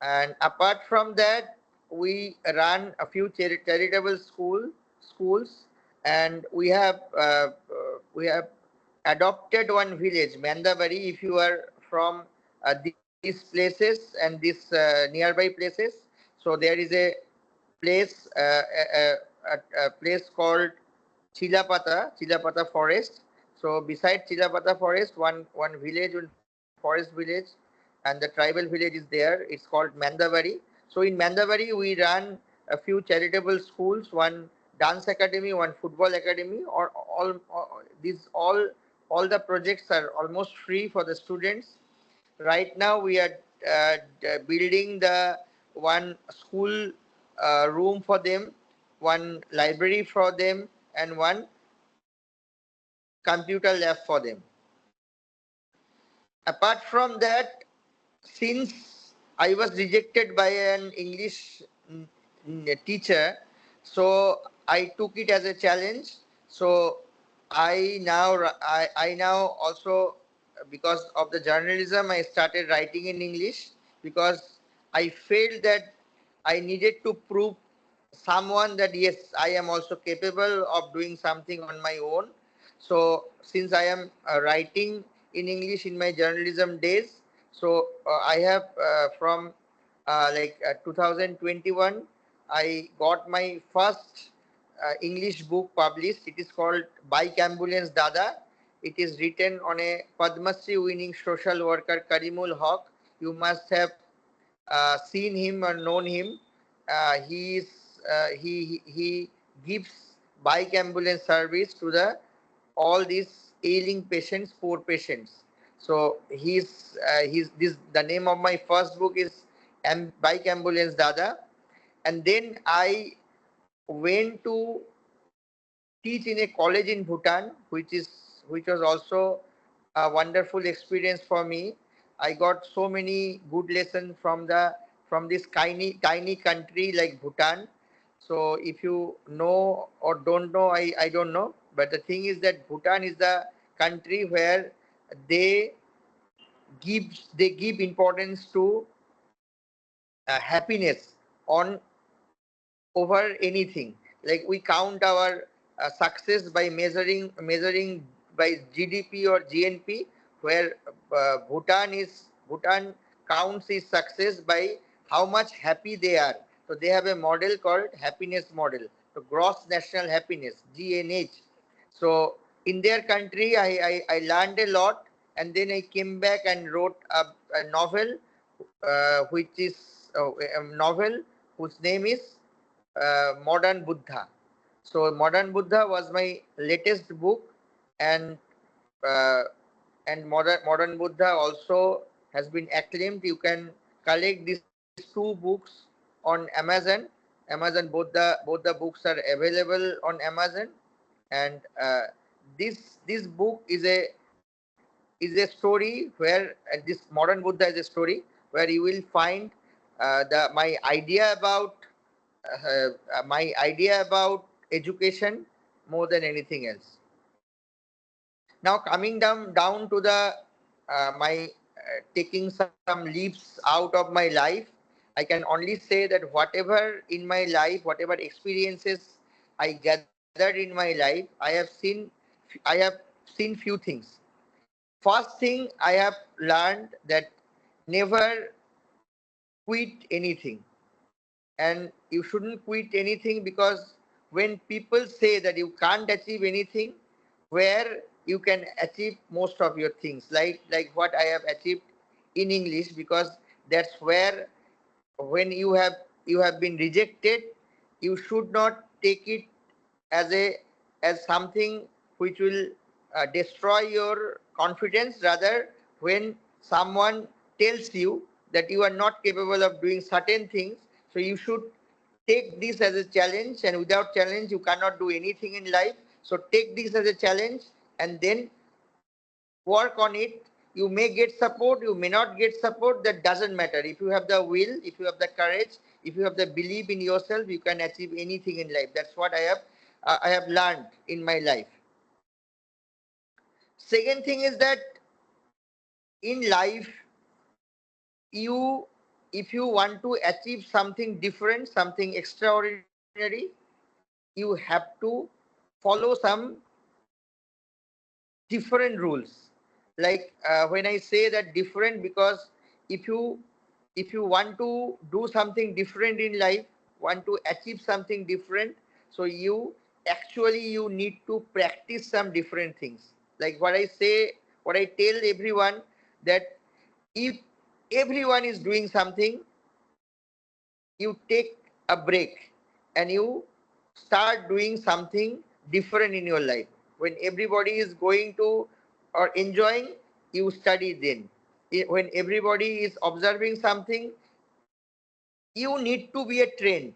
And apart from that, we run a few charitable schools, and we have adopted one village, Mandabari. If you are from these places and these nearby places, so there is a place, a place called Chilapata Forest. So beside Chilapata Forest, one village, one forest village, and the tribal village is there. It's called Mandabari. So in Mandabari, we run a few charitable schools, one dance academy, one football academy, or all the projects are almost free for the students. Right now, we are building the one school room for them, one library for them, and one computer lab for them. Apart from that, since I was rejected by an English teacher, so I took it as a challenge. So I now also, because of the journalism, I started writing in English because I felt that I needed to prove someone that yes, I am also capable of doing something on my own. So since I am writing in English in my journalism days, so I have from 2021, I got my first English book published. It is called Bike Ambulance Dada. It is written on a Padma Shri winning social worker Karimul Haq. You must have seen him or known him. He gives bike ambulance service to the all these ailing patients, poor patients. So the name of my first book is Bike Ambulance Dada, and then I went to teach in a college in Bhutan, which was also a wonderful experience for me. I got so many good lessons from this tiny country like Bhutan. So if you know or don't know, I don't know. But the thing is that Bhutan is the country where they give importance to happiness on over anything. Like we count our success by measuring by GDP or GNP, where Bhutan counts its success by how much happy they are. So they have a model called happiness model, so gross national happiness, GNH. So in their country, I learned a lot, and then I came back and wrote a novel, which is a novel whose name is Modern Buddha. So Modern Buddha was my latest book, and uh, Modern Buddha also has been acclaimed. You can collect these 2 books on Amazon. Both the books are available on Amazon, and this book is a story where this Modern Buddha is a story where you will find my idea about education more than anything else. Now coming down to the my taking some leaps out of my life, I can only say that whatever in my life, whatever experiences I gathered in my life, I have seen few things. First thing I have learned that never quit anything, and you shouldn't quit anything, because when people say that you can't achieve anything, where you can achieve most of your things, like what I have achieved in English, because that's where, when you have been rejected, you should not take it as as something which will destroy your confidence. Rather, when someone tells you that you are not capable of doing certain things, so you should take this as a challenge, and without challenge you cannot do anything in life. So take this as a challenge and then work on it. You may get support, you may not get support, that doesn't matter. If you have the will, if you have the courage, if you have the belief in yourself, you can achieve anything in life. That's what I have learned in my life. Second thing is that in life, if you want to achieve something different, something extraordinary, you have to follow some different rules. Like when I say that different, because if you want to do something different in life, want to achieve something different, so you need to practice some different things. Like what I tell everyone, that if everyone is doing something, you take a break and you start doing something different in your life. When everybody is going to or enjoying, you study then. When everybody is observing something, you need to be a trend.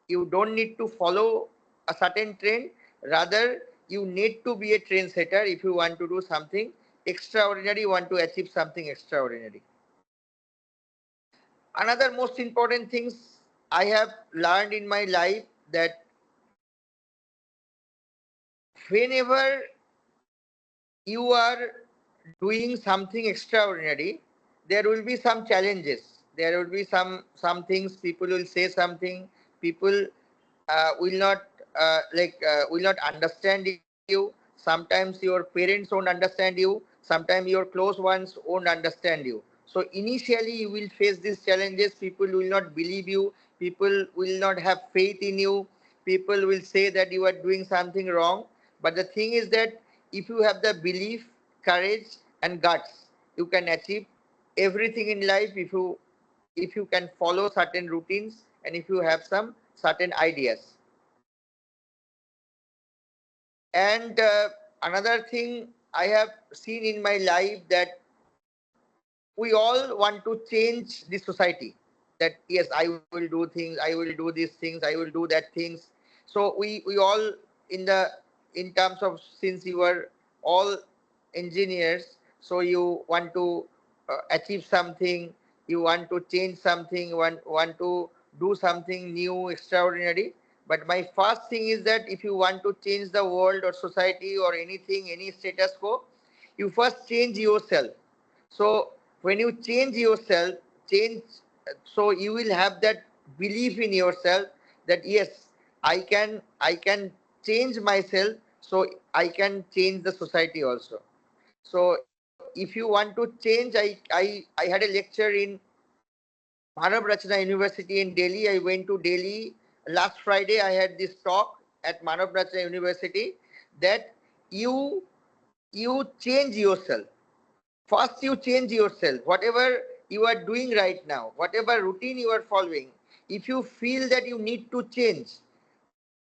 You don't need to follow a certain trend. Rather, you need to be a trendsetter if you want to do something extraordinary, want to achieve something extraordinary. Another most important things I have learned in my life, that whenever you are doing something extraordinary, there will be some challenges. There will be some things, people will say something, people will not will not understand you. Sometimes your parents won't understand you. Sometimes your close ones won't understand you. So initially you will face these challenges. People will not believe you. People will not have faith in you. People will say that you are doing something wrong. But the thing is that if you have the belief, courage, and guts, you can achieve everything in life if you can follow certain routines and if you have some certain ideas. And another thing I have seen in my life, that we all want to change the society. That yes, I will do things, I will do these things, I will do that things. So we all in terms of, since you are all engineers, so you want to achieve something, you want to change something, want to do something new, extraordinary. But my first thing is that if you want to change the world or society or anything, any status quo, you first change yourself. So when you change yourself, change, so you will have that belief in yourself that yes, I can change myself, so I can change the society also. So if you want to change, I had a lecture in Manav Rachna University in Delhi. I went to Delhi last Friday. I had this talk at Manav Rachna University, that you change yourself. First, you change yourself. Whatever you are doing right now, whatever routine you are following, if you feel that you need to change,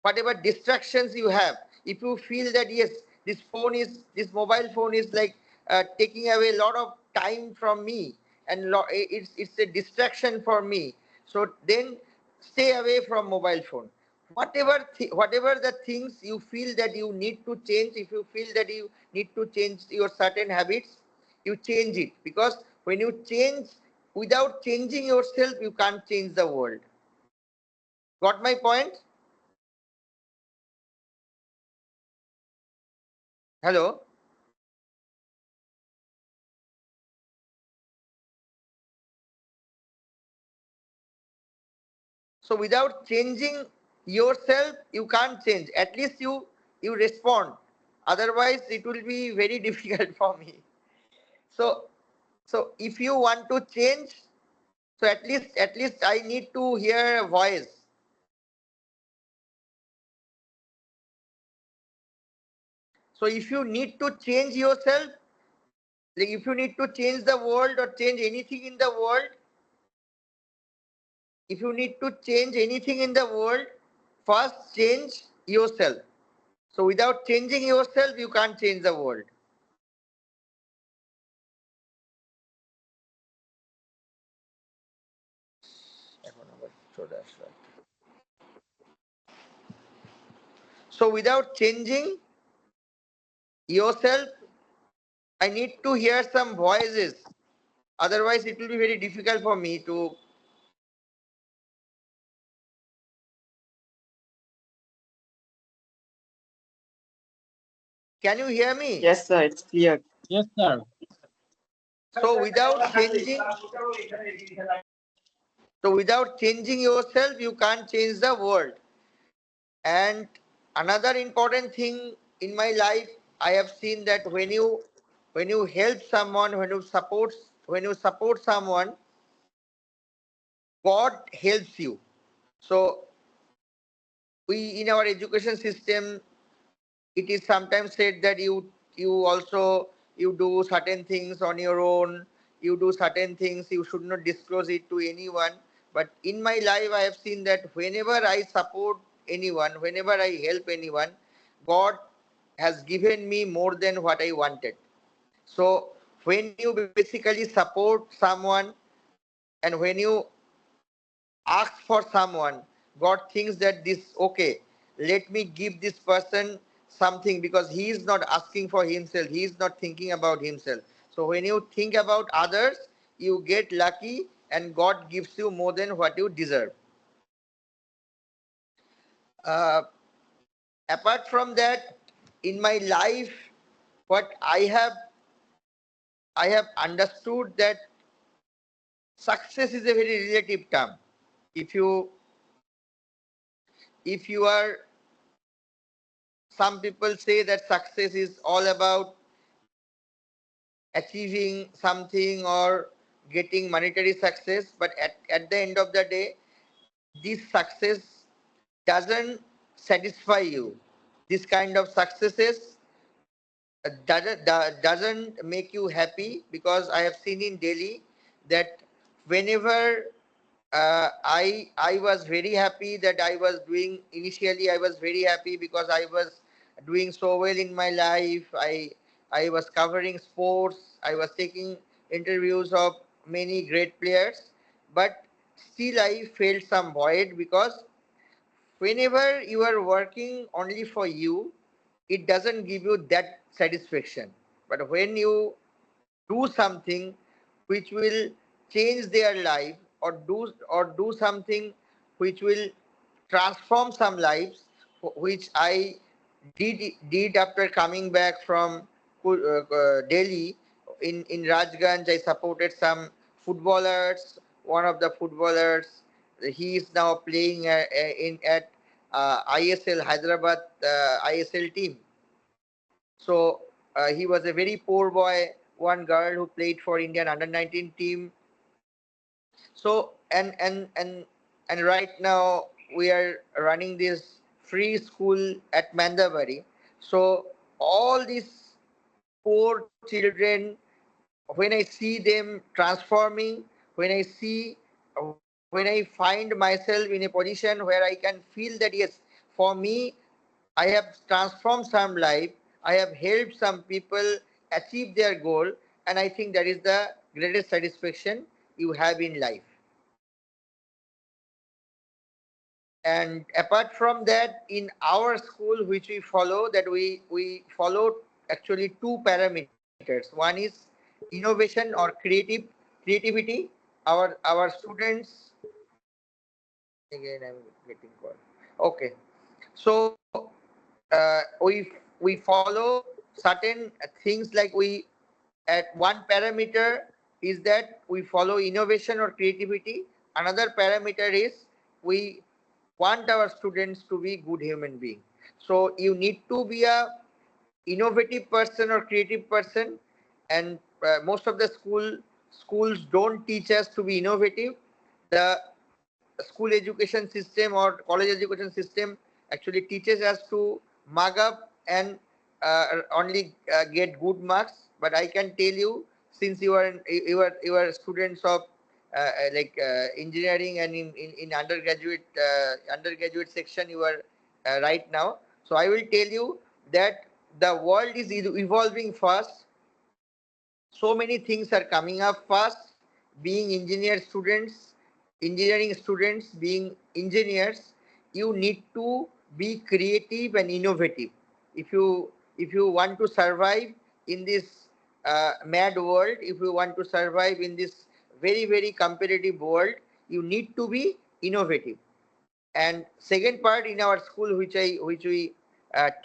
whatever distractions you have, if you feel that yes, this mobile phone is like taking away a lot of time from me, and it's a distraction for me, so then stay away from mobile phone. Whatever the things you feel that you need to change, if you feel that you need to change your certain habits, you change it. Because when you change, without changing yourself, you can't change the world. Got my point? Hello? So without changing yourself, you can't change. At least you respond. Otherwise, it will be very difficult for me. So if you want to change, so at least I need to hear a voice. So if you need to change yourself, like if you need to change the world or change anything in the world, if you need to change anything in the world, first change yourself. So without changing yourself, you can't change the world. So without changing yourself, I need to hear some voices. Otherwise, it will be very difficult for me to. Can you hear me? Yes, sir, it's clear. Yes, sir. So without changing yourself, you can't change the world. And another important thing in my life, I have seen that when you help someone, when you support someone, God helps you. So we in our education system, it is sometimes said that you do certain things on your own, you do certain things, you should not disclose it to anyone. But in my life, I have seen that whenever I support anyone, whenever I help anyone, God has given me more than what I wanted. So when you basically support someone and when you ask for someone, God thinks that this, okay, let me give this person something, because he is not asking for himself, he is not thinking about himself. So when you think about others, you get lucky and God gives you more than what you deserve. Uh, Apart from that, in my life, what I have understood that success is a very relative term. If you are, some people say that success is all about achieving something or getting monetary success, but at the end of the day, this success doesn't satisfy you. This kind of successes doesn't make you happy, because I have seen in Delhi that whenever I was very happy that I was doing, initially I was very happy because I was doing so well in my life. I was covering sports, I was taking interviews of many great players, but still I felt some void, because whenever you are working only for you, it doesn't give you that satisfaction. But when you do something which will change their life, or do something which will transform some lives, which I did after coming back from Delhi. In Rajganj, I supported some footballers. One of the footballers, he is now playing in at ISL Hyderabad ISL team. So he was a very poor boy, one girl who played for Indian under-19 team. So and right now we are running this free school at Mandabari. So all these poor children, when I see them transforming, when I see, when I find myself in a position where I can feel that yes, for me, I have transformed some life, I have helped some people achieve their goal, and I think that is the greatest satisfaction you have in life. And apart from that, in our school, which we follow, that we follow actually two parameters. One is innovation or creativity. Our students, again I'm getting called. Okay, so we follow certain things, like we, at one parameter is that we follow innovation or creativity. Another parameter is we want our students to be good human being. So you need to be a innovative person or creative person, and most of the schools don't teach us to be innovative. The school education system or college education system actually teaches us to mug up and only get good marks. But I can tell you, since you are students of engineering, and in undergraduate section you are right now. So I will tell you that the world is evolving fast. So many things are coming up fast. Being engineering students, being engineers, you need to be creative and innovative. If you want to survive in this mad world, if you want to survive in this very competitive world, you need to be innovative. And second part in our school, which we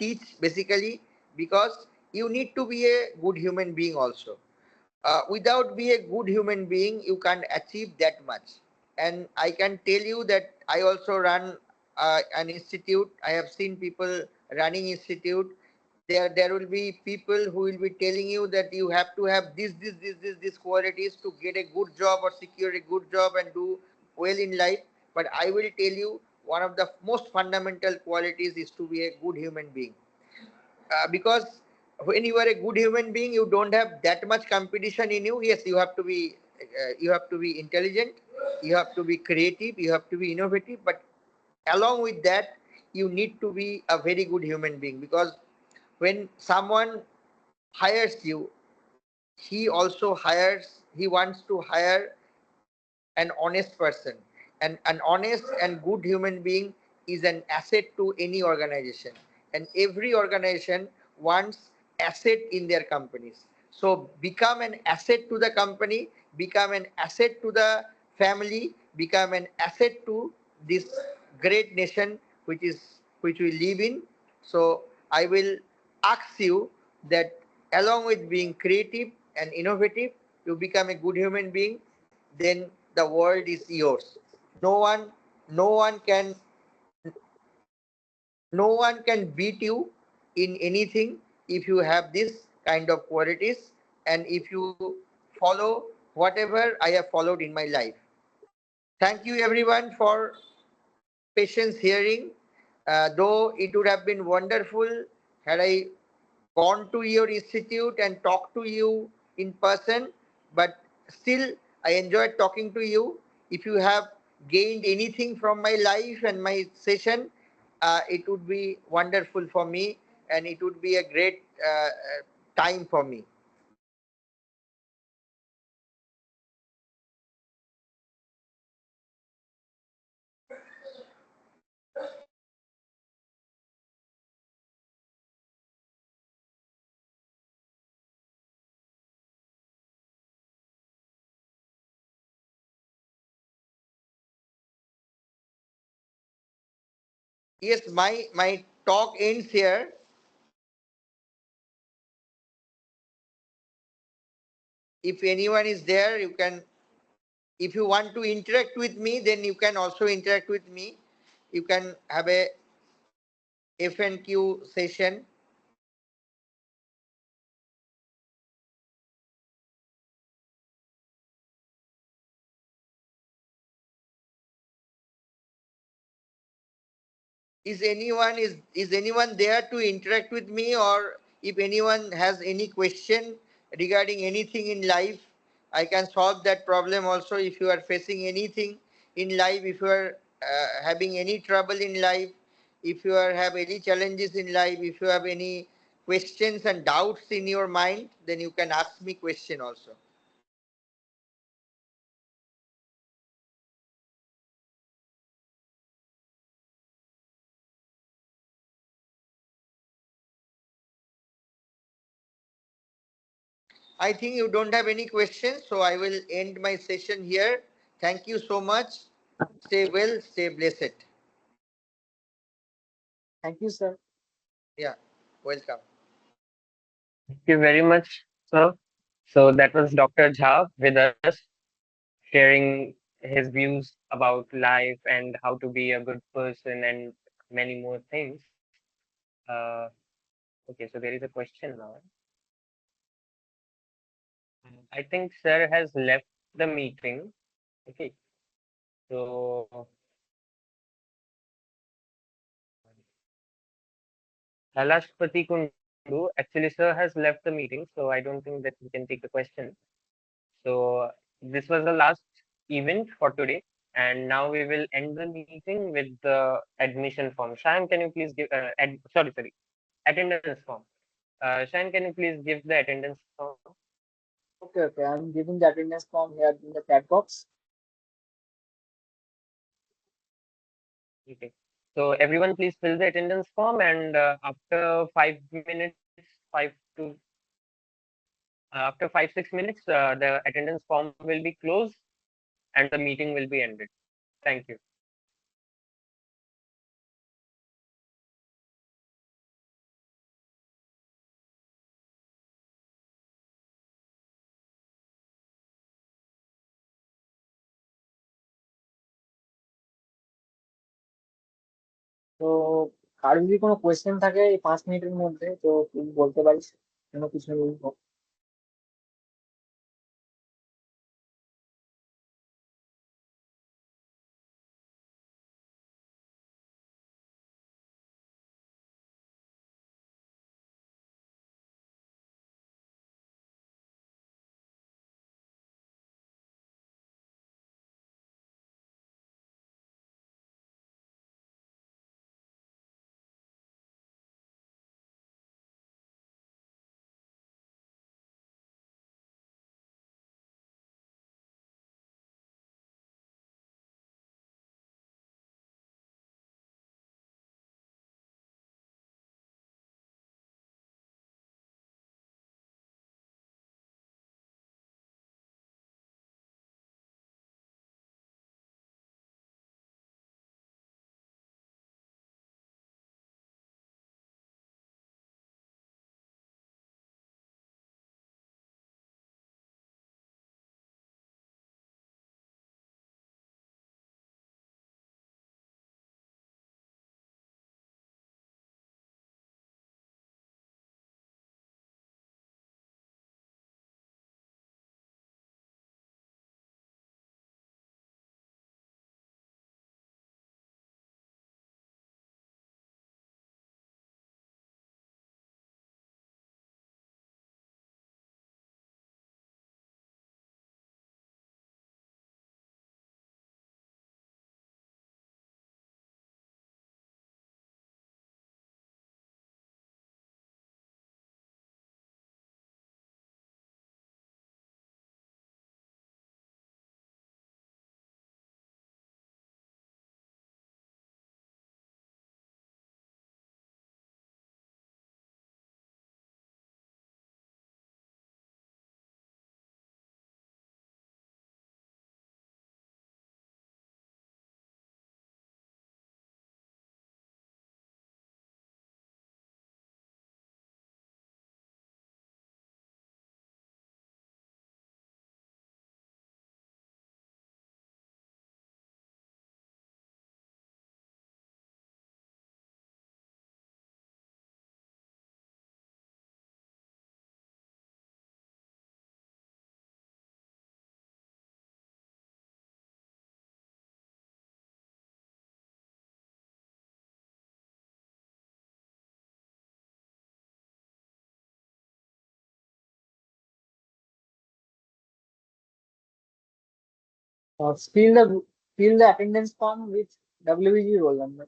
teach basically, because you need to be a good human being also. Without being a good human being, you can't achieve that much. And I can tell you that I also run an institute. I have seen people running institute. There will be people who will be telling you that you have to have this qualities to get a good job or secure a good job and do well in life. But I will tell you, one of the most fundamental qualities is to be a good human being. Because when you are a good human being, you don't have that much competition in you. Yes, you have to be intelligent, you have to be creative, you have to be innovative, but along with that, you need to be a very good human being. Because when someone hires you, he wants to hire an honest person, and an honest and good human being is an asset to any organization, and every organization wants asset in their companies. So become an asset to the company, become an asset to the family, become an asset to this great nation which we live in. So I will ask you that along with being creative and innovative, you become a good human being, then the world is yours. No one, no one can, no one can beat you in anything if you have this kind of qualities and if you follow whatever I have followed in my life. Thank you everyone for patience hearing. Though it would have been wonderful had I gone to your institute and talked to you in person, but still I enjoyed talking to you. If you have gained anything from my life and my session, it would be wonderful for me and it would be a great time for me. Yes, my talk ends here. If anyone is there, you can, if you want to interact with me, then you can also interact with me. You can have a F&Q session. Is anyone there to interact with me, or if anyone has any question regarding anything in life, I can solve that problem also. If you are facing anything in life, if you are having any trouble in life, if you are have any challenges in life, if you have any questions and doubts in your mind, then you can ask me question also. I think you don't have any questions, so I will end my session here. Thank you so much. Stay well, stay blessed. Thank you, sir. Yeah, welcome. Thank you very much, sir. So that was Dr. Jha with us, sharing his views about life and how to be a good person and many more things. Uh, okay, so there is a question now. I think sir has left the meeting. Okay, so Halashpati Kundu, actually sir has left the meeting, so I don't think that we can take the question. So this was the last event for today. And now we will end the meeting with the admission form. Shan, can you please give, sorry, attendance form. Shan, can you please give the attendance form? Okay. I'm giving the attendance form here in the chat box. Okay. So everyone please fill the attendance form, and after 5 minutes, 6 minutes, the attendance form will be closed and the meeting will be ended. Thank you. তো কারো যদি কোনো question থাকে এই 5 মিনিটের মধ্যে তো তুই বলতে পারিস, কোনো কিছু হোক। Fill the attendance form with WBG roll number.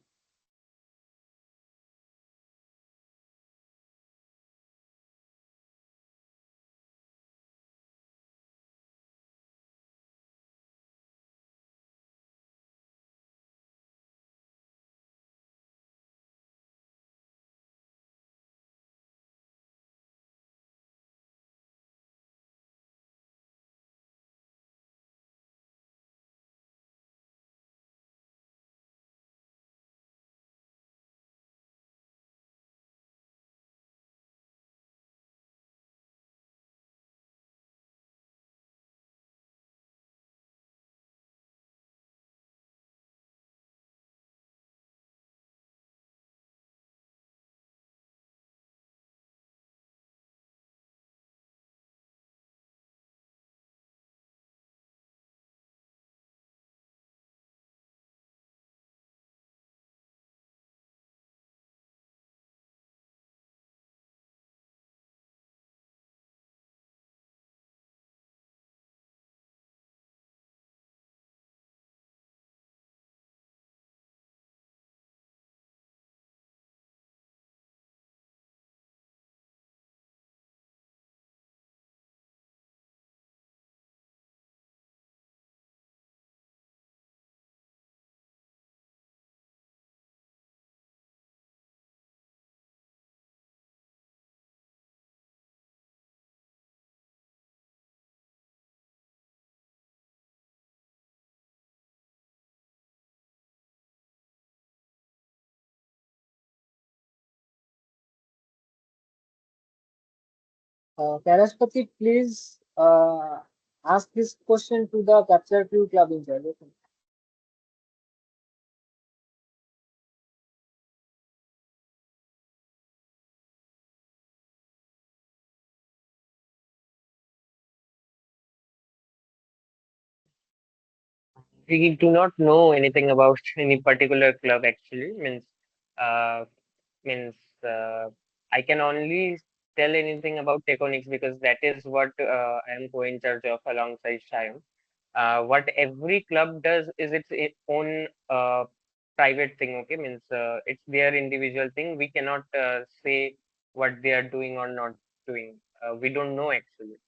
Karaspati, please ask this question to the Capture Crew Club in charge. Okay. We do not know anything about any particular club actually. Uh, means I can only tell anything about Tectonics because that is what I am co-in charge of alongside Shayam. What every club does is its own private thing. Okay, it's their individual thing. We cannot say what they are doing or not doing. We don't know actually.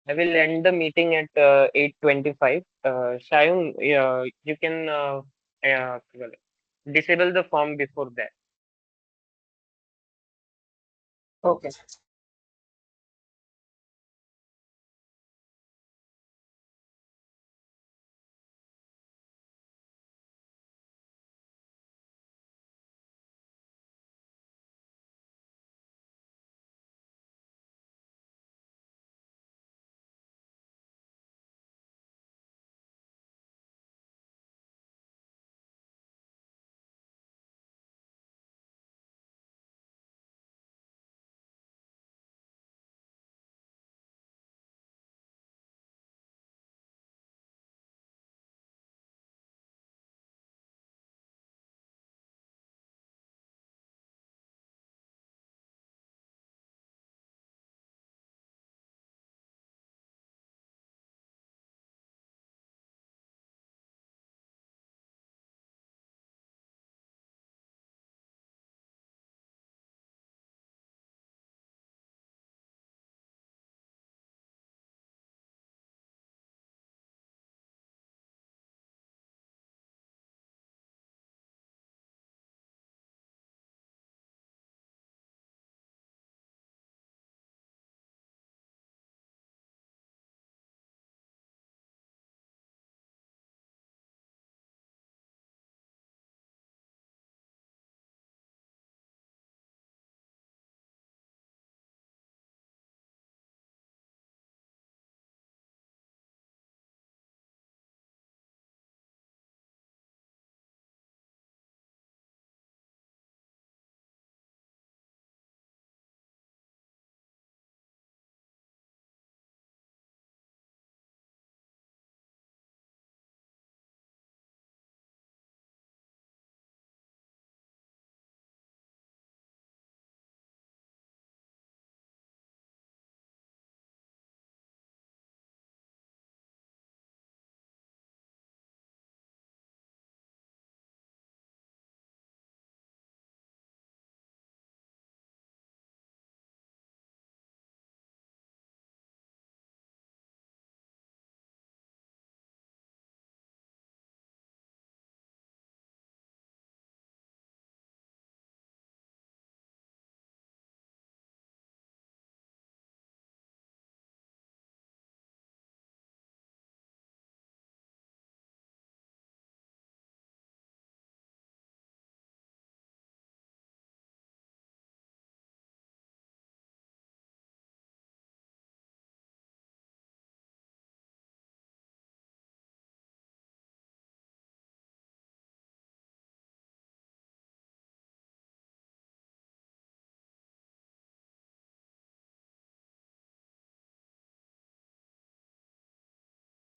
I will end the meeting at 8:25. Shayun, you can well, disable the form before that. Okay.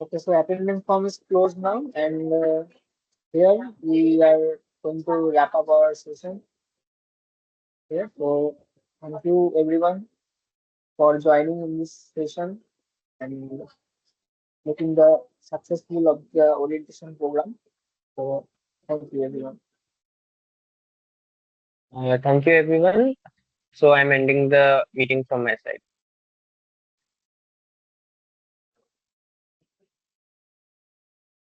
Okay, so attendance form is closed now, and here we are going to wrap up our session here. So thank you everyone for joining in this session and making the successful of the orientation program. So thank you everyone. Thank you everyone. So I'm ending the meeting from my side.